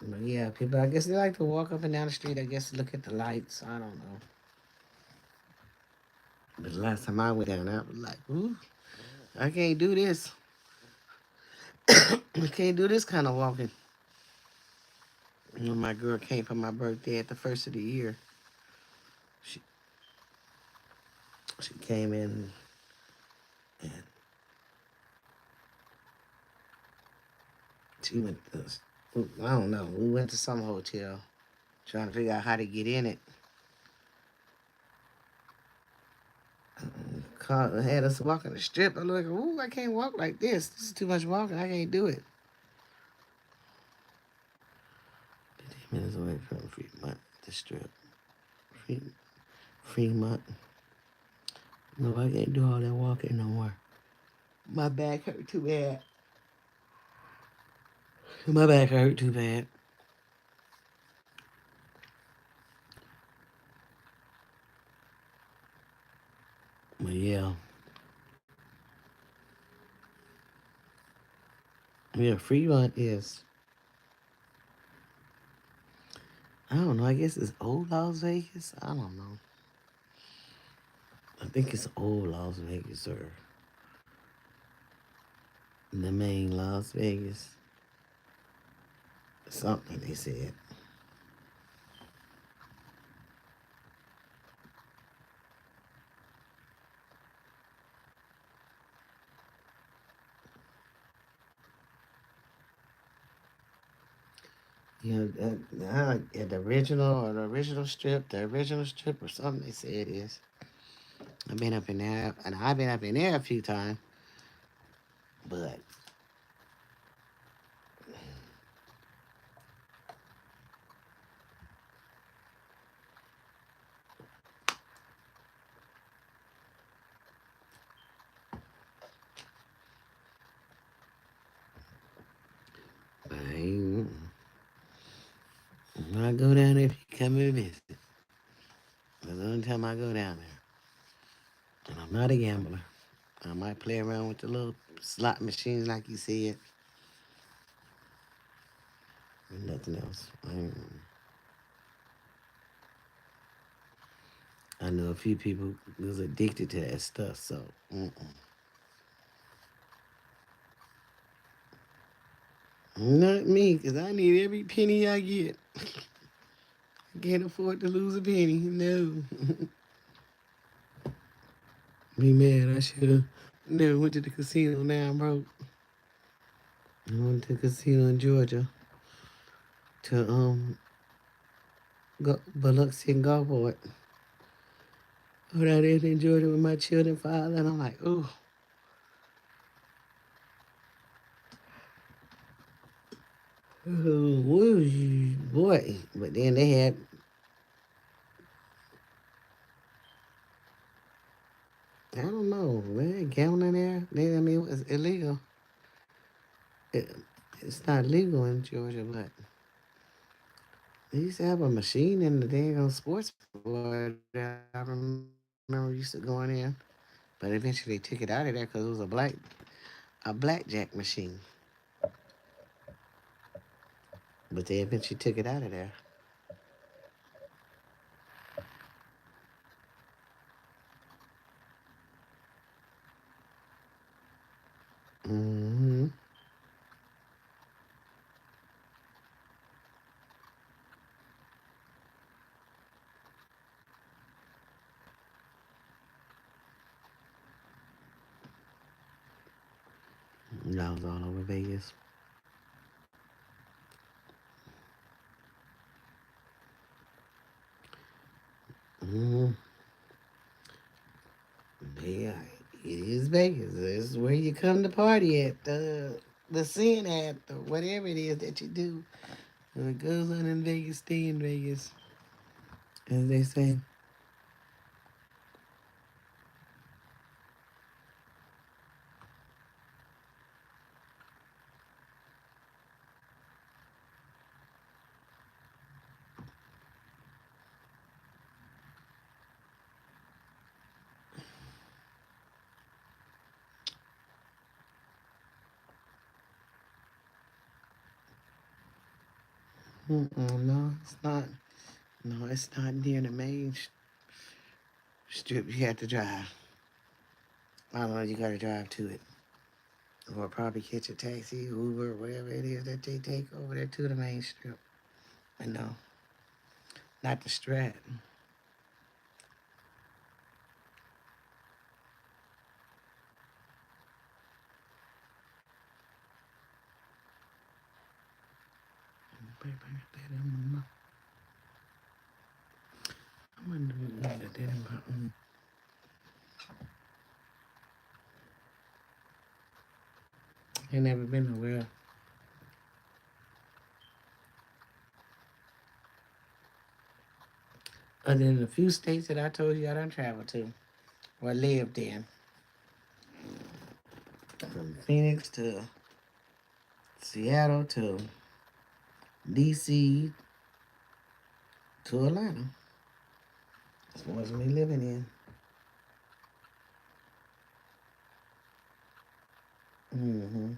But yeah, people, I guess they like to walk up and down the street, I guess to look at the lights. I don't know. But the last time I went down, I was like, ooh, I can't do this. I can't do this kind of walking. When my girl came for my birthday at the first of the year, she she came in and she went to, I don't know, we went to some hotel trying to figure out how to get in it. Had us walking the strip. I was like, ooh, I can't walk like this. This is too much walking. I can't do it. 15 minutes away from Fremont, the strip. Fremont. No, I can't do all that walking no more. My back hurt too bad. My back hurt too bad. But yeah. Yeah, Fremont is, I don't know, I guess it's old Las Vegas. I don't know. I think it's old Las Vegas or the main Las Vegas. Something they said. You know, at the original strip or something they say it is. I've been up in there, and I've been up in there a few times, but I ain't, when I go down there, if you come and visit, that's the only time I go down there. And I'm not a gambler. I might play around with the little slot machines, like you said, and nothing else. I know a few people was addicted to that stuff, so not me, cause I need every penny I get. I can't afford to lose a penny. No, be mad. I should have never went to the casino. Now I'm broke. I went to the casino in Georgia to go Biloxi and Gulfport. When I there in Georgia with my children father, and I'm like, ooh, woo, boy. But then they had, I don't know, they had gambling there. I mean, it was illegal. It, it's not legal in Georgia, but they used to have a machine in the dang sports bar that I remember used to going in. But eventually they took it out of there because it was a blackjack machine. But they eventually took it out of there. Mm-hmm. That was all over Vegas. Mm-hmm. Yeah, it is Vegas. This is where you come to party at, the sin at, or whatever it is that you do. When it goes on in Vegas, stay in Vegas, as they say. No, it's not. No, it's not near the main strip. You have to drive. I don't know. You got to drive to it, or probably catch a taxi, Uber, whatever it is that they take over there to the main strip. But no, not the Strat. Ain't never been nowhere other than a few states that I told you I done traveled to or lived in. From Phoenix to Seattle to DC to Atlanta. That's what we living in. Mm-hmm.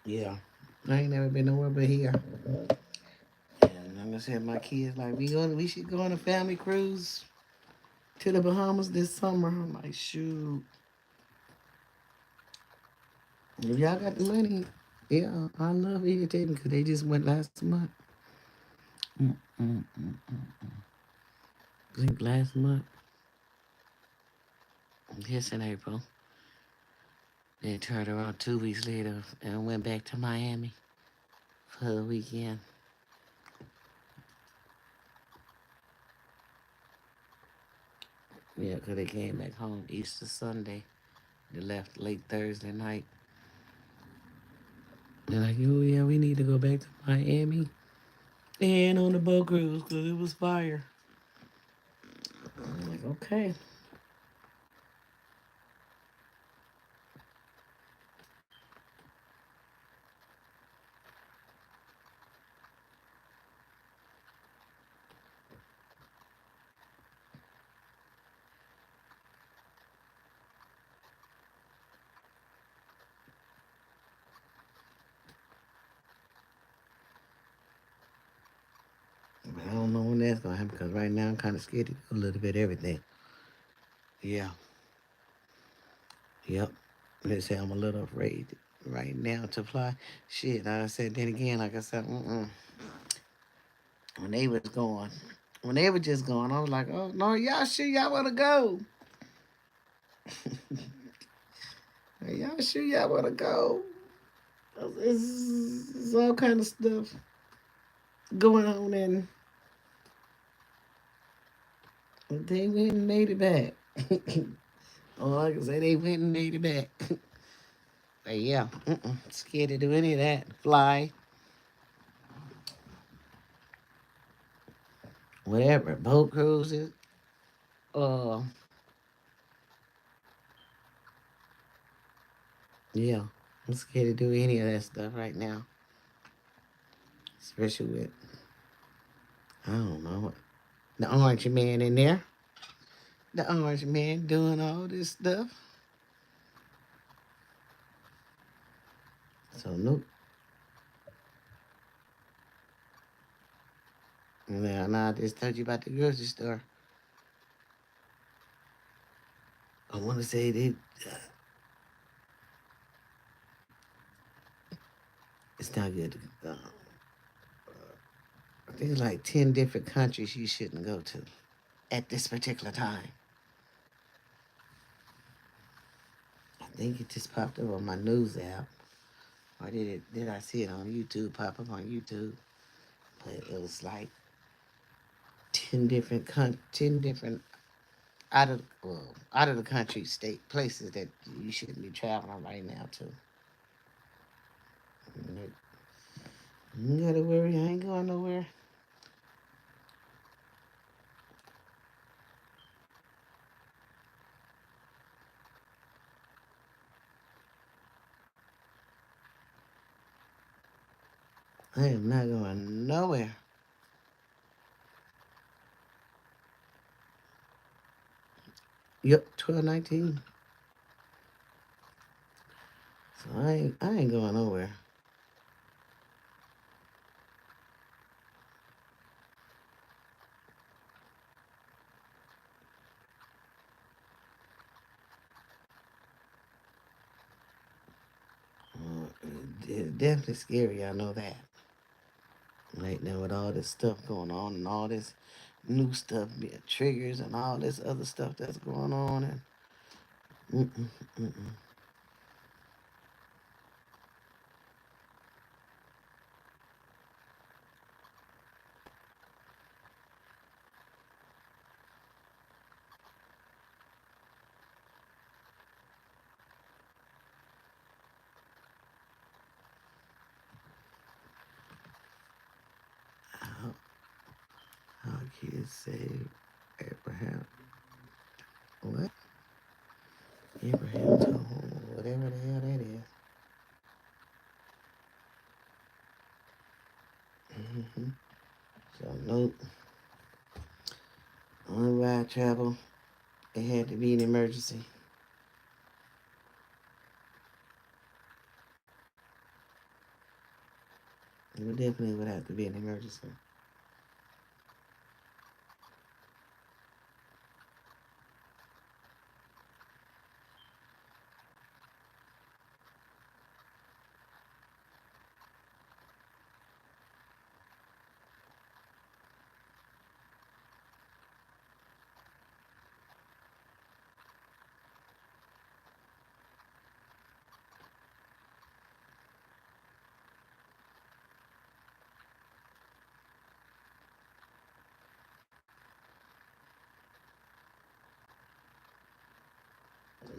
Yeah. I ain't never been nowhere but here. And I'm gonna say my kids like we should go on a family cruise to the Bahamas this summer. I'm like, shoot. If y'all got the money, yeah, I love irritating because they just went last month. I think last month. Yes, in April. Then turned around 2 weeks later and went back to Miami for the weekend. Yeah, 'cause they came back home Easter Sunday. They left late Thursday night. They're like, oh yeah, we need to go back to Miami and on the boat cruise because it was fire. I'm like, okay. But I don't know when that's gonna happen because right now I'm kind of scared to do a little bit of everything. Yeah. Yep. Let's say I'm a little afraid right now to fly. Shit, I said then again, like I said, when they was going, when they were just going, I was like, oh no, y'all sure y'all wanna go? Y'all sure y'all wanna go? It's all kind of stuff going on, and they went and made it back. All I can say, they went and made it back. But yeah, scared to do any of that. Fly, whatever, boat cruises. Uh, yeah, I'm scared to do any of that stuff right now. Especially with, I don't know, the orange man in there. The orange man doing all this stuff. So, nope. Now I just told you about the grocery store. I want to say it's not good. I think it's like 10 different countries you shouldn't go to at this particular time. I think it just popped up on my news app. Or did I see it on YouTube, pop up on YouTube? But it was like 10 different out of the country state places that you shouldn't be traveling right now to. You gotta worry, I ain't going nowhere. I am not going nowhere. Yep, 12:19. So I ain't going nowhere. It's definitely scary. I know that. Right now with all this stuff going on and all this new stuff being triggers and all this other stuff that's going on and mm-mm, mm-mm. How, how kids say Abraham what? Abraham told whatever the hell that is. Mm-hmm. So nope. Only way I travel, it had to be an emergency. It definitely would have to be an emergency.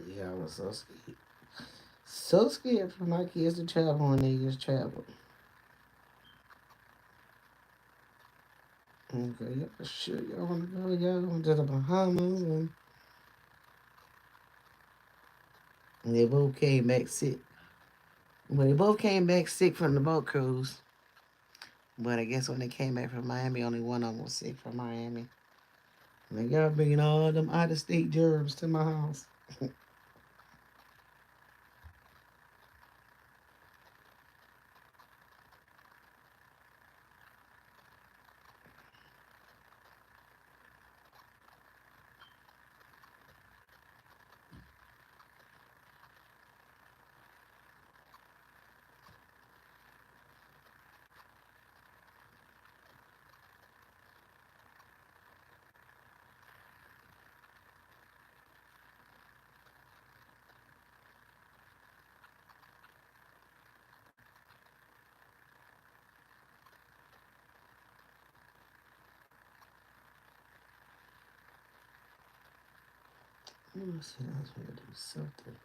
Yeah, I was so scared. So scared for my kids to travel when they just travel. Okay, yeah, sure, y'all wanna go, y'all going to the Bahamas and they both came back sick. Well, they both came back sick from the boat cruise. But I guess when they came back from Miami, only one of them was sick from Miami. Like, y'all bringing all them out of state germs to my house. Let me see, I was gonna do something.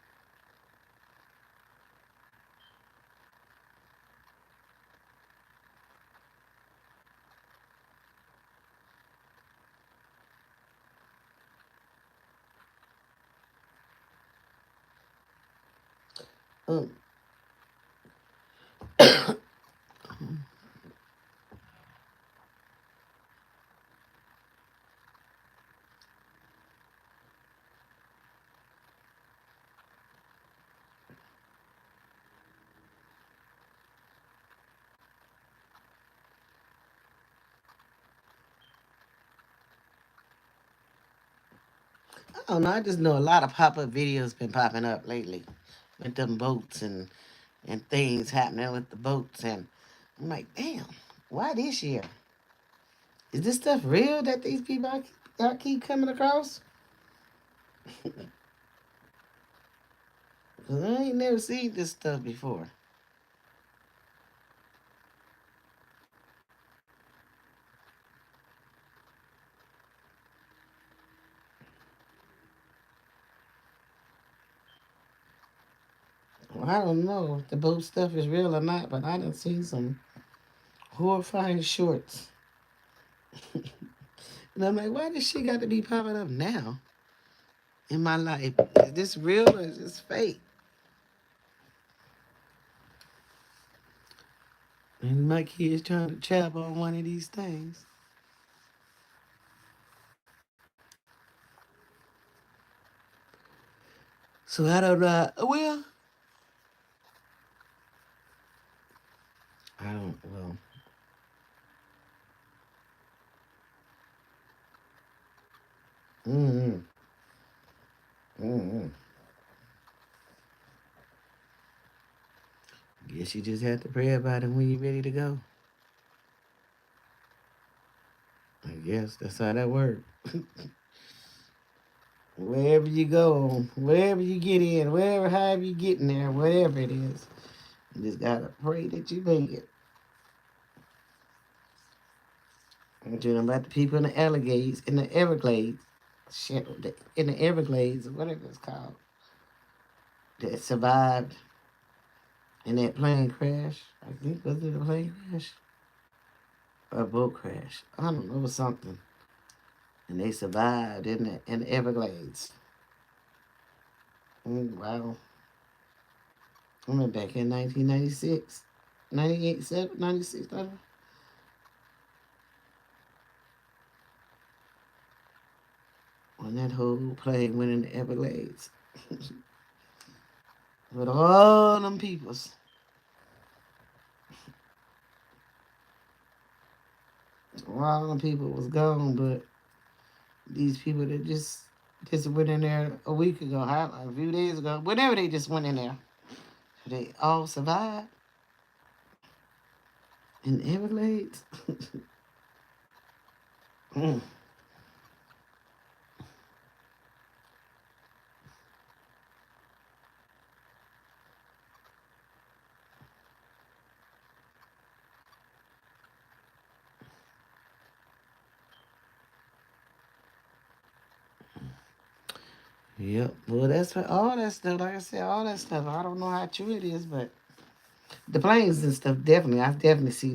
Um, I don't know. I just know a lot of pop up videos been popping up lately with them boats and things happening with the boats. And I'm like, damn, why this year? Is this stuff real that these people I keep coming across? 'Cause I ain't never seen this stuff before. Well, I don't know if the boat stuff is real or not, but I done seen some horrifying shorts. And I'm like, why this shit got to be popping up now in my life? Is this real or is this fake? And my kids trying to travel on one of these things. So I don't know. Well, I don't. Well, mm-hmm. Mm-hmm. Guess you just have to pray about it when you're ready to go. I guess that's how that works. Wherever you go, wherever you get in, wherever, however you get in there, whatever it is, you just gotta pray that you make it. I'm talking about the people in the Everglades, shit, in the Everglades, or whatever it's called, that survived in that plane crash. I think was it a plane crash or a boat crash? I don't know, it was something. And they survived in the Everglades. Wow. I went back in 1996, 98, 96, when that whole plane went in the Everglades. With all them peoples. All them people was gone, but these people that just went in there a week ago, a few days ago, whenever they just went in there, they all survived in the Everglades. Mm. Yep. Well, that's what, all that stuff. Like I said, all that stuff. I don't know how true it is, but the planes and stuff definitely. I definitely see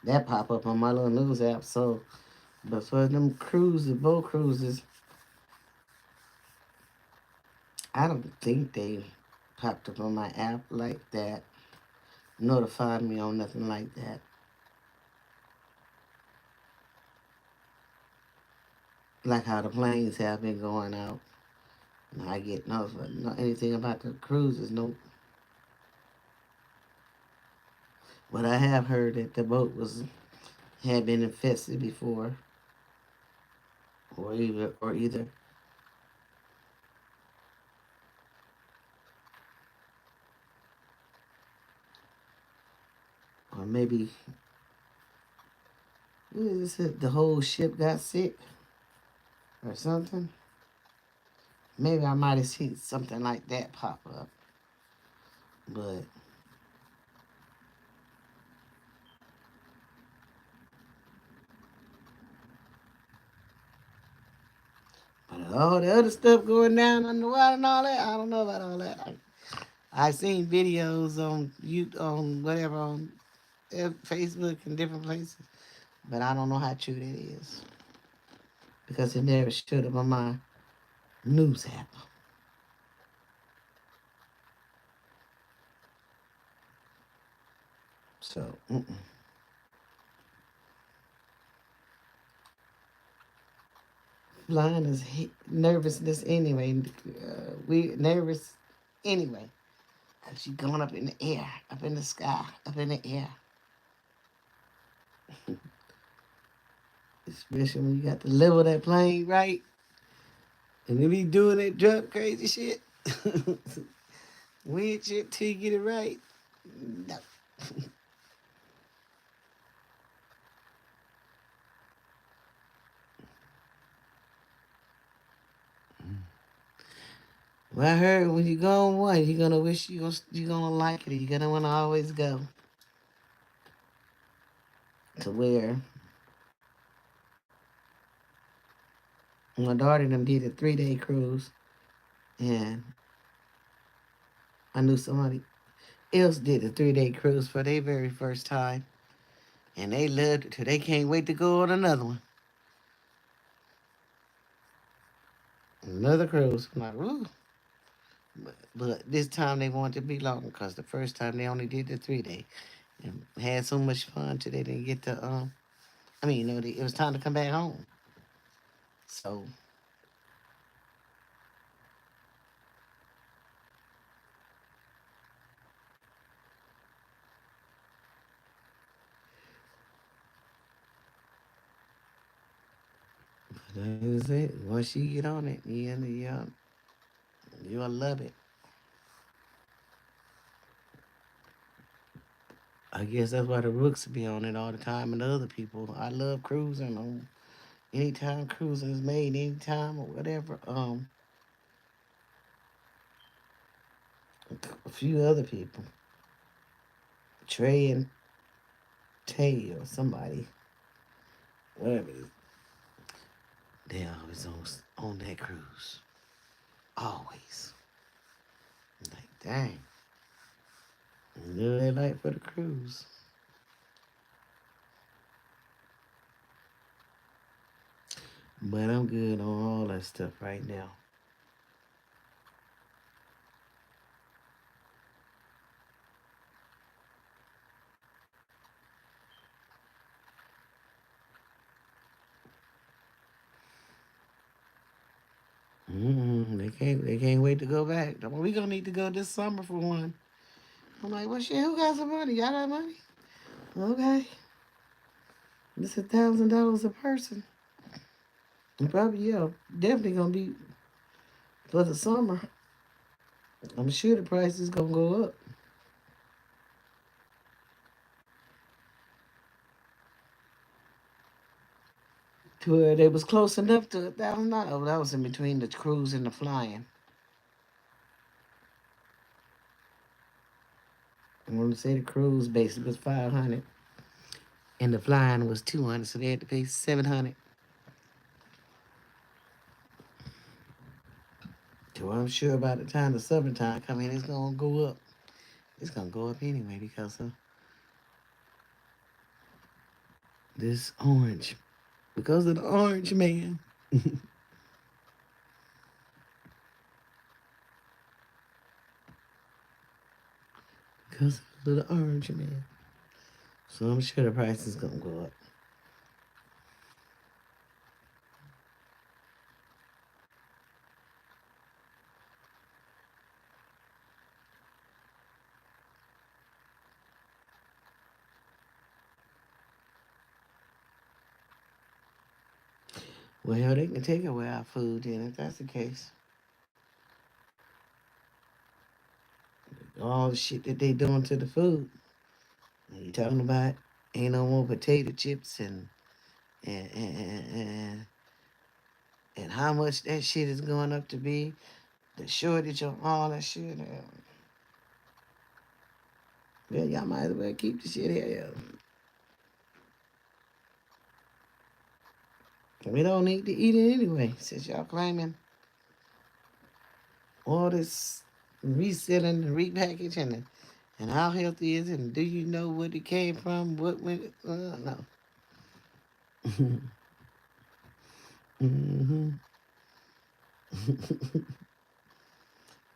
that pop up on my little news app. So, but for them cruises, boat cruises, I don't think they popped up on my app like that. Notified me on nothing like that. Like how the planes have been going out. And I get notified. Not anything about the cruises, nope. But I have heard that the boat was had been infested before, or either, or maybe what is this? The whole ship got sick or something. Maybe I might have seen something like that pop up, but all the other stuff going down underwater and all that, I don't know about all that. I seen videos on on whatever on Facebook and different places, but I don't know how true that is because it never showed up on my news app. So, flying is nervousness anyway. We nervous anyway because you're going up in the air, up in the sky, up in the air. Especially when you got to level that plane right and then be doing that drunk crazy shit. Weird shit till you get it right. No. Well, I heard when you go on one, you're gonna wish you gonna like it. You're gonna wanna always go to where my daughter them did a 3 day cruise, and I knew somebody else did a 3 day cruise for their very first time, and they loved it till they can't wait to go on another one, another cruise. I'm like, ooh. But this time they wanted to be longer because the first time they only did the 3 day. and had so much fun till they didn't get to. I mean, it was time to come back home. So that is it. Once you get on it, you'll love it. I guess that's why the Rooks be on it all the time and the other people. I love cruising on anytime cruising is made, anytime or whatever. A few other people, Trey and Tay or somebody, whatever it is, they always on that cruise. Always. Like, dang. You know they like for the cruise. But I'm good on all that stuff right now. They can't wait to go back. We gonna need to go this summer for one. I'm like, well, shit, who got some money? Y'all got money? Okay, it's $1,000 a person. And probably definitely gonna be for the summer. I'm sure the price is gonna go up to where they was close enough to $1,000. Oh, that was in between the cruise and the flying. I want to say the cruise basically was 500, and the flying was 200, so they had to pay 700. So I'm sure by the time the summertime come in, it's gonna go up. It's gonna go up anyway because of this orange. Because of the orange man. Because of the orange man. So I'm sure the price is gonna go up. Well, they can take away our food then if that's the case. All the shit that they doing to the food. You talking about ain't no more potato chips and and, and and how much that shit is going up to be, the shortage of all that shit. Yeah, y'all might as well keep the shit here. We don't need to eat it anyway, since y'all claiming all this reselling and repackaging and how healthy is it, and do you know what it came from, what went, no. hmm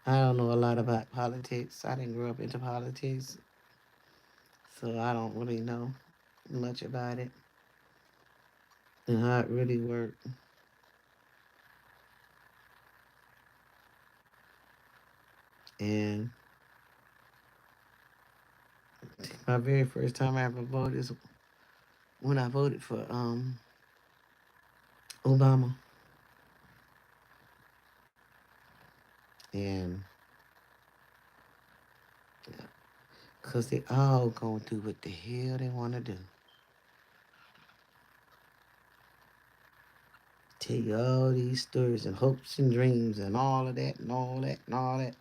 I don't know a lot about politics. I didn't grow up into politics, so I don't really know much about it and how it really worked. And my very first time I ever voted is when I voted for Obama, and because they all gonna do what the hell they want to do. Tell you all these stories and hopes and dreams and all of that and all that and all that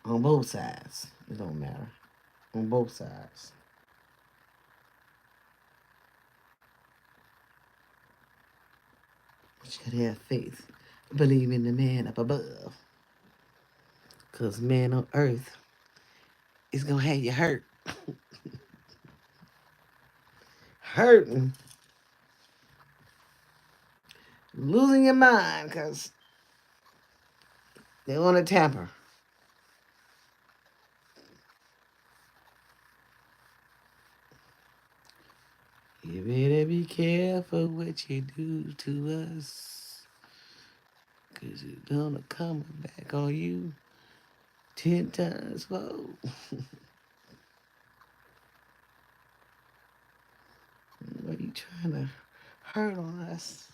on both sides. It don't matter. On both sides. You should have faith. Believe in the man up above. Because man on earth is going to have you hurt. Hurting. Losing your mind because they want to tamper. for what you do to us. 'Cause it's gonna come back on you 10 times fold. What are you trying to hurt on us?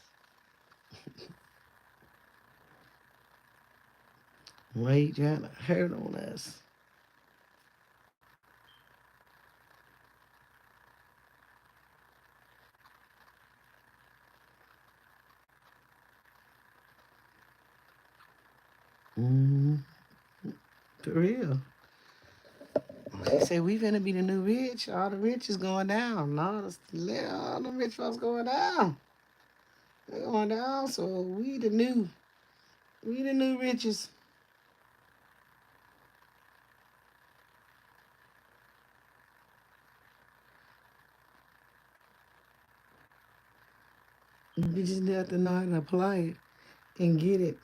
Why are you trying to hurt on us? Mm, for real. They say we finna be the new rich. All the rich is going down. All the rich folks going down. They're going down. So we the new riches. We just have to know how to apply it and get it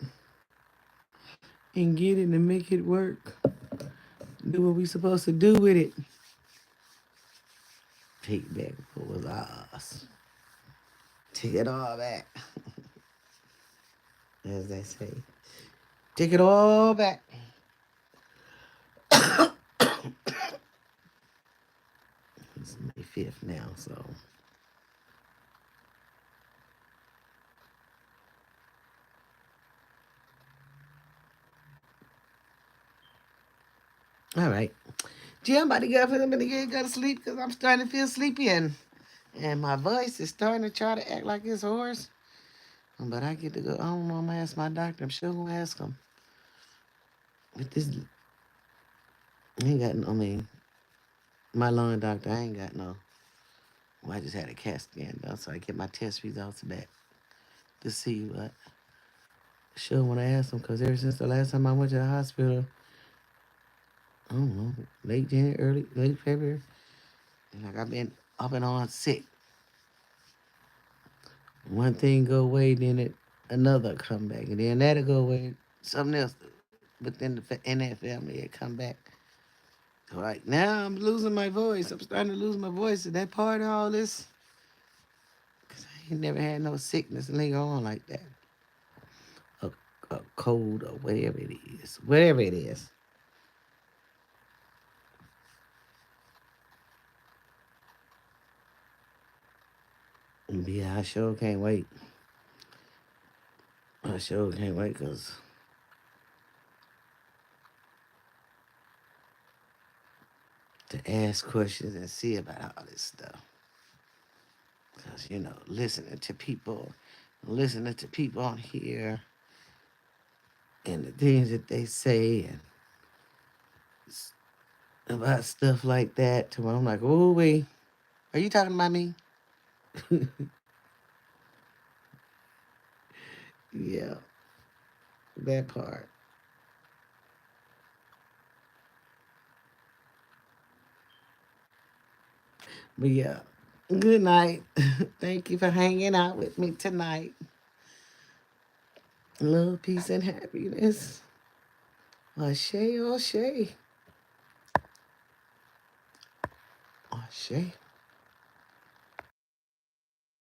and make it work. Do what we supposed to do with it. Take back what was ours. Take it all back, as they say. Take it all back. It's May 5th now, so. All right. Gee, I'm about to get up and go to sleep because I'm starting to feel sleepy and my voice is starting to try to act like it's hoarse. But I get to go. I don't know. I'm going to ask my doctor. I'm sure going to ask him. But this, I ain't got no, I mean, my lung doctor, I ain't got no. Well, I just had a CAT scan done, so I get my test results back to see what. Sure, when I ask him, because ever since the last time I went to the hospital, I don't know, late January, late February, like I've been up and on sick. One thing go away, then another come back, and then that'll go away, something else within in that family it come back. So like now I'm losing my voice. I'm starting to lose my voice. And that part of all this, cause I ain't never had no sickness linger on like that. A, a cold or whatever it is. Whatever it is. Yeah, I sure can't wait. I sure can't wait because to ask questions and see about all this stuff. Because, listening to people on here and the things that they say and about stuff like that, to where I'm like, oh, wait, are you talking about me? Yeah, that part. But yeah, good night. Thank you for hanging out with me tonight. Love, peace, and happiness. Ashe, Ashe. Ashe.